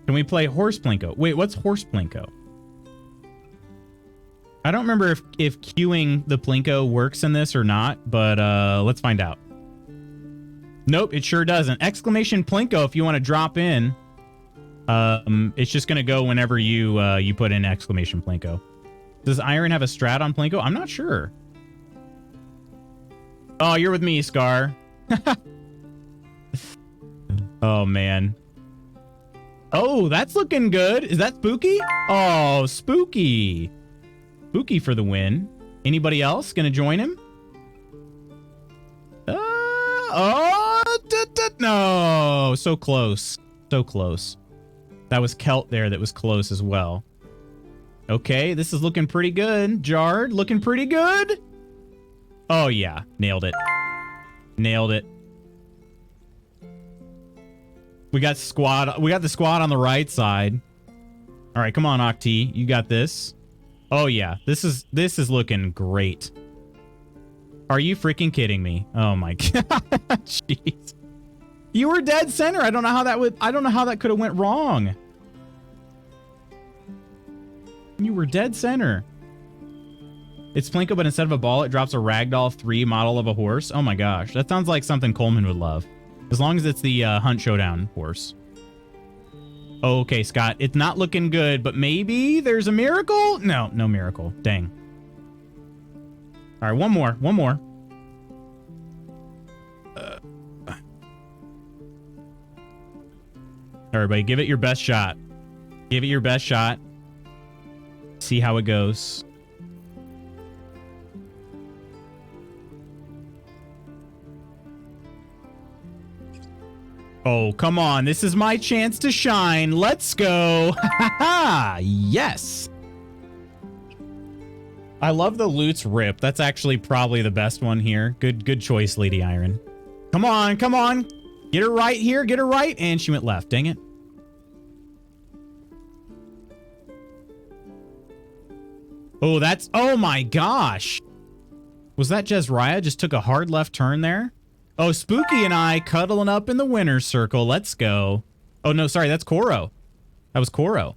Speaker 1: Can we play Horse Plinko? Wait, what's Horse Plinko? I don't remember if queuing the Plinko works in this or not, but let's find out. Nope, it sure doesn't. Exclamation Plinko if you want to drop in. It's just going to go whenever you put in exclamation Plinko. Does Iron have a strat on Plinko? I'm not sure. Oh, you're with me, Scar. Oh, man. Oh, that's looking good. Is that Spooky? Oh, Spooky. Spooky for the win. Anybody else gonna join him? No. So close. So close. That was Kelt there that was close as well. Okay, this is looking pretty good. Jard, looking pretty good. Oh, yeah. Nailed it. Nailed it. We got the squad on the right side. All right, come on, Octi. You got this. Oh yeah, this is looking great. Are you freaking kidding me? Oh my god. Jeez. You were dead center. I don't know how that could have went wrong. You were dead center. It's Plinko, but instead of a ball, it drops a Ragdoll 3 model of a horse. Oh my gosh. That sounds like something Coleman would love. As long as it's the Hunt Showdown horse. Oh, okay, Scott. It's not looking good, but maybe there's a miracle? No, no miracle. Dang. All right, one more. One more. Everybody, give it your best shot. Give it your best shot. See how it goes. Oh, come on. This is my chance to shine. Let's go. Yes. I love the loot's rip. That's actually probably the best one here. Good choice, Lady Iron. Come on, come on. Get her right here. Get her right. And she went left. Dang it. Oh, that's... Oh, my gosh. Was that Jezraiah just took a hard left turn there? Oh, Spooky and I cuddling up in the winner's circle. Let's go. Oh, no, sorry. That's Koro. That was Koro.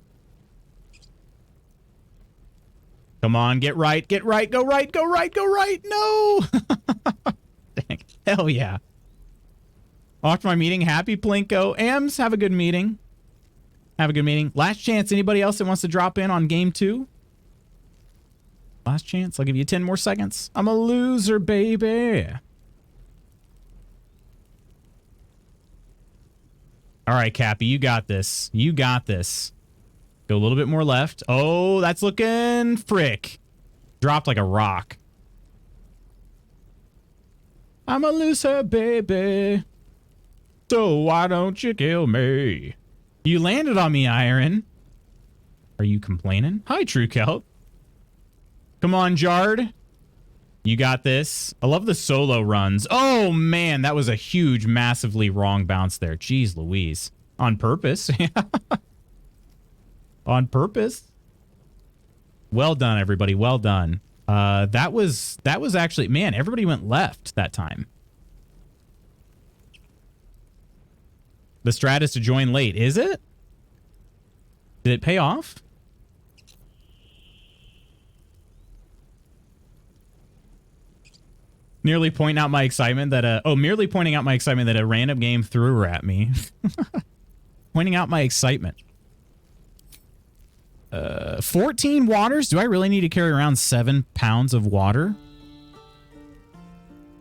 Speaker 1: Come on, get right, go right, go right, go right. No! Dang. Hell yeah. Off to my meeting. Happy Plinko. Ams, have a good meeting. Have a good meeting. Last chance. Anybody else that wants to drop in on game 2? Last chance. I'll give you 10 more seconds. I'm a loser, baby. All right, Cappy, you got this. You got this. Go a little bit more left. Oh, that's looking frick. Dropped like a rock. I'm a loser, baby. So why don't you kill me? You landed on me, Iron. Are you complaining? Hi, True Celt. Come on, Jard. You got this. I love the solo runs. Oh, man, that was a huge, massively wrong bounce there. Jeez Louise. On purpose. On purpose. Well done, everybody. Well done. That was actually... Man, everybody went left that time. The strat is to join late. Is it? Did it pay off? Merely pointing out my excitement that merely pointing out my excitement that a random game threw her at me. Pointing out my excitement. 14 waters? Do I really need to carry around 7 pounds of water?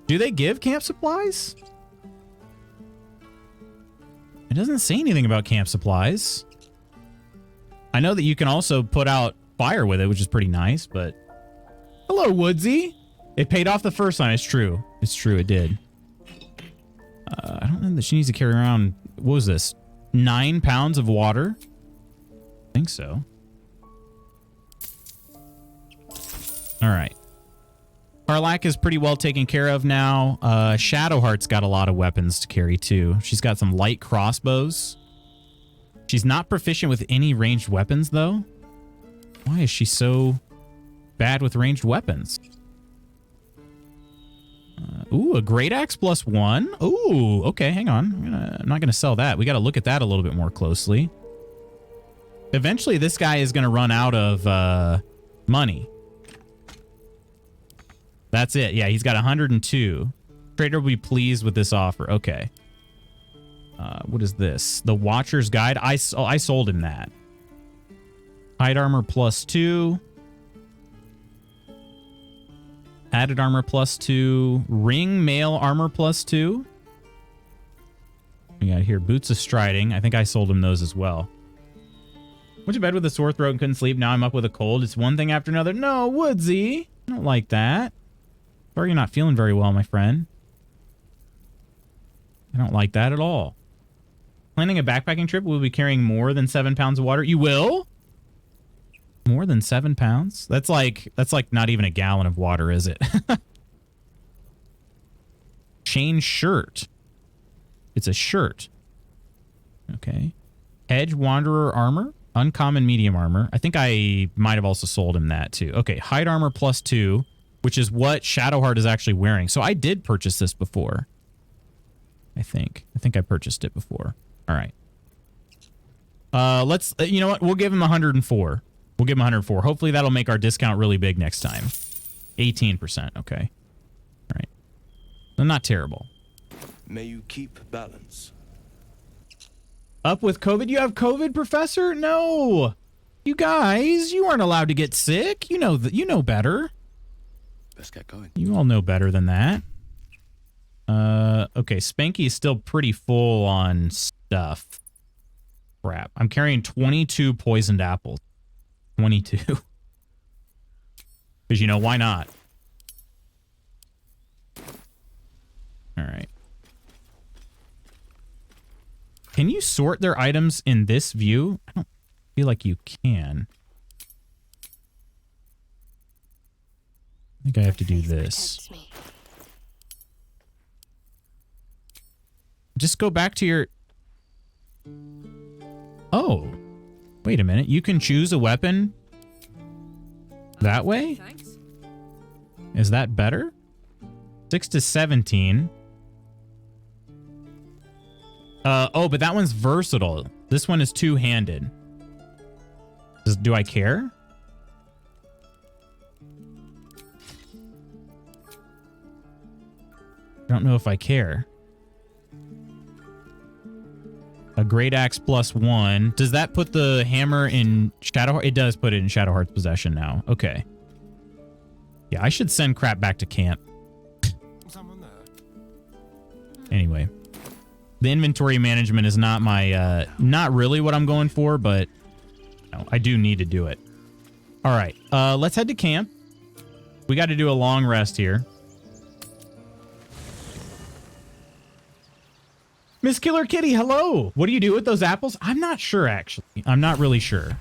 Speaker 1: Do they give camp supplies? It doesn't say anything about camp supplies. I know that you can also put out fire with it, which is pretty nice, but... Hello, Woodsy. It paid off the first time. It's true. It's true. It did. I don't know that she needs to carry around... What was this? 9 pounds of water? I think so. All right. Harlack is pretty well taken care of now. Shadowheart's got a lot of weapons to carry, too. She's got some light crossbows. She's not proficient with any ranged weapons, though. Why is she so bad with ranged weapons? Ooh, a great axe +1. Ooh, okay, hang on. I'm not going to sell that. We got to look at that a little bit more closely. Eventually, this guy is going to run out of money. That's it. Yeah, he's got 102. Trader will be pleased with this offer. Okay. What is this? The Watcher's Guide. I sold him that. Hide armor +2. Added armor +2. Ring mail armor +2. We got here boots of striding. I think I sold him those as well. Went to bed with a sore throat and couldn't sleep. Now I'm up with a cold. It's one thing after another. No, Woodsy. I don't like that. Sorry you're not feeling very well, my friend. I don't like that at all. Planning a backpacking trip, we'll be carrying more than 7 pounds of water. You will? More than 7 pounds? That's like not even a gallon of water, is it? Chain shirt. It's a shirt. Okay. Hedge Wanderer armor. Uncommon medium armor. I think I might have also sold him that too. Okay. Hide armor +2, which is what Shadowheart is actually wearing. So I did purchase this before. I think I purchased it before. All right. Let's, you know what? We'll give him 104. We'll give him 104. Hopefully that'll make our discount really big next time. 18%. Okay. All right. So not terrible.
Speaker 6: May you keep balance.
Speaker 1: Up with COVID? You have COVID, Professor? No. You guys, you aren't allowed to get sick. You know that. You know better.
Speaker 6: Let's get going.
Speaker 1: You all know better than that. Okay. Spanky is still pretty full on stuff. Crap. I'm carrying 22 poisoned apples. 22. Because, you know, why not? All right. Can you sort their items in this view? I don't feel like you can. I think I have to do this. Just go back to your... Oh. Wait a minute. You can choose a weapon that way?
Speaker 2: Thanks.
Speaker 1: Is that better? 6 to 17. Oh, but that one's versatile. This one is two-handed. Do I care? I don't know if I care. A great axe +1. Does that put the hammer in Shadowheart? It does put it in Shadowheart's possession now. Okay. Yeah, I should send crap back to camp.
Speaker 3: Someone there.
Speaker 1: Anyway. The inventory management is not my, not really what I'm going for, but no, I do need to do it. All right, let's head to camp. We got to do a long rest here. Miss Killer Kitty, hello. What do you do with those apples? I'm not sure, actually. I'm not really sure.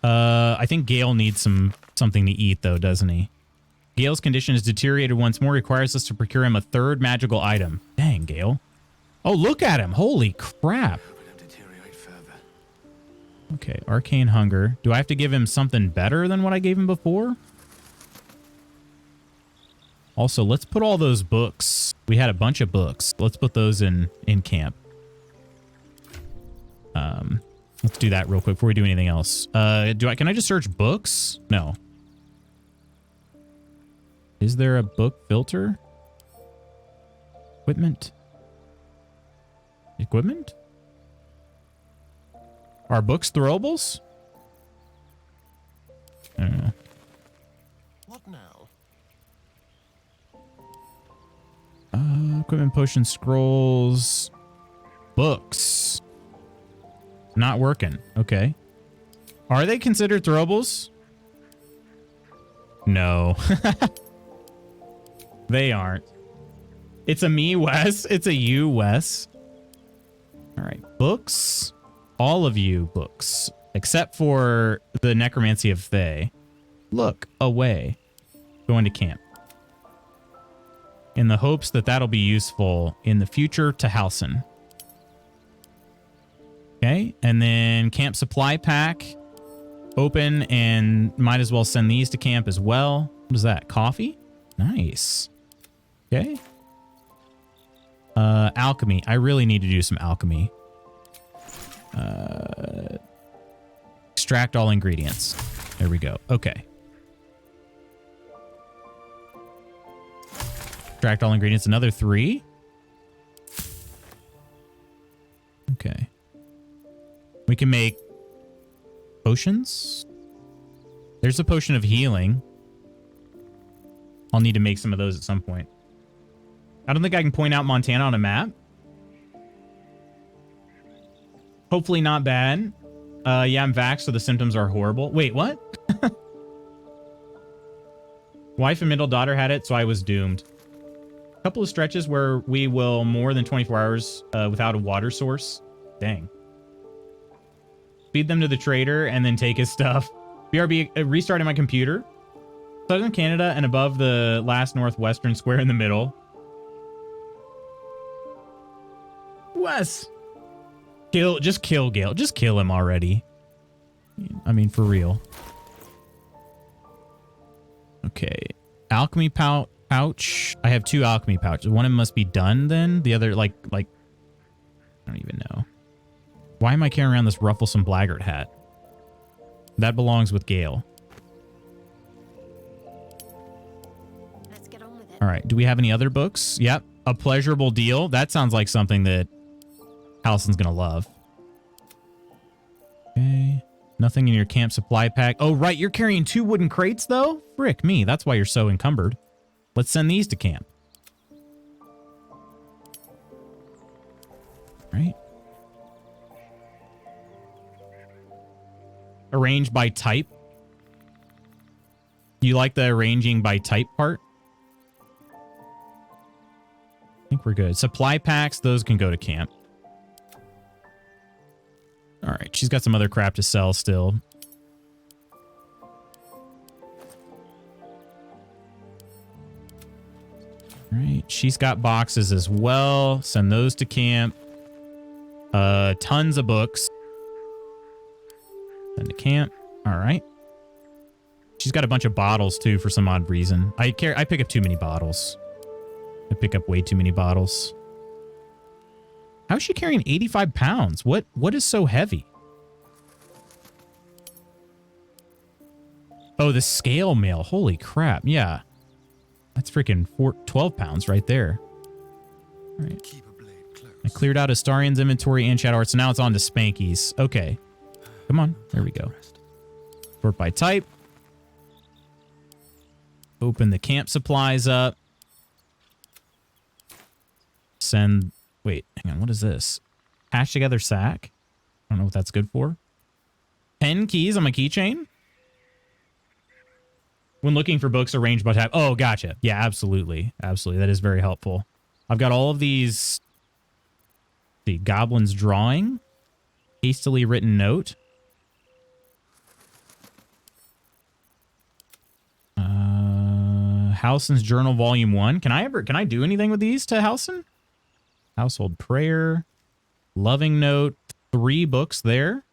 Speaker 1: I think Gale needs something to eat, though, doesn't he? Gale's condition is deteriorated once more, requires us to procure him a third magical item. Dang, Gale. Oh, look at him. Holy crap. Okay, arcane hunger. Do I have to give him something better than what I gave him before? Also, let's put all those books. We had a bunch of books. Let's put those in camp. Let's do that real quick before we do anything else. Can I just search books? No. Is there a book filter? Equipment? Equipment? Are books throwables? I don't know.
Speaker 3: What now?
Speaker 1: Equipment, potion, scrolls, books. Not working. Okay. Are they considered throwables? No. They aren't. It's a me, Wes. It's a you, Wes. All right. Books. All of you books. Except for the Necromancy of Thay. Look away. Going to camp. In the hopes that that'll be useful in the future to Halcyon. Okay. And then camp supply pack. Open, and might as well send these to camp as well. What is that? Coffee? Nice. Okay. Alchemy. I really need to do some alchemy. Extract all ingredients. There we go. Okay. Extract all ingredients. Another 3. Okay. We can make potions. There's a potion of healing. I'll need to make some of those at some point. I don't think I can point out Montana on a map. Hopefully not bad. Yeah, I'm vaxxed, so the symptoms are horrible. Wait, what? Wife and middle daughter had it, so I was doomed. A couple of stretches where we will more than 24 hours without a water source. Dang. Feed them to the trader and then take his stuff. BRB, restarting my computer. Southern Canada and above the last northwestern square in the middle. Wes. Just kill Gale. Just kill him already. I mean, for real. Okay. Alchemy pouch. I have 2 alchemy pouches. One of them must be done then. The other, like, I don't even know. Why am I carrying around this rufflesome blackguard hat? That belongs with Gale.
Speaker 5: Let's get on with it.
Speaker 1: All right. Do we have any other books? Yep. A pleasurable deal. That sounds like something that Halcyon's gonna love. Okay. Nothing in your camp supply pack. Oh, right. You're carrying 2 wooden crates, though? Frick me. That's why you're so encumbered. Let's send these to camp. Right. Arrange by type. You like the arranging by type part? I think we're good. Supply packs, those can go to camp. All right, she's got some other crap to sell still. All right, she's got boxes as well. Send those to camp. Tons of books. Send to camp. All right. She's got a bunch of bottles too for some odd reason. I pick up too many bottles. I pick up way too many bottles. How is she carrying 85 pounds? What is so heavy? Oh, the scale mail. Holy crap. Yeah. That's freaking 12 pounds right there. All right. I cleared out Astarian's inventory and Shadow Hearts, so now it's on to Spanky's. Okay. Come on. There we go. Sort by type. Open the camp supplies up. Send... Wait, hang on. What is this? Hash together sack? I don't know what that's good for. 10 keys on my keychain? When looking for books arranged by type. Oh, gotcha. Yeah, absolutely. Absolutely. That is very helpful. I've got all of these... The Goblin's Drawing. Hastily written note. Howson's Journal Volume 1. Can I do anything with these to Howson? Household Prayer. Loving Note. 3 books there.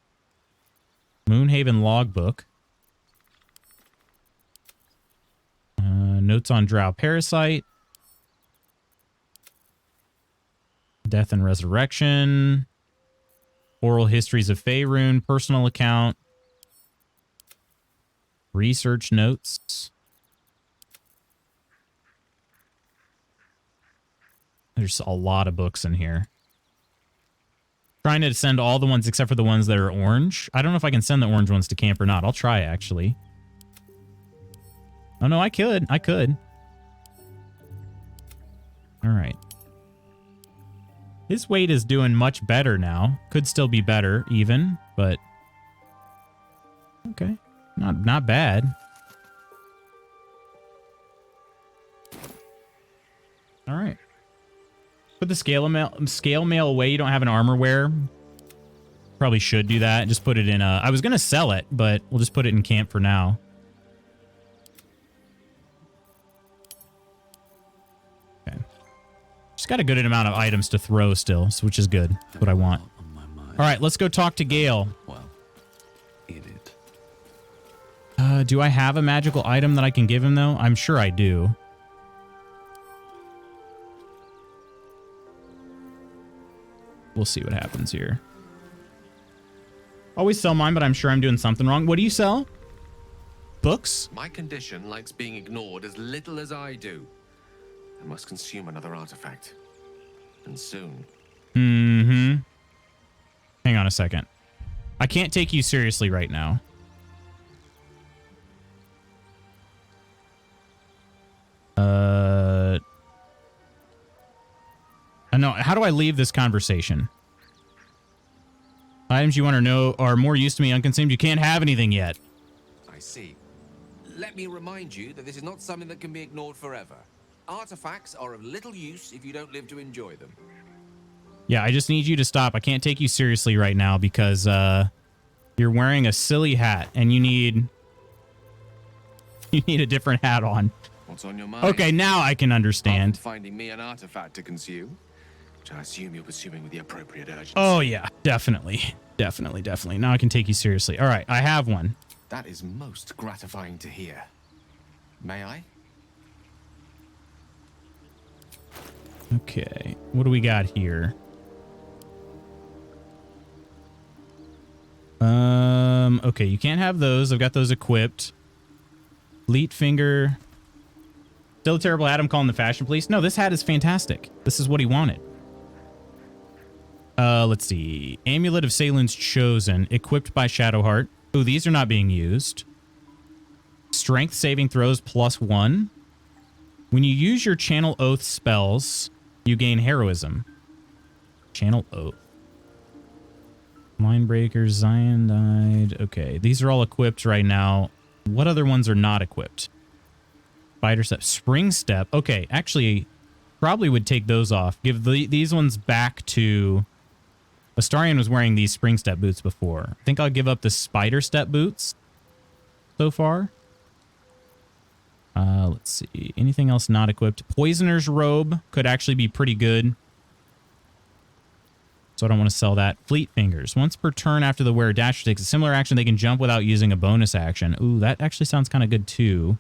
Speaker 1: Moonhaven Logbook. Notes on Drow Parasite. Death and Resurrection. Oral Histories of Faerun. Personal account. Research notes. There's a lot of books in here. Trying to send all the ones except for the ones that are orange. I don't know if I can send the orange ones to camp or not. I'll try, actually. Oh, no, I could. I could. All right. His weight is doing much better now. Could still be better, even, but... Okay. Not bad. All right. Put the scale mail away. You don't have an armor wear. Probably should do that. Just put it in I was going to sell it, but we'll just put it in camp for now. Okay. Just got a good amount of items to throw still, which is good. That's what I want. All right, let's go talk to Gale.
Speaker 6: Well, eat it.
Speaker 1: Do I have a magical item that I can give him, though? I'm sure I do. We'll see what happens here. Always sell mine, but I'm sure I'm doing something wrong. What do you sell? Books?
Speaker 8: My condition likes being ignored as little as I do. I must consume another artifact. And soon.
Speaker 1: Mm-hmm. Hang on a second. I can't take you seriously right now. No, how do I leave this conversation? Items you want to know are more used to me unconsumed. You can't have anything yet.
Speaker 8: I see. Let me remind you that this is not something that can be ignored forever. Artifacts are of little use if you don't live to enjoy them.
Speaker 1: Yeah, I just need you to stop. I can't take you seriously right now because you're wearing a silly hat and you need a different hat on.
Speaker 8: What's on your mind?
Speaker 1: Okay, now I can understand.
Speaker 8: Finding me an artifact to consume, which I assume you're pursuing with the appropriate urgency.
Speaker 1: Oh, yeah, definitely. Definitely. Now I can take you seriously. All right, I have one.
Speaker 8: That is most gratifying to hear. May I?
Speaker 1: Okay, what do we got here? Okay, you can't have those. I've got those equipped. Fleet Finger. Still a terrible hat. I'm calling the fashion police. No, this hat is fantastic. This is what he wanted. Let's see. Amulet of Salen's Chosen, equipped by Shadowheart. Ooh, these are not being used. Strength saving throws +1. When you use your Channel Oath spells, you gain heroism. Channel Oath. Linebreaker, Cyanide. Okay, these are all equipped right now. What other ones are not equipped? Spider Step. Spring Step. Okay, actually, probably would take those off. Give these ones back to Astarion was wearing these spring step boots before. I think I'll give up the spider step boots so far. Let's see. Anything else not equipped? Poisoner's robe could actually be pretty good. So I don't want to sell that. Fleet fingers. Once per turn after the wearer dash takes a similar action, they can jump without using a bonus action. Ooh, that actually sounds kind of good too.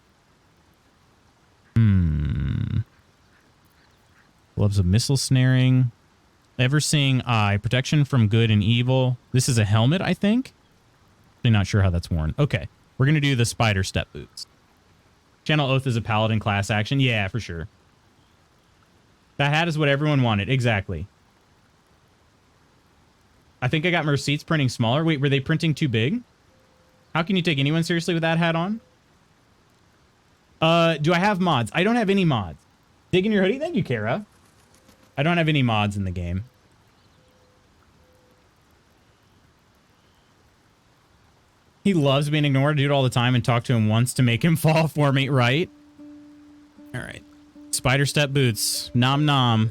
Speaker 1: Gloves of missile snaring. Ever-seeing eye. Protection from good and evil. This is a helmet, I think. I'm not sure how that's worn. Okay. We're going to do the spider step boots. Channel Oath is a paladin class action. Yeah, for sure. That hat is what everyone wanted. Exactly. I think I got my receipts printing smaller. Wait, were they printing too big? How can you take anyone seriously with that hat on? Do I have mods? I don't have any mods. Dig in your hoodie? Thank you, Kara. I don't have any mods in the game. He loves being ignored. I do it all the time and talk to him once to make him fall for me, right? All right. Spider step boots. Nom nom.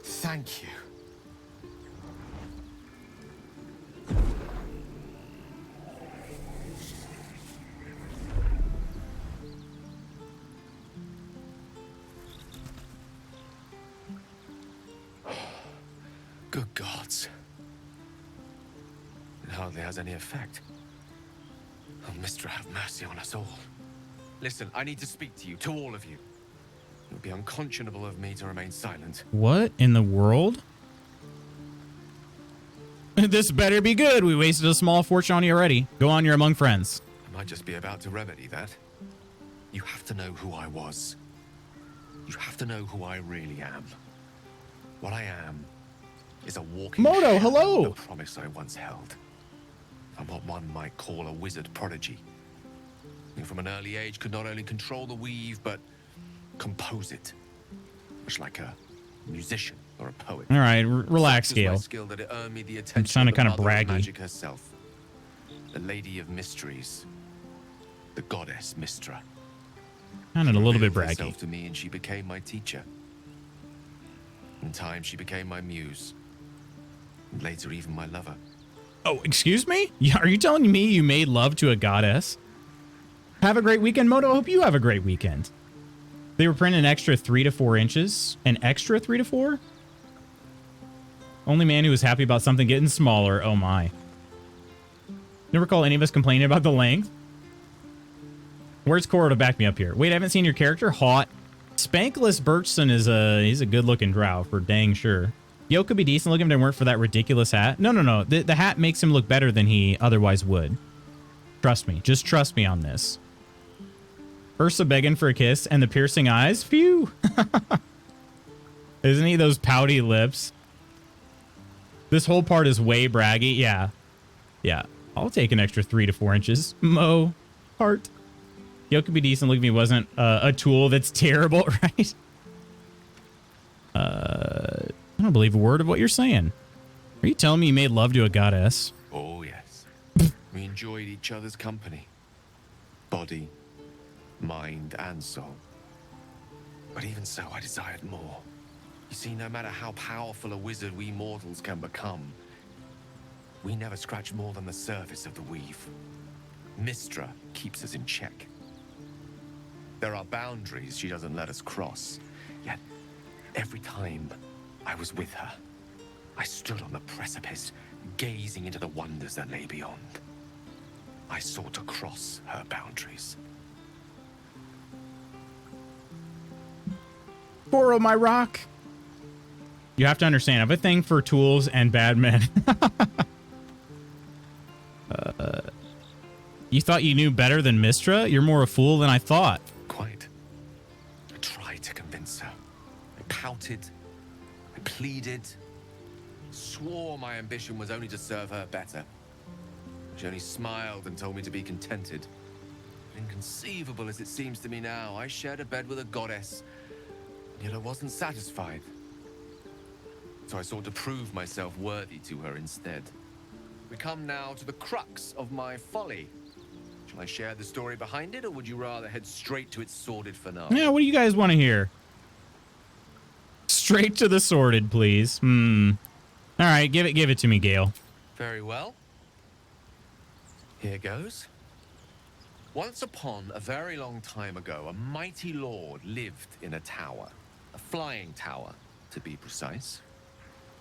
Speaker 8: Thank you.
Speaker 6: Good gods. It hardly has any effect. Oh, Mistra, have mercy on us all.
Speaker 8: Listen, I need to speak to you, to all of you.
Speaker 6: It would be unconscionable of me to remain silent.
Speaker 1: What in the world? This better be good. We wasted a small fortune on you already. Go on, you're among friends.
Speaker 6: I might just be about to remedy that. You have to know who I was. You have to know who I really am. What I am is a walking
Speaker 1: Moto,
Speaker 6: shell
Speaker 1: hello!
Speaker 6: of the promise I once held. I'm what one might call a wizard prodigy. Who from an early age could not only control the weave, but compose it. Much like a musician or a poet.
Speaker 1: All right, relax,
Speaker 6: Such was my
Speaker 1: Gale.
Speaker 6: skill that it earned me the
Speaker 1: I'm
Speaker 6: attention
Speaker 1: sounding
Speaker 6: of the
Speaker 1: kind of
Speaker 6: mother
Speaker 1: braggy.
Speaker 6: magic herself. The Lady of Mysteries. The goddess Mistra.
Speaker 1: Sounded a little bit
Speaker 6: Revealed
Speaker 1: braggy.
Speaker 6: herself to me and she became my teacher. In time, she became my muse. And later, even my lover.
Speaker 1: Oh, excuse me? Are you telling me you made love to a goddess? Have a great weekend, Moto. I hope you have a great weekend. They were printing an extra 3 to 4 inches. An extra 3 to 4? Only man who was happy about something getting smaller. Oh my. Never recall any of us complaining about the length. Where's Cora to back me up here? Wait, I haven't seen your character. Hot. Spankless Birchson is he's a good looking drow for dang sure. Yo could be decent looking if it weren't for that ridiculous hat. No. The hat makes him look better than he otherwise would. Trust me. Just trust me on this. Ursa begging for a kiss and the piercing eyes. Phew. Isn't he those pouty lips? This whole part is way braggy. Yeah. Yeah. I'll take an extra 3 to 4 inches. Mo. Heart. Yo could be decent. Look at me. Wasn't a tool that's terrible, right? I don't believe a word of what you're saying. Are you telling me you made love to a goddess?
Speaker 6: Oh, yes. We enjoyed each other's company. Body, mind, and soul. But even so, I desired more. You see, no matter how powerful a wizard we mortals can become, we never scratch more than the surface of the weave. Mistra keeps us in check. There are boundaries she doesn't let us cross. Yet, every time I was with her, I stood on the precipice, gazing into the wonders that lay beyond. I sought to cross her boundaries.
Speaker 1: Borrow my rock. You have to understand, I have a thing for tools and bad men. You thought you knew better than Mistra? You're more a fool than I thought.
Speaker 6: Quite. I tried to convince her. I pouted. I pleaded. Swore my ambition was only to serve her better. She only smiled and told me to be contented. Inconceivable as it seems to me now, I shared a bed with a goddess, yet I wasn't satisfied. So I sought to prove myself worthy to her instead. We come now to the crux of my folly. Shall I share the story behind it, or would you rather head straight to its sordid finale?
Speaker 1: Yeah, what do you guys want to hear? Straight to the sorted, please. All right, give it to me, Gale.
Speaker 6: Very well. Here goes. Once upon a very long time ago, a mighty lord lived in a tower. A flying tower, to be precise.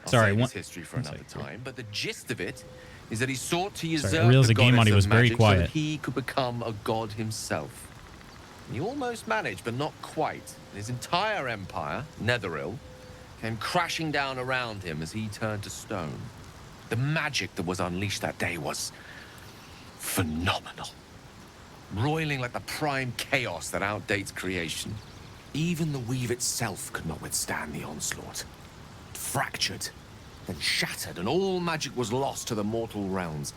Speaker 6: I'll save his history for another time, but the gist of it is that he sought to usurp the goddess of magic so that he could become a god himself. He almost managed, but not quite. His entire empire, Netheril, came crashing down around him as he turned to stone. The magic that was unleashed that day was phenomenal. Roiling like the prime chaos that outdates creation. Even the weave itself could not withstand the onslaught. It fractured, then shattered, and all magic was lost to the mortal realms,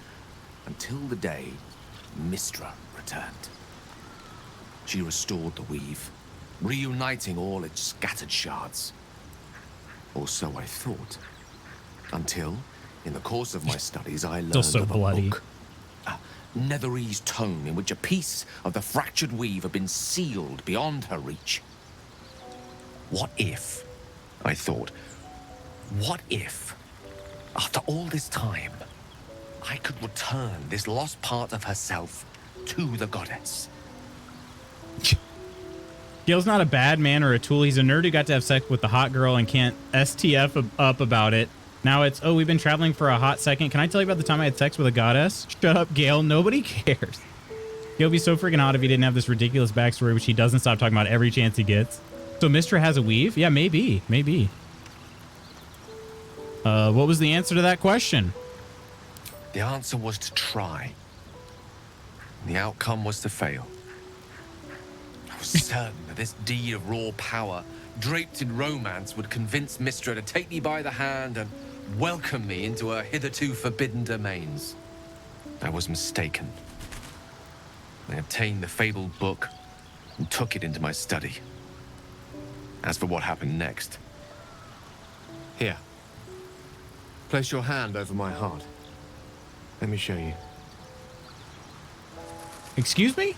Speaker 6: until the day Mystra returned. She restored the weave, reuniting all its scattered shards. Or so I thought. Until, in the course of my studies, I learned of a book. A Netherese tome in which a piece of the fractured weave had been sealed beyond her reach. What if, I thought, what if, after all this time, I could return this lost part of herself to the goddess?
Speaker 1: Gale's not a bad man or a tool. He's a nerd who got to have sex with the hot girl and can't STF up about it. Now it's, oh, we've been traveling for a hot second. Can I tell you about the time I had sex with a goddess? Shut up, Gale. Nobody cares. Gale'd be so freaking hot if he didn't have this ridiculous backstory, which he doesn't stop talking about every chance he gets. So Mystra has a weave? Yeah, maybe. Maybe. What was the answer to that question?
Speaker 6: The answer was to try. The outcome was to fail. I was certain that this deed of raw power, draped in romance, would convince Mystra to take me by the hand and welcome me into her hitherto forbidden domains. I was mistaken. I obtained the fabled book and took it into my study. As for what happened next... Here. Place your hand over my heart. Let me show you.
Speaker 1: Excuse me?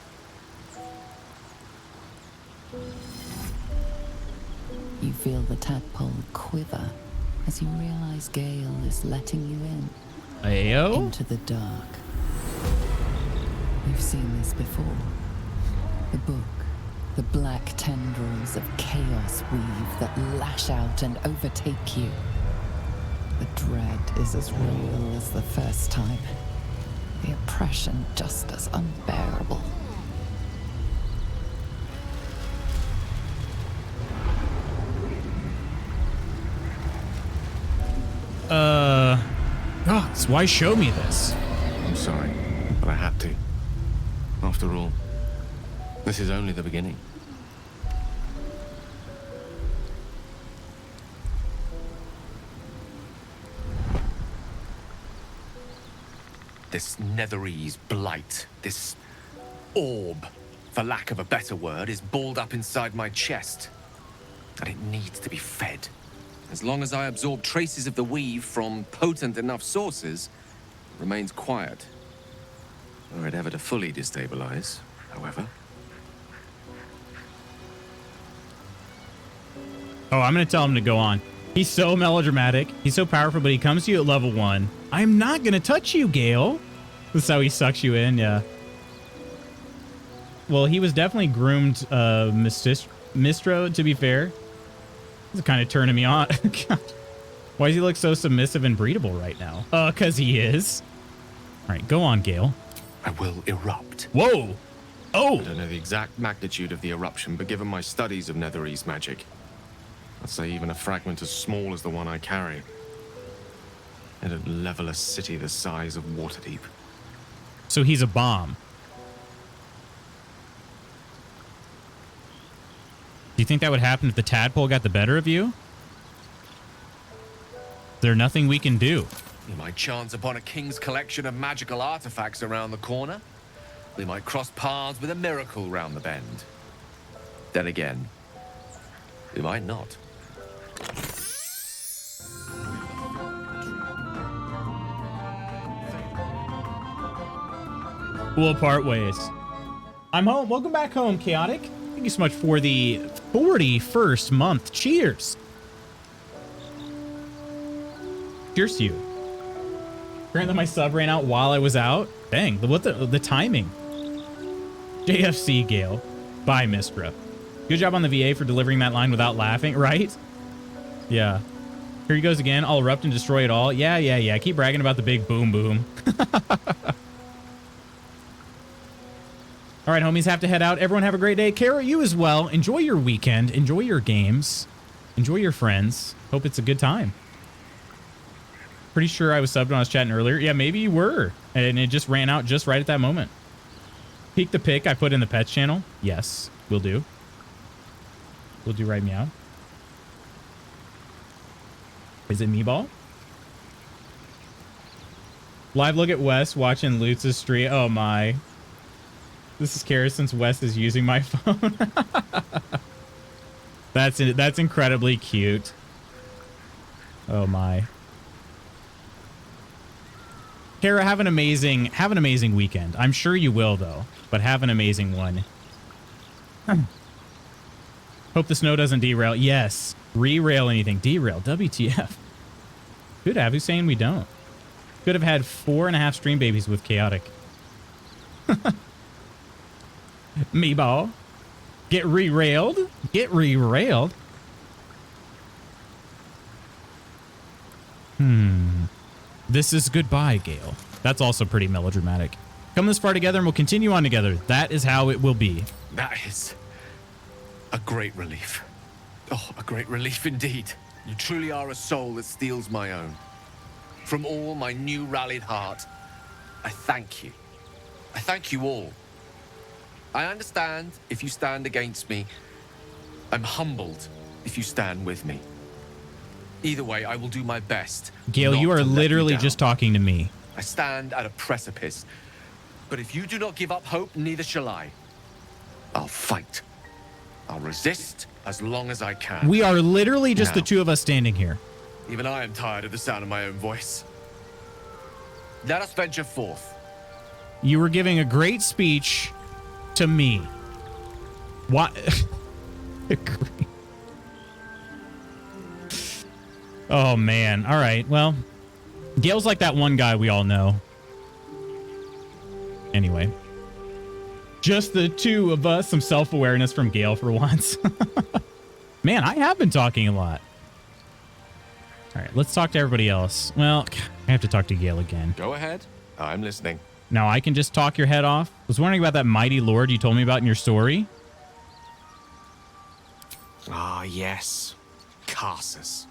Speaker 4: You feel the tadpole quiver as you realize Gale is letting you in.
Speaker 1: Ayo?
Speaker 4: Into the dark. You've seen this before. The book. The black tendrils of chaos weave that lash out and overtake you. The dread is as real as the first time. The oppression just as unbearable.
Speaker 1: Gods, why show me this?
Speaker 6: I'm sorry, but I had to. After all, this is only the beginning. This Netherese blight, this orb, for lack of a better word, is balled up inside my chest. And it needs to be fed. As long as I absorb traces of the weave from potent enough sources, it remains quiet. Were it ever to fully destabilize, however.
Speaker 1: Oh, I'm going to tell him to go on. He's so melodramatic. He's so powerful, but he comes to you at level 1. I'm not going to touch you, Gale. That's how he sucks you in, yeah. Well, he was definitely groomed, Mistro, to be fair. It's kind of turning me on. Why does he look so submissive and breedable right now? Because he is. All right, go on, Gale.
Speaker 6: I will erupt.
Speaker 1: Whoa! Oh!
Speaker 6: I don't know the exact magnitude of the eruption, but given my studies of Netherese magic, I'd say even a fragment as small as the one I carry, it'd level a city the size of Waterdeep.
Speaker 1: So he's a bomb. Do you think that would happen if the tadpole got the better of you? There's nothing we can do.
Speaker 6: We might chance upon a king's collection of magical artifacts around the corner. We might cross paths with a miracle round the bend. Then again, we might not.
Speaker 1: We'll part ways. I'm home. Welcome back home, Chaotic. Thank you so much for the 41st month. Cheers. Cheers to you. Apparently my sub ran out while I was out. Dang, what the timing? JFC Gale. Bye, Mistra. Good job on the VA for delivering that line without laughing, right? Yeah. Here he goes again. I'll erupt and destroy it all. Yeah. Keep bragging about the big boom boom. All right, homies, have to head out. Everyone have a great day. Kara, you as well. Enjoy your weekend. Enjoy your games. Enjoy your friends. Hope it's a good time. Pretty sure I was subbed when I was chatting earlier. Yeah, maybe you were. And it just ran out just right at that moment. Peek the pic I put in the pets channel. Yes, will do. Will do right meow. Is it Meeball? Live look at Wes watching Lutz's stream. Oh my. This is Kara since Wes is using my phone. That's it. That's incredibly cute. Oh my. Kara, have an amazing weekend. I'm sure you will though, but have an amazing one. Hope the snow doesn't derail. Yes. Re-rail anything. Derail. WTF. Could have. Who's saying we don't? Could have had 4.5 stream babies with chaotic. Meeball. Get re-railed. Get re-railed. This is goodbye, Gale. That's also pretty melodramatic. Come this far together and we'll continue on together. That is how it will be.
Speaker 6: That is a great relief. Oh, a great relief indeed. You truly are a soul that steals my own. From all my new rallied heart, I thank you. I thank you all. I understand if you stand against me. I'm humbled if you stand with me. Either way, I will do my best.
Speaker 1: Gale, you are literally just talking to me.
Speaker 6: I stand at a precipice. But if you do not give up hope, neither shall I. I'll fight. I'll resist as long as I can.
Speaker 1: We are literally just
Speaker 6: Now,
Speaker 1: the two of us standing here.
Speaker 6: even I am tired of the sound of my own voice. Let us venture forth.
Speaker 1: You were giving a great speech to me. What? Oh, man. All right. Well, Gale's like that one guy we all know. Anyway. Just the two of us. Some self-awareness from Gale for once. Man, I have been talking a lot. All right, let's talk to everybody else. Well, I have to talk to Gale again.
Speaker 6: Go ahead. I'm listening.
Speaker 1: Now I can just talk your head off. Was wondering about that mighty lord you told me about in your story.
Speaker 8: Ah, yes. Karsus.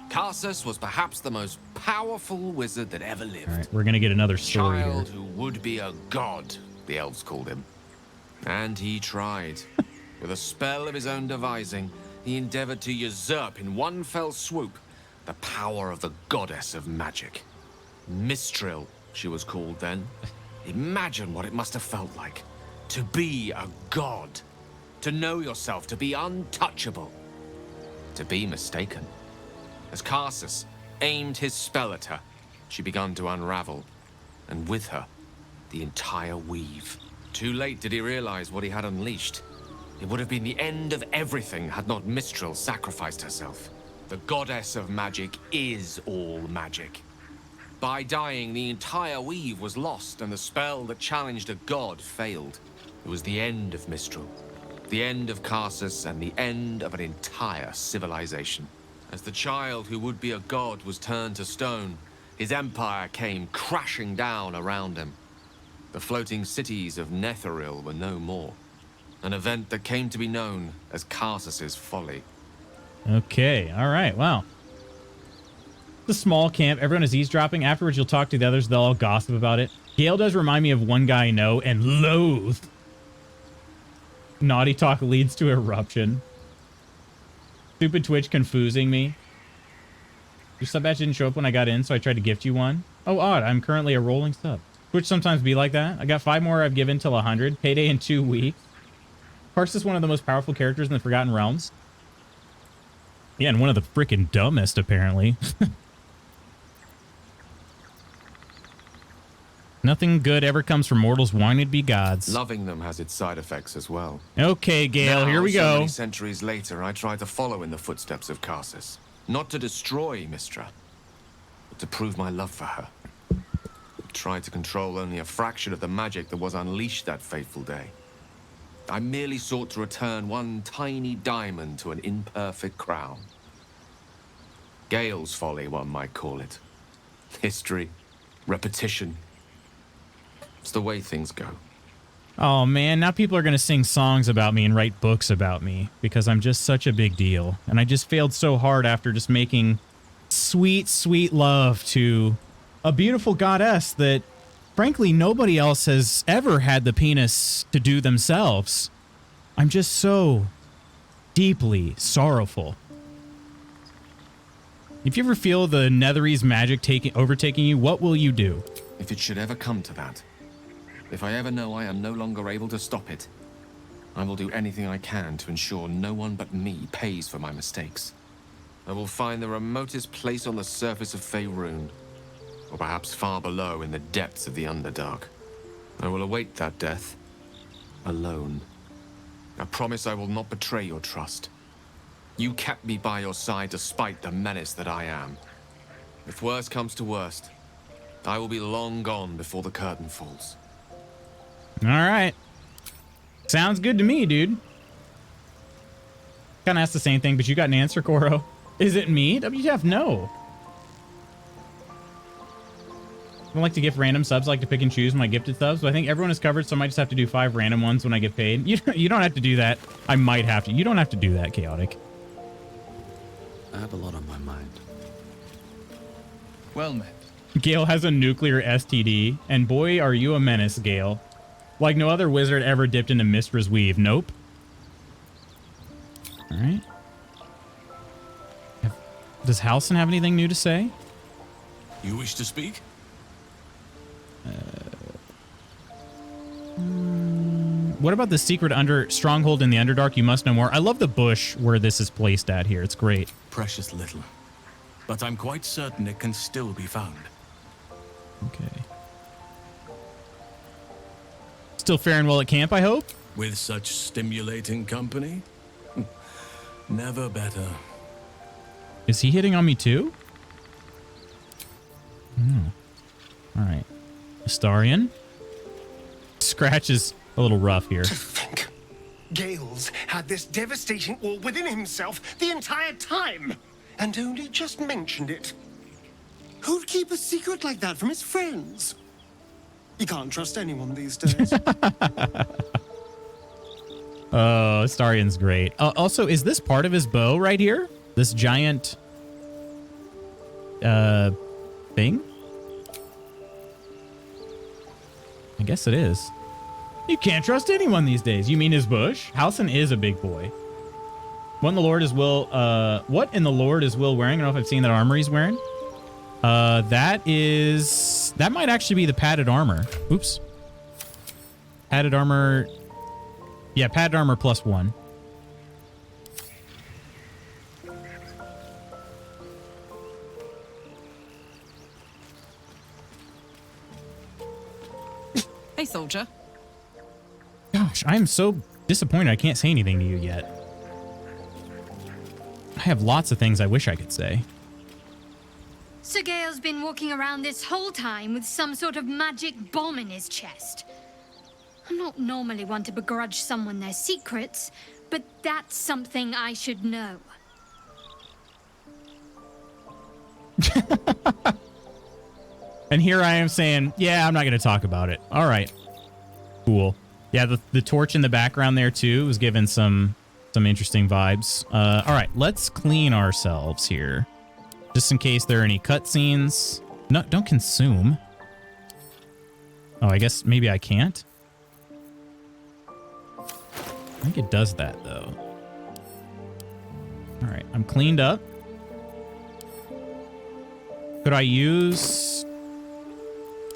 Speaker 8: Karsus was perhaps the most powerful wizard that ever lived.
Speaker 1: All right, we're going to get another story
Speaker 8: Child
Speaker 1: here.
Speaker 8: who would be a god, the elves called him. And he tried. With a spell of his own devising, he endeavored to usurp in one fell swoop the power of the goddess of magic. Mistril, she was called then. Imagine what it must have felt like to be a god, to know yourself, to be untouchable, to be mistaken. As Karsus aimed his spell at her, she began to unravel, and with her, the entire weave. Too late did he realize what he had unleashed. It would have been the end of everything had not Mistril sacrificed herself. The goddess of magic is all magic. By dying, the entire weave was lost, and the spell that challenged a god failed. It was the end of Mistril, the end of Karsus, and the end of an entire civilization. As the child who would be a god was turned to stone, his empire came crashing down around him. The floating cities of Netheril were no more. An event that came to be known as Karsus's folly.
Speaker 1: Okay, all right, wow. The small camp, everyone is eavesdropping. Afterwards, you'll talk to the others. They'll all gossip about it. Gale does remind me of one guy I know and loathe. Naughty talk leads to eruption. Stupid Twitch confusing me. Your sub badge didn't show up when I got in, so I tried to gift you one. Oh, odd. I'm currently a rolling sub. Twitch sometimes be like that. I got 5 more I've given till 100. Payday in 2 weeks. Karsus is one of the most powerful characters in the Forgotten Realms. Yeah, and one of the freaking dumbest, apparently. Nothing good ever comes from mortals wanting to be gods.
Speaker 6: Loving them has its side effects as well.
Speaker 1: Okay, Gale,
Speaker 6: Now,
Speaker 1: here we
Speaker 6: so
Speaker 1: go.
Speaker 6: many centuries later, I try to follow in the footsteps of Karsus. Not to destroy Mistra,
Speaker 8: to prove my love for her. I tried to control only a fraction of the magic that was unleashed that fateful day. I merely sought to return one tiny diamond to an imperfect crown. Gale's folly, one might call it. History, repetition. It's the way things go.
Speaker 1: Oh man, now people are going to sing songs about me and write books about me because I'm just such a big deal. And I just failed so hard after just making sweet, sweet love to a beautiful goddess that, frankly, nobody else has ever had the penis to do themselves. I'm just so deeply sorrowful. If you ever feel the Netherese magic overtaking you, what will you do?
Speaker 8: If it should ever come to that, if I ever know I am no longer able to stop it, I will do anything I can to ensure no one but me pays for my mistakes. I will find the remotest place on the surface of Faerun, or perhaps far below in the depths of the Underdark. I will await that death, alone. I promise I will not betray your trust. You kept me by your side despite the menace that I am. If worst comes to worst, I will be long gone before the curtain falls.
Speaker 1: All right. Sounds good to me, dude. Kind of asked the same thing, but you got an answer, Koro. Is it me? WTF, no. I don't like to gift random subs. I like to pick and choose my gifted subs, but I think everyone is covered, so I might just have to do 5 random ones when I get paid. You don't have to do that. I might have to. You don't have to do that, Chaotic.
Speaker 9: I have a lot on my mind.
Speaker 10: Well met.
Speaker 1: Gale has a nuclear STD, and boy, are you a menace, Gale. Like no other wizard ever dipped into Mystra's weave. Nope. All right. Does Halsin have anything new to say?
Speaker 10: You wish to speak?
Speaker 1: What about the secret stronghold in the Underdark? You must know more. I love the bush where this is placed at here. It's great.
Speaker 10: Precious little. But I'm quite certain it can still be found.
Speaker 1: Okay. Still faring well at camp, I hope?
Speaker 10: With such stimulating company? Never better.
Speaker 1: Is he hitting on me too? All right. Astarion. Scratch is a little rough here.
Speaker 3: To think, Gale's had this devastating war within himself the entire time, and only just mentioned it. Who'd keep a secret like that from his friends? You can't trust anyone these days.
Speaker 1: Oh, Astarion's great. Also, is this part of his bow right here? This giant thing? I guess it is. You can't trust anyone these days. You mean his bush? Halsin is a big boy. What in the Lord is Will wearing? I don't know if I've seen that armor he's wearing. That might actually be the padded armor. Oops. Padded armor. Yeah, padded armor +1.
Speaker 11: Hey, soldier.
Speaker 1: Gosh, I am so disappointed I can't say anything to you yet. I have lots of things I wish I could say.
Speaker 5: Sir Gale's been walking around this whole time with some sort of magic bomb in his chest. I'm not normally one to begrudge someone their secrets, but that's something I should know.
Speaker 1: And here I am saying, yeah, I'm not going to talk about it. All right. Cool. Yeah, the torch in the background there, too, was giving some interesting vibes. All right, let's clean ourselves here. Just in case there are any cutscenes. No, don't consume. Oh, I guess maybe I can't. I think it does that, though. All right, I'm cleaned up. Could I use...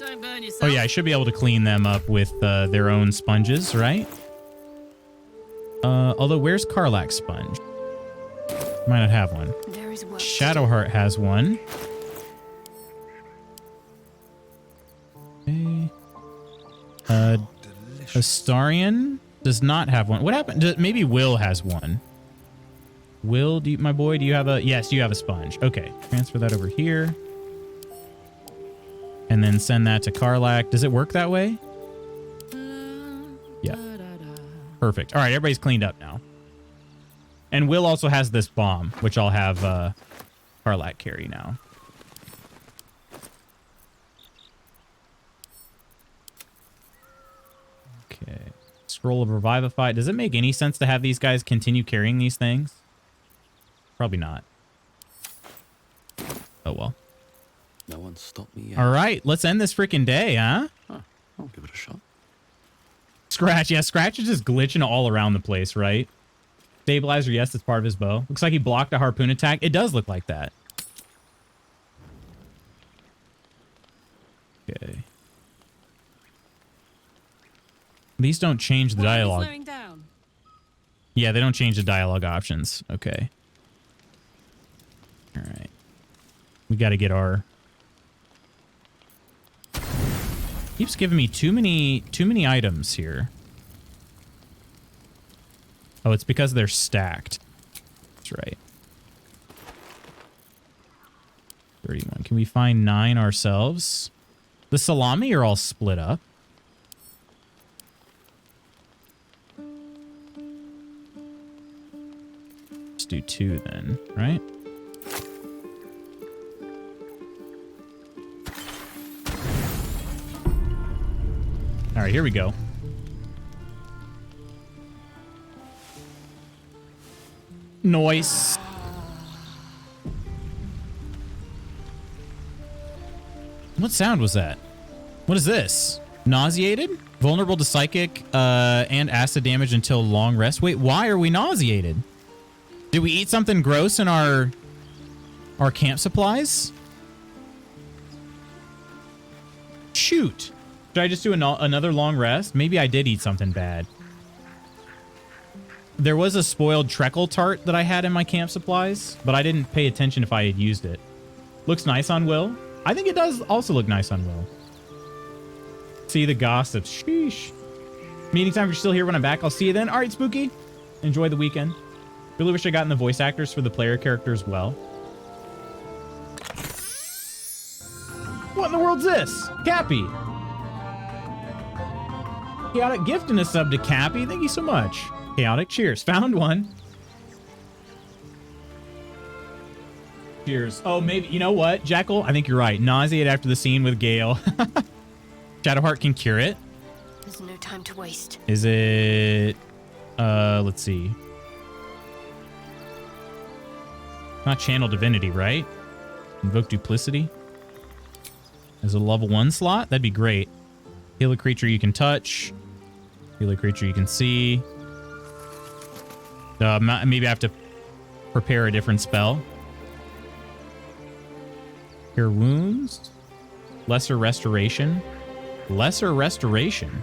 Speaker 11: Don't burn yourself.
Speaker 1: Oh, yeah, I should be able to clean them up with their own sponges, right? Although, where's Karlach's sponge? Might not have one.
Speaker 5: There is work.
Speaker 1: Shadowheart has one. Okay. Astarion does not have one. What happened? Maybe Will has one. Will, my boy, do you have a... Yes, you have a sponge. Okay, transfer that over here. And then send that to Karlak. Does it work that way? Yeah. Perfect. All right, everybody's cleaned up now. And Will also has this bomb, which I'll have Karlak carry now. Okay. Scroll of Revivify. Does it make any sense to have these guys continue carrying these things? Probably not. Oh, well.
Speaker 9: No one stopped me yet.
Speaker 1: All right, let's end this freaking day, huh?
Speaker 9: Huh, I'll give it a shot.
Speaker 1: Scratch. Yeah, Scratch is just glitching all around the place, right? Stabilizer, yes, it's part of his bow. Looks like he blocked a harpoon attack. It does look like that. Okay. These don't change the dialogue.
Speaker 11: Slowing down.
Speaker 1: Yeah, they don't change the dialogue options. Okay. All right. We got to get our... Keeps giving me too many items here. Oh, it's because they're stacked. That's right. 31. Can we find 9 ourselves? The salami are all split up. Let's do 2 then, right? All right, here we go. Noise. What sound was that? What is this? Nauseated? Vulnerable to psychic and acid damage until long rest. Wait, why are we nauseated? Did we eat something gross in our camp supplies? Shoot. Should I just do another long rest? Maybe I did eat something bad. There was a spoiled treacle tart that I had in my camp supplies, but I didn't pay attention if I had used it. Looks nice on Will. I think it does also look nice on Will. See the gossip. Sheesh. Meeting time if you're still here when I'm back. I'll see you then. All right, Spooky. Enjoy the weekend. Really wish I gotten the voice actors for the player character as well. What in the world's this? Cappy. Chaotic gifting a sub to Cappy. Thank you so much. Chaotic, cheers. Found one. Cheers. Oh, maybe, you know what, Jackal? I think you're right. Nauseate after the scene with Gale. Shadowheart can cure it.
Speaker 5: There's no time to waste.
Speaker 1: Is it... let's see. Not Channel Divinity, right? Invoke Duplicity. Is it a level 1 slot? That'd be great. Heal a creature you can touch. Heal a creature you can see. Maybe I have to prepare a different spell. Cure wounds. Lesser restoration. Lesser restoration.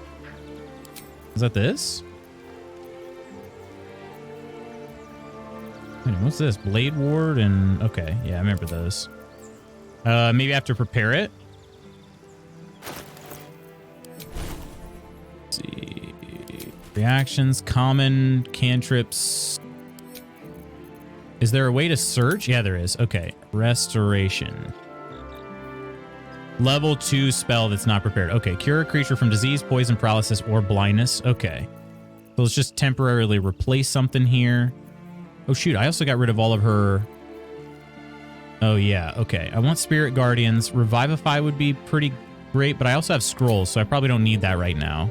Speaker 1: Is that this? Wait, what's this? Blade Ward and... Okay, yeah, I remember those. Maybe I have to prepare it. Let's see. Reactions, common, cantrips. Is there a way to search? Yeah, there is. Okay. Restoration. Level 2 spell that's not prepared. Okay. Cure a creature from disease, poison, paralysis, or blindness. Okay. So let's just temporarily replace something here. Oh, shoot. I also got rid of all of her... Oh, yeah. Okay. I want Spirit Guardians. Revivify would be pretty great, but I also have Scrolls, so I probably don't need that right now.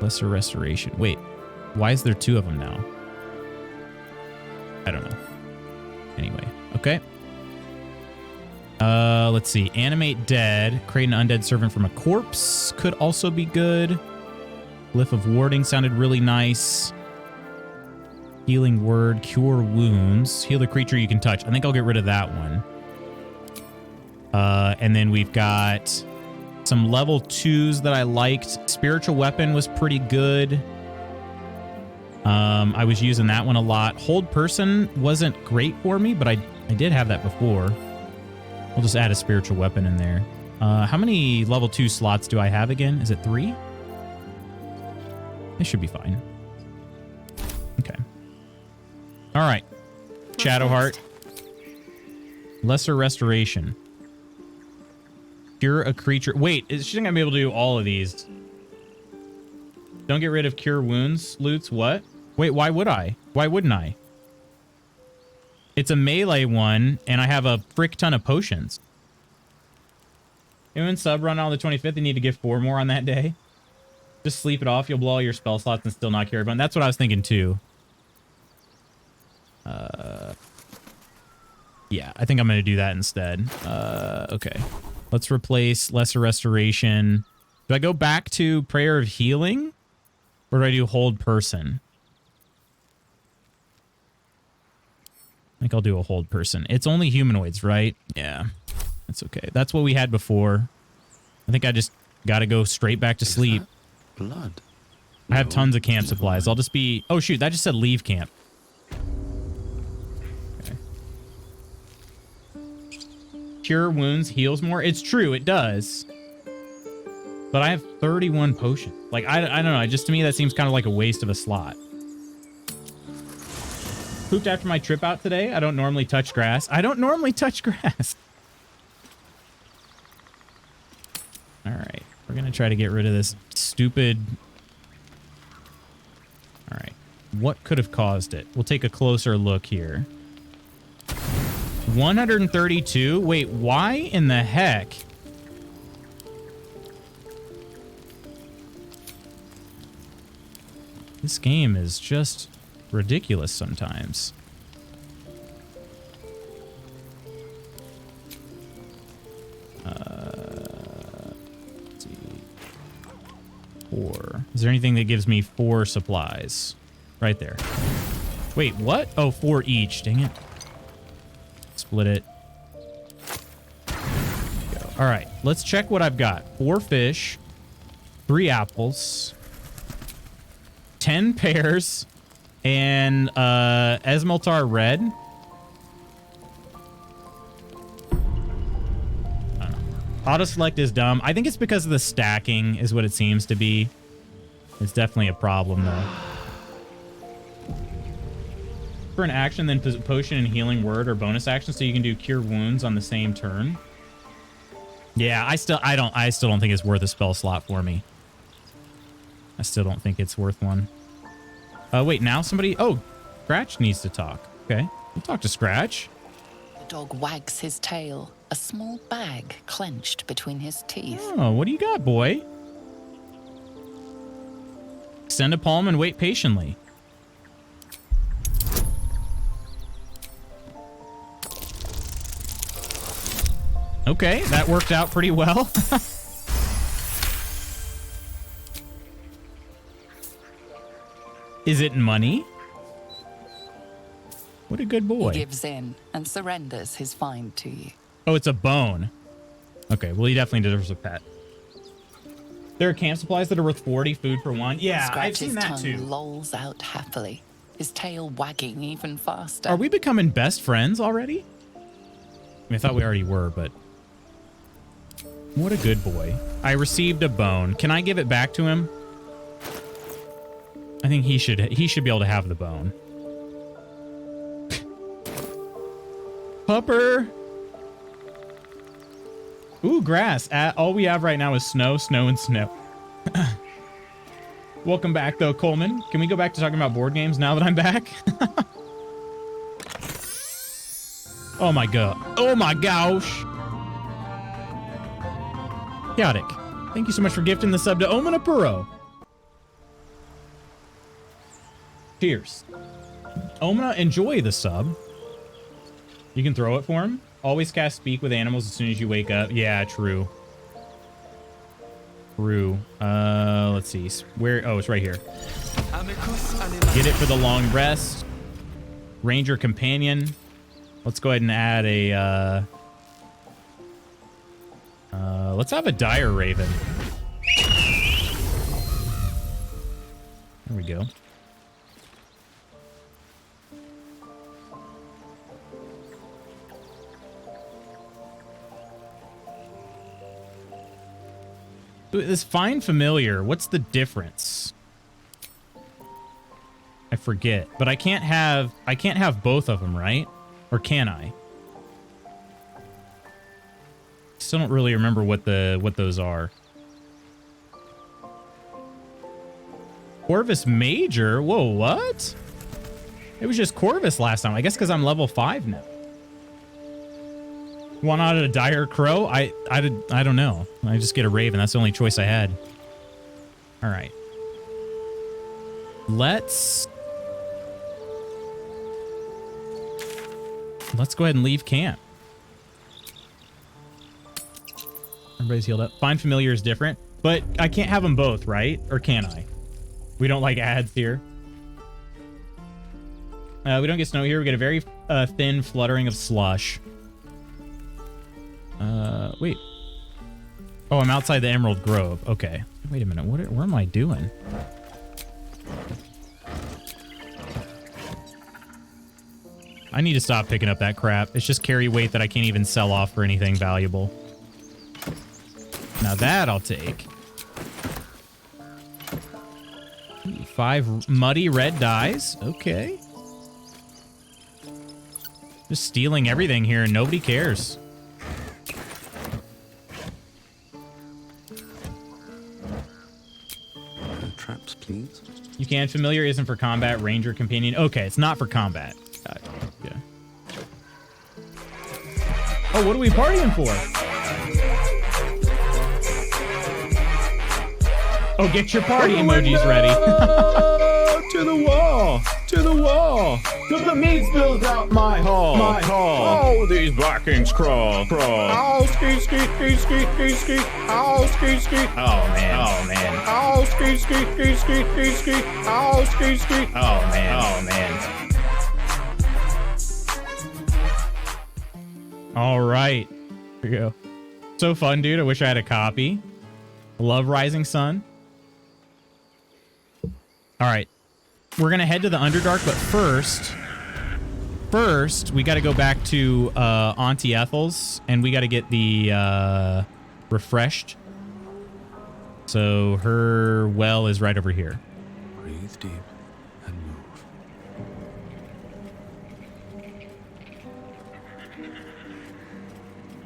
Speaker 1: Lesser Restoration. Wait. Why is there 2 of them now? I don't know. Anyway. Okay. Let's see. Animate Dead. Create an undead servant from a corpse could also be good. Glyph of Warding sounded really nice. Healing Word. Cure Wounds. Heal a creature you can touch. I think I'll get rid of that one. And then we've got some level 2s that I liked. Spiritual Weapon was pretty good. I was using that one a lot. Hold Person wasn't great for me, but I did have that before. We'll just add a Spiritual Weapon in there. How many level 2 slots do I have again? Is it 3? It should be fine. Okay. All right. Shadowheart. Lesser Restoration. Cure a creature. Wait, she's not gonna be able to do all of these. Don't get rid of cure wounds, loots. What? Wait, why would I? Why wouldn't I? It's a melee one, and I have a frick ton of potions. Even sub run on the 25th, you need to get 4 more on that day. Just sleep it off. You'll blow all your spell slots and still not cure everyone. That's what I was thinking too. Yeah, I think I'm going to do that instead. Okay. Let's replace Lesser Restoration. Do I go back to Prayer of Healing? Or do I do Hold Person? I think I'll do a Hold Person. It's only humanoids, right? Yeah, that's okay. That's what we had before. I think I just got to go straight back to sleep.
Speaker 9: Blood.
Speaker 1: I have tons of camp supplies. I'll just be... Oh, shoot. That just said leave camp. Okay. Cure wounds heals more. It's true. It does. But I have 31 potions. Like, I don't know. Just to me, that seems kind of like a waste of a slot. Pooped after my trip out today. I don't normally touch grass. I don't normally touch grass. All right. We're going to try to get rid of this stupid... All right. What could have caused it? We'll take a closer look here. 132? Wait, why in the heck? This game is just ridiculous sometimes. Let's see. 4. Is there anything that gives me 4 supplies? Right there. Wait, what? Oh, 4 each. Dang it. Split it. All right, let's check what I've got. 4 fish, 3 apples, 10 pears, and Esmaltar red. Auto select is dumb. I think it's because of the stacking is what it seems to be. It's definitely a problem though. For an action, then potion and healing word or bonus action, so you can do cure wounds on the same turn. Yeah, I still don't think it's worth a spell slot for me. I still don't think it's worth one. Wait, now somebody... Oh, Scratch needs to talk. Okay, we'll talk to Scratch.
Speaker 4: The dog wags his tail, a small bag clenched between his teeth.
Speaker 1: Oh, what do you got, boy? Extend a palm and wait patiently. Okay, that worked out pretty well. Is it money? What a good boy.
Speaker 4: He gives in and surrenders his find to you.
Speaker 1: Oh, it's a bone. Okay, well, he definitely deserves a pet. There are camp supplies that are worth 40, food for 1. Yeah, I've seen that
Speaker 4: tongue
Speaker 1: too.
Speaker 4: Lolls out happily, his tail wagging even faster.
Speaker 1: Are we becoming best friends already? I mean, I thought we already were, but... What a good boy. I received a bone. Can I give it back to him? I think he should be able to have the bone. Pupper. Ooh, grass. All we have right now is snow, snow, and snow. Welcome back, though, Coleman. Can we go back to talking about board games now that I'm back? Oh, my God. Oh, my gosh. Chaotic. Thank you so much for gifting the sub to Omanapuro. Cheers. Omana, enjoy the sub. You can throw it for him. Always cast Speak with animals as soon as you wake up. Yeah, true. True. Let's see. Where? Oh, it's right here. Get it for the long rest. Ranger Companion. Let's go ahead and add a... let's have a Dire Raven. There we go. This Find Familiar, what's the difference? I forget, but I can't have both of them, right? Or can I? still don't really remember what those are. Corvus Major? Whoa, what? It was just Corvus last time. I guess because I'm level 5 now. One out of a dire crow? I don't know. I just get a raven. That's the only choice I had. All right. Let's go ahead and leave camp. Everybody's healed up. Find familiar is different, but I can't have them both, right? Or can I? We don't like ads here. We don't get snow here. We get a very thin fluttering of slush. Wait. Oh, I'm outside the Emerald Grove. Okay. Wait a minute. What am I doing? I need to stop picking up that crap. It's just carry weight that I can't even sell off for anything valuable. Now that I'll take. 5 muddy red dyes. Okay. Just stealing everything here and nobody cares.
Speaker 9: Traps, please.
Speaker 1: You can. Familiar isn't for combat. Ranger companion. Okay, it's not for combat. Yeah. Oh, what are we partying for? Oh, get your party emojis ready.
Speaker 12: To the wall. To the wall. Till the meat spills out my hall. My hall. Oh, these black inks crawl. Oh, skeet, skeet, skeet, skeet, skeet, skeet. Oh, skeet, skeet.
Speaker 1: Oh, man. Oh, man.
Speaker 12: Oh, skeet, skeet, skeet, skeet, skeet, skeet. Oh, skeet, skeet.
Speaker 1: Oh, man. Oh, man. All right. Here we go. So fun, dude. I wish I had a copy. Love Rising Sun. All right. We're going to head to the Underdark, but first, we got to go back to Auntie Ethel's, and we got to get the refreshed. So her well is right over here.
Speaker 9: Breathe deep and move.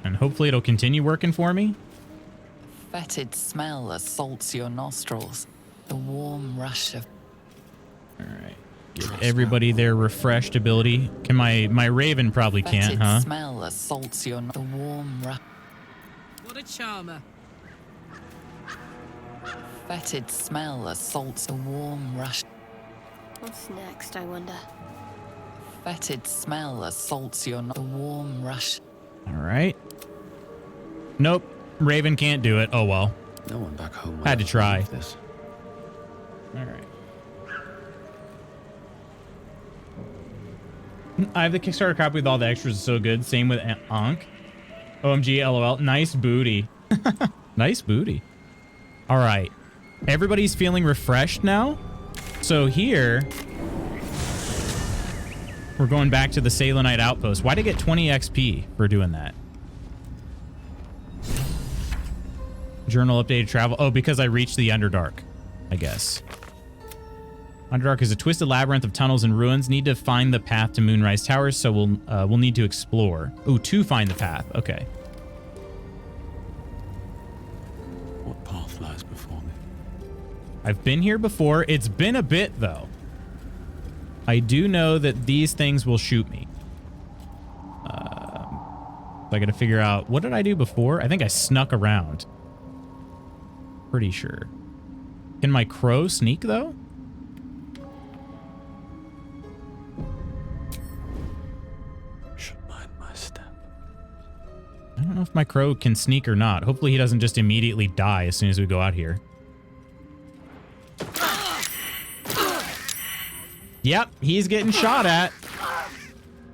Speaker 1: And hopefully it'll continue working for me.
Speaker 4: Fetid smell assaults your nostrils. The warm rush of...
Speaker 1: All right. Give everybody their refreshed ability. Can my raven probably can't, huh?
Speaker 4: Fetid smell assaults your... The warm rush...
Speaker 11: What a charmer.
Speaker 4: Fetid smell assaults the warm rush.
Speaker 5: What's next, I wonder?
Speaker 4: Fetid smell assaults your... The warm rush.
Speaker 1: All right. Nope. Raven can't do it. Oh, well.
Speaker 9: No one back home.
Speaker 1: Had to try.
Speaker 9: This.
Speaker 1: All right. I have the Kickstarter copy with all the extras. It's so good. Same with Ankh. OMG, LOL. Nice booty. Nice booty. All right. Everybody's feeling refreshed now. So here, we're going back to the Salonite Outpost. Why'd I get 20 XP for doing that? Journal updated travel. Oh, because I reached the Underdark, I guess. Underdark is a twisted labyrinth of tunnels and ruins. Need to find the path to Moonrise Towers, so we'll need to explore. Ooh, to find the path. Okay.
Speaker 9: What path lies before me?
Speaker 1: I've been here before. It's been a bit, though. I do know that these things will shoot me. So I got to figure out, what did I do before? I think I snuck around. Pretty sure. Can my crow sneak, though?
Speaker 9: Should mind my step.
Speaker 1: I don't know if my crow can sneak or not. Hopefully he doesn't just immediately die as soon as we go out here. Yep, he's getting shot at.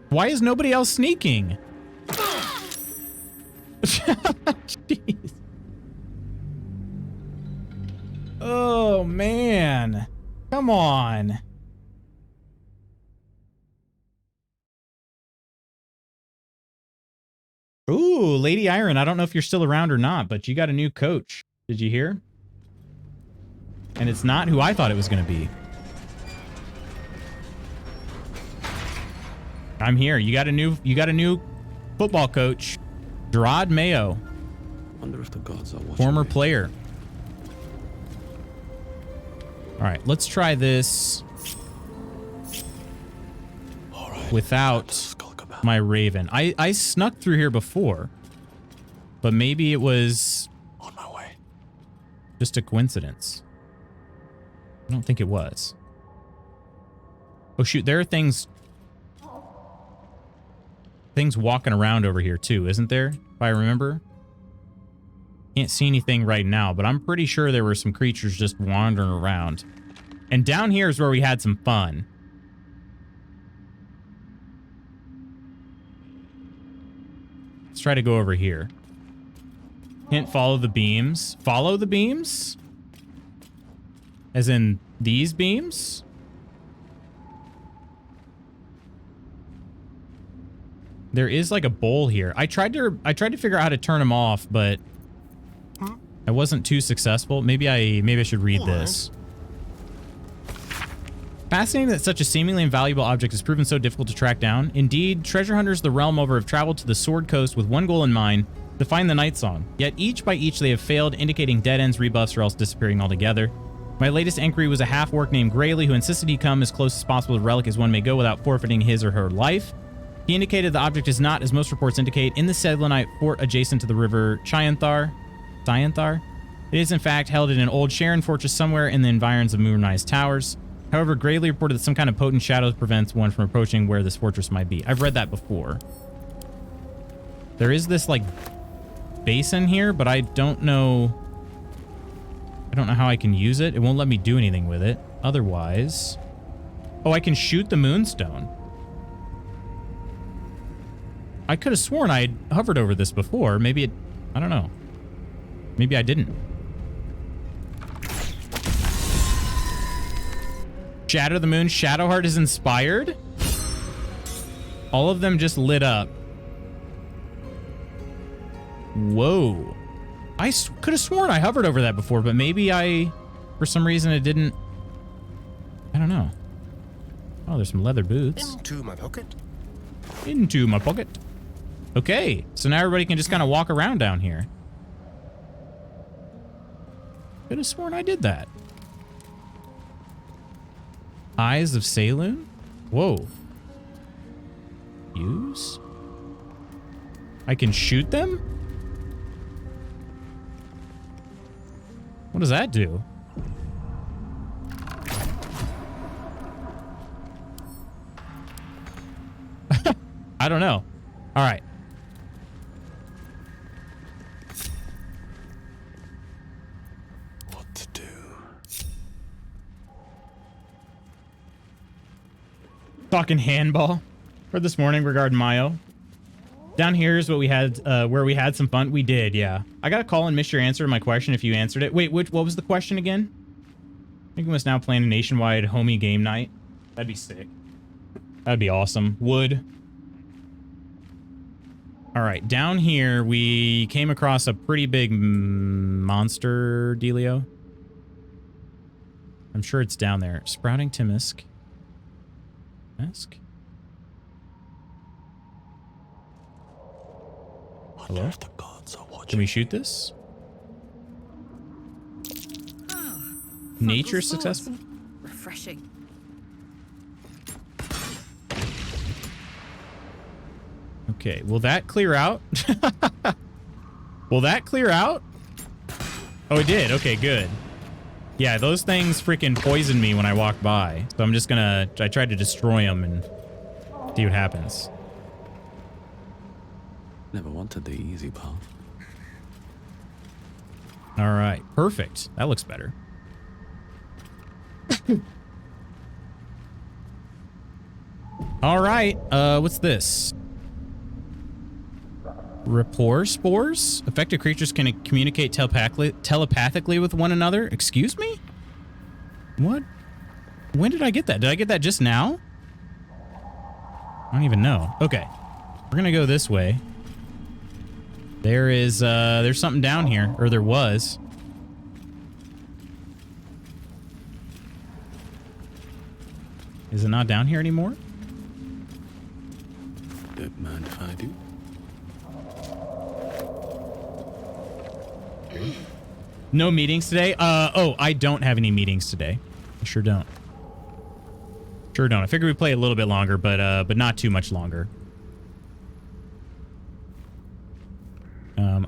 Speaker 1: Why is nobody else sneaking? Jeez. Oh, man. Come on. Ooh, Lady Iron. I don't know if you're still around or not, but you got a new coach. Did you hear? And it's not who I thought it was going to be. I'm here. You got a new football coach, Gerard Mayo.
Speaker 9: Wonder if the gods are watching
Speaker 1: Former
Speaker 9: me.
Speaker 1: player. All right, let's try this without my raven. I snuck through here before, but maybe it was
Speaker 9: on my way.
Speaker 1: Just a coincidence. I don't think it was. Oh shoot, there are things walking around over here too, isn't there? If I remember. Can't see anything right now, but I'm pretty sure there were some creatures just wandering around. And down here is where we had some fun. Let's try to go over here. Hint, follow the beams. Follow the beams? As in these beams? There is like a bowl here. I tried to figure out how to turn them off, but I wasn't too successful. Maybe I should read this. Fascinating that such a seemingly invaluable object has proven so difficult to track down. Indeed, treasure hunters the realm over have traveled to the Sword Coast with one goal in mind, to find the Night Song. Yet each by each they have failed, indicating dead ends, rebuffs, or else disappearing altogether. My latest inquiry was a half-orc named Grayley who insisted he come as close as possible to the relic as one may go without forfeiting his or her life. He indicated the object is not, as most reports indicate, in the Sedlanite fort adjacent to the river Chyanthar. It is in fact held in an old Sharon fortress somewhere in the environs of Moonrise Towers. However, Grayley reported that some kind of potent shadow prevents one from approaching where this fortress might be. I've read that before. There is this, like, basin here, but I don't know how I can use it. It won't let me do anything with it. Otherwise... Oh, I can shoot the moonstone. I could have sworn I had hovered over this before. Maybe it... I don't know. Maybe I didn't. Shadow the Moon. Shadowheart is inspired? All of them just lit up. Whoa. I could have sworn I hovered over that before, but maybe for some reason it didn't. I don't know. Oh, there's some leather boots.
Speaker 3: Into my pocket.
Speaker 1: Into my pocket. Okay, so now everybody can just kind of walk around down here. Could have sworn I did that. Eyes of Saloon? Whoa. Use? I can shoot them? What does that do? I don't know. All right.
Speaker 9: What to do?
Speaker 1: Talking handball for this morning regarding Mayo. Down here is what we had, where we had some fun. We did, yeah. I got a call and missed your answer to my question if you answered it. Wait, what was the question again? I think we must now plan a nationwide homie game night. That'd be sick. That'd be awesome. Would. All right, down here we came across a pretty big monster dealio. I'm sure it's down there. Sprouting Timisk. Timisk? Hello?
Speaker 9: The gods are watching.
Speaker 1: Can we shoot this? Nature successful?
Speaker 11: Refreshing.
Speaker 1: Okay, will that clear out? Will that clear out? Oh, it did. Okay, good. Yeah, those things freaking poisoned me when I walked by. So I'm just gonna... I tried to destroy them and see what happens.
Speaker 9: Never wanted the easy path.
Speaker 1: All right, perfect. That looks better. All right, what's this? Rapport spores? Affected creatures can communicate telepathically with one another? Excuse me? What? When did I get that? Did I get that just now? I don't even know. Okay. We're gonna go this way. There is, there's something down here. Or there was. Is it not down here anymore?
Speaker 9: Don't mind if I do.
Speaker 1: No meetings today? Oh, I don't have any meetings today. I sure don't. Sure don't. I figured we'd play a little bit longer, but not too much longer.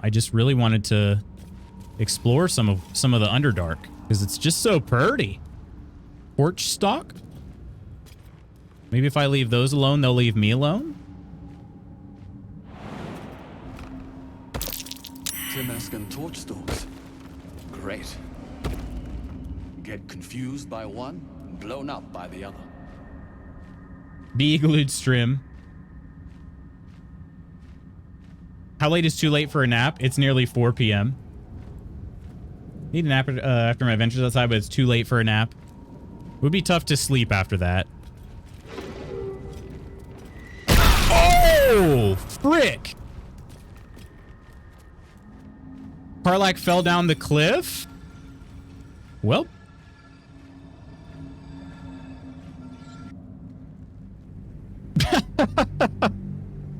Speaker 1: I just really wanted to explore some of the Underdark because it's just so pretty. Porch stock? Maybe if I leave those alone, they'll leave me alone?
Speaker 9: Timask and torch stalks. Great. Get confused by one, blown up by the other.
Speaker 1: Be glued stream. How late is too late for a nap? It's nearly 4 p.m. Need a nap after my adventures outside, but it's too late for a nap. Would be tough to sleep after that. Oh, frick! Karlach fell down the cliff? Well.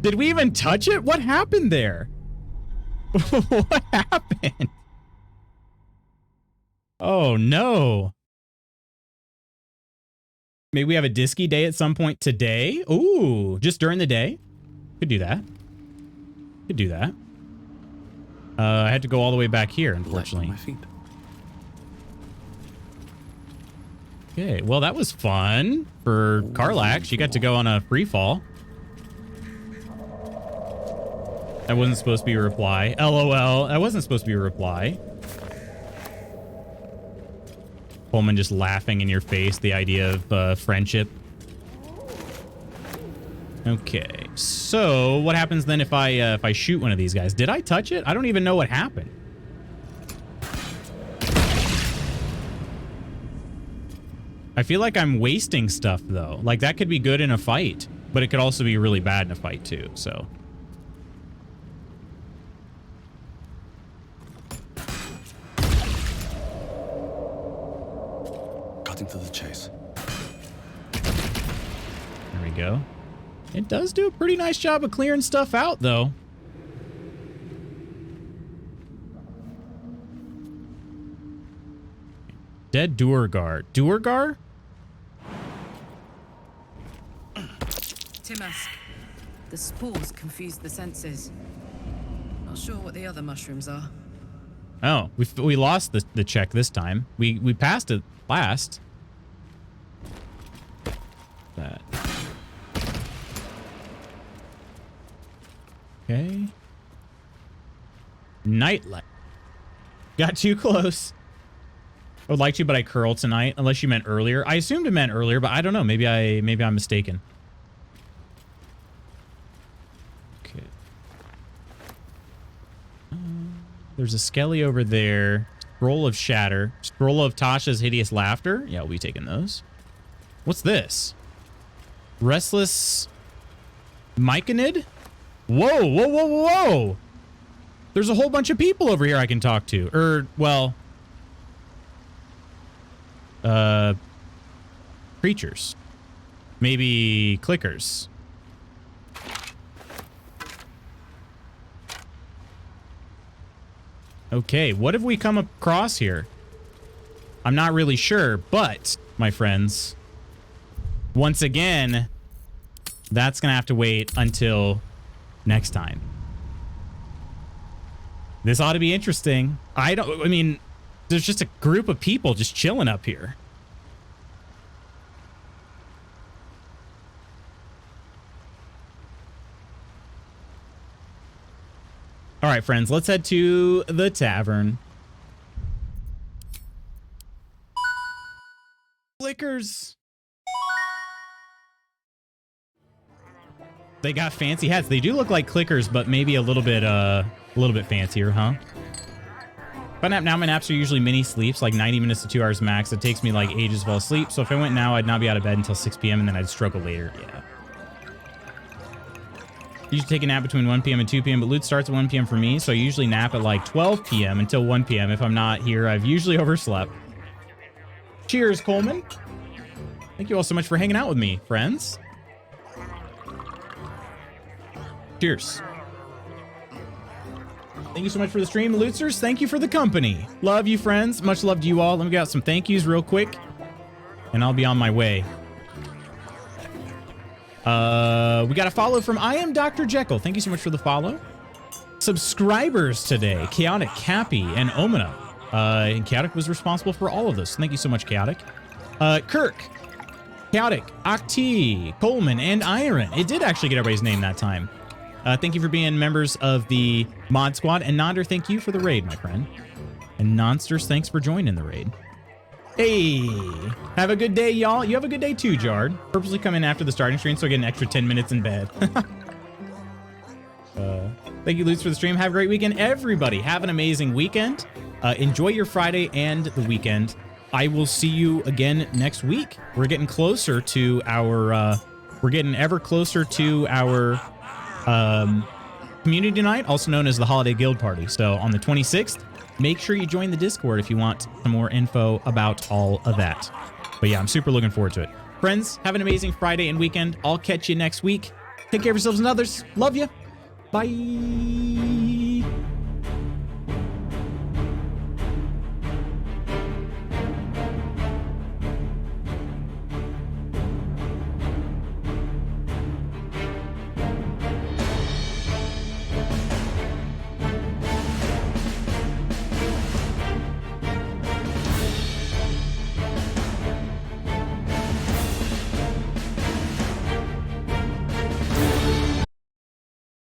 Speaker 1: Did we even touch it? What happened there? What happened? Oh, no. Maybe we have a Disky day at some point today? Ooh, just during the day? Could do that. Could do that. I had to go all the way back here, unfortunately.
Speaker 9: My feet.
Speaker 1: Okay, well, that was fun for Karlach. She got to go on a free fall. That wasn't supposed to be a reply. LOL. That wasn't supposed to be a reply. Pullman just laughing in your face, the idea of friendship. Okay, so what happens then if I shoot one of these guys? Did I touch it? I don't even know what happened. I feel like I'm wasting stuff though. Like that could be good in a fight, but it could also be really bad in a fight too, so.
Speaker 9: Cutting to the chase.
Speaker 1: There we go. It does do a pretty nice job of clearing stuff out though. Dead Duergar. Duergar?
Speaker 11: Timask. The spores confuse the senses. Not sure what the other mushrooms are.
Speaker 1: Oh, we lost the check this time. We passed it last. That. Okay. Nightlight. Got too close. I would like to, but I curl tonight. Unless you meant earlier. I assumed it meant earlier, but I don't know. Maybe I'm mistaken. Okay. There's a Skelly over there. Scroll of Shatter. Scroll of Tasha's Hideous Laughter. Yeah, we'll be taking those. What's this? Restless Myconid? Whoa, whoa, whoa, whoa! There's a whole bunch of people over here I can talk to. Well... creatures. Maybe clickers. Okay, what have we come across here? I'm not really sure, but, my friends, once again, that's gonna have to wait until next time. This ought to be interesting. I mean, there's just a group of people just chilling up here. All right, friends, let's head to the tavern. Flickers. They got fancy hats. They do look like clickers, but maybe a little bit fancier, huh? If I nap now, my naps are usually mini sleeps, like 90 minutes to 2 hours max. It takes me like ages to fall asleep. So if I went now, I'd not be out of bed until 6 p.m. and then I'd struggle later. Yeah. Usually take a nap between 1 p.m. and 2 p.m., but loot starts at 1 p.m. for me, so I usually nap at like 12 p.m. until 1 p.m. If I'm not here, I've usually overslept. Cheers, Coleman. Thank you all so much for hanging out with me, friends. Thank you so much for the stream, Lootsers. Thank you for the company. Love you, friends. Much love to you all. Let me get out some thank yous real quick, and I'll be on my way. We got a follow from I Am Dr. Jekyll. Thank you so much for the follow. Subscribers today, Chaotic, Cappy, and Omina. And Chaotic was responsible for all of this. Thank you so much, Chaotic. Kirk, Chaotic, Octi, Coleman, and Iron. It did actually get everybody's name that time. Thank you for being members of the mod squad. And Nonder, thank you for the raid, my friend. And Nonsters, thanks for joining the raid. Hey, have a good day, y'all. You have a good day too, Jard. Purposely come in after the starting stream so I get an extra 10 minutes in bed. Thank you, Lutz, for the stream. Have a great weekend. Everybody, have an amazing weekend. Enjoy your Friday and the weekend. I will see you again next week. We're getting closer to our, we're getting ever closer to our community night, also known as the Holiday Guild Party. So on the 26th, make sure you join the Discord if you want some more info about all of that. But yeah, I'm super looking forward to it. Friends, have an amazing Friday and weekend. I'll catch you next week. Take care of yourselves and others. Love you. Bye.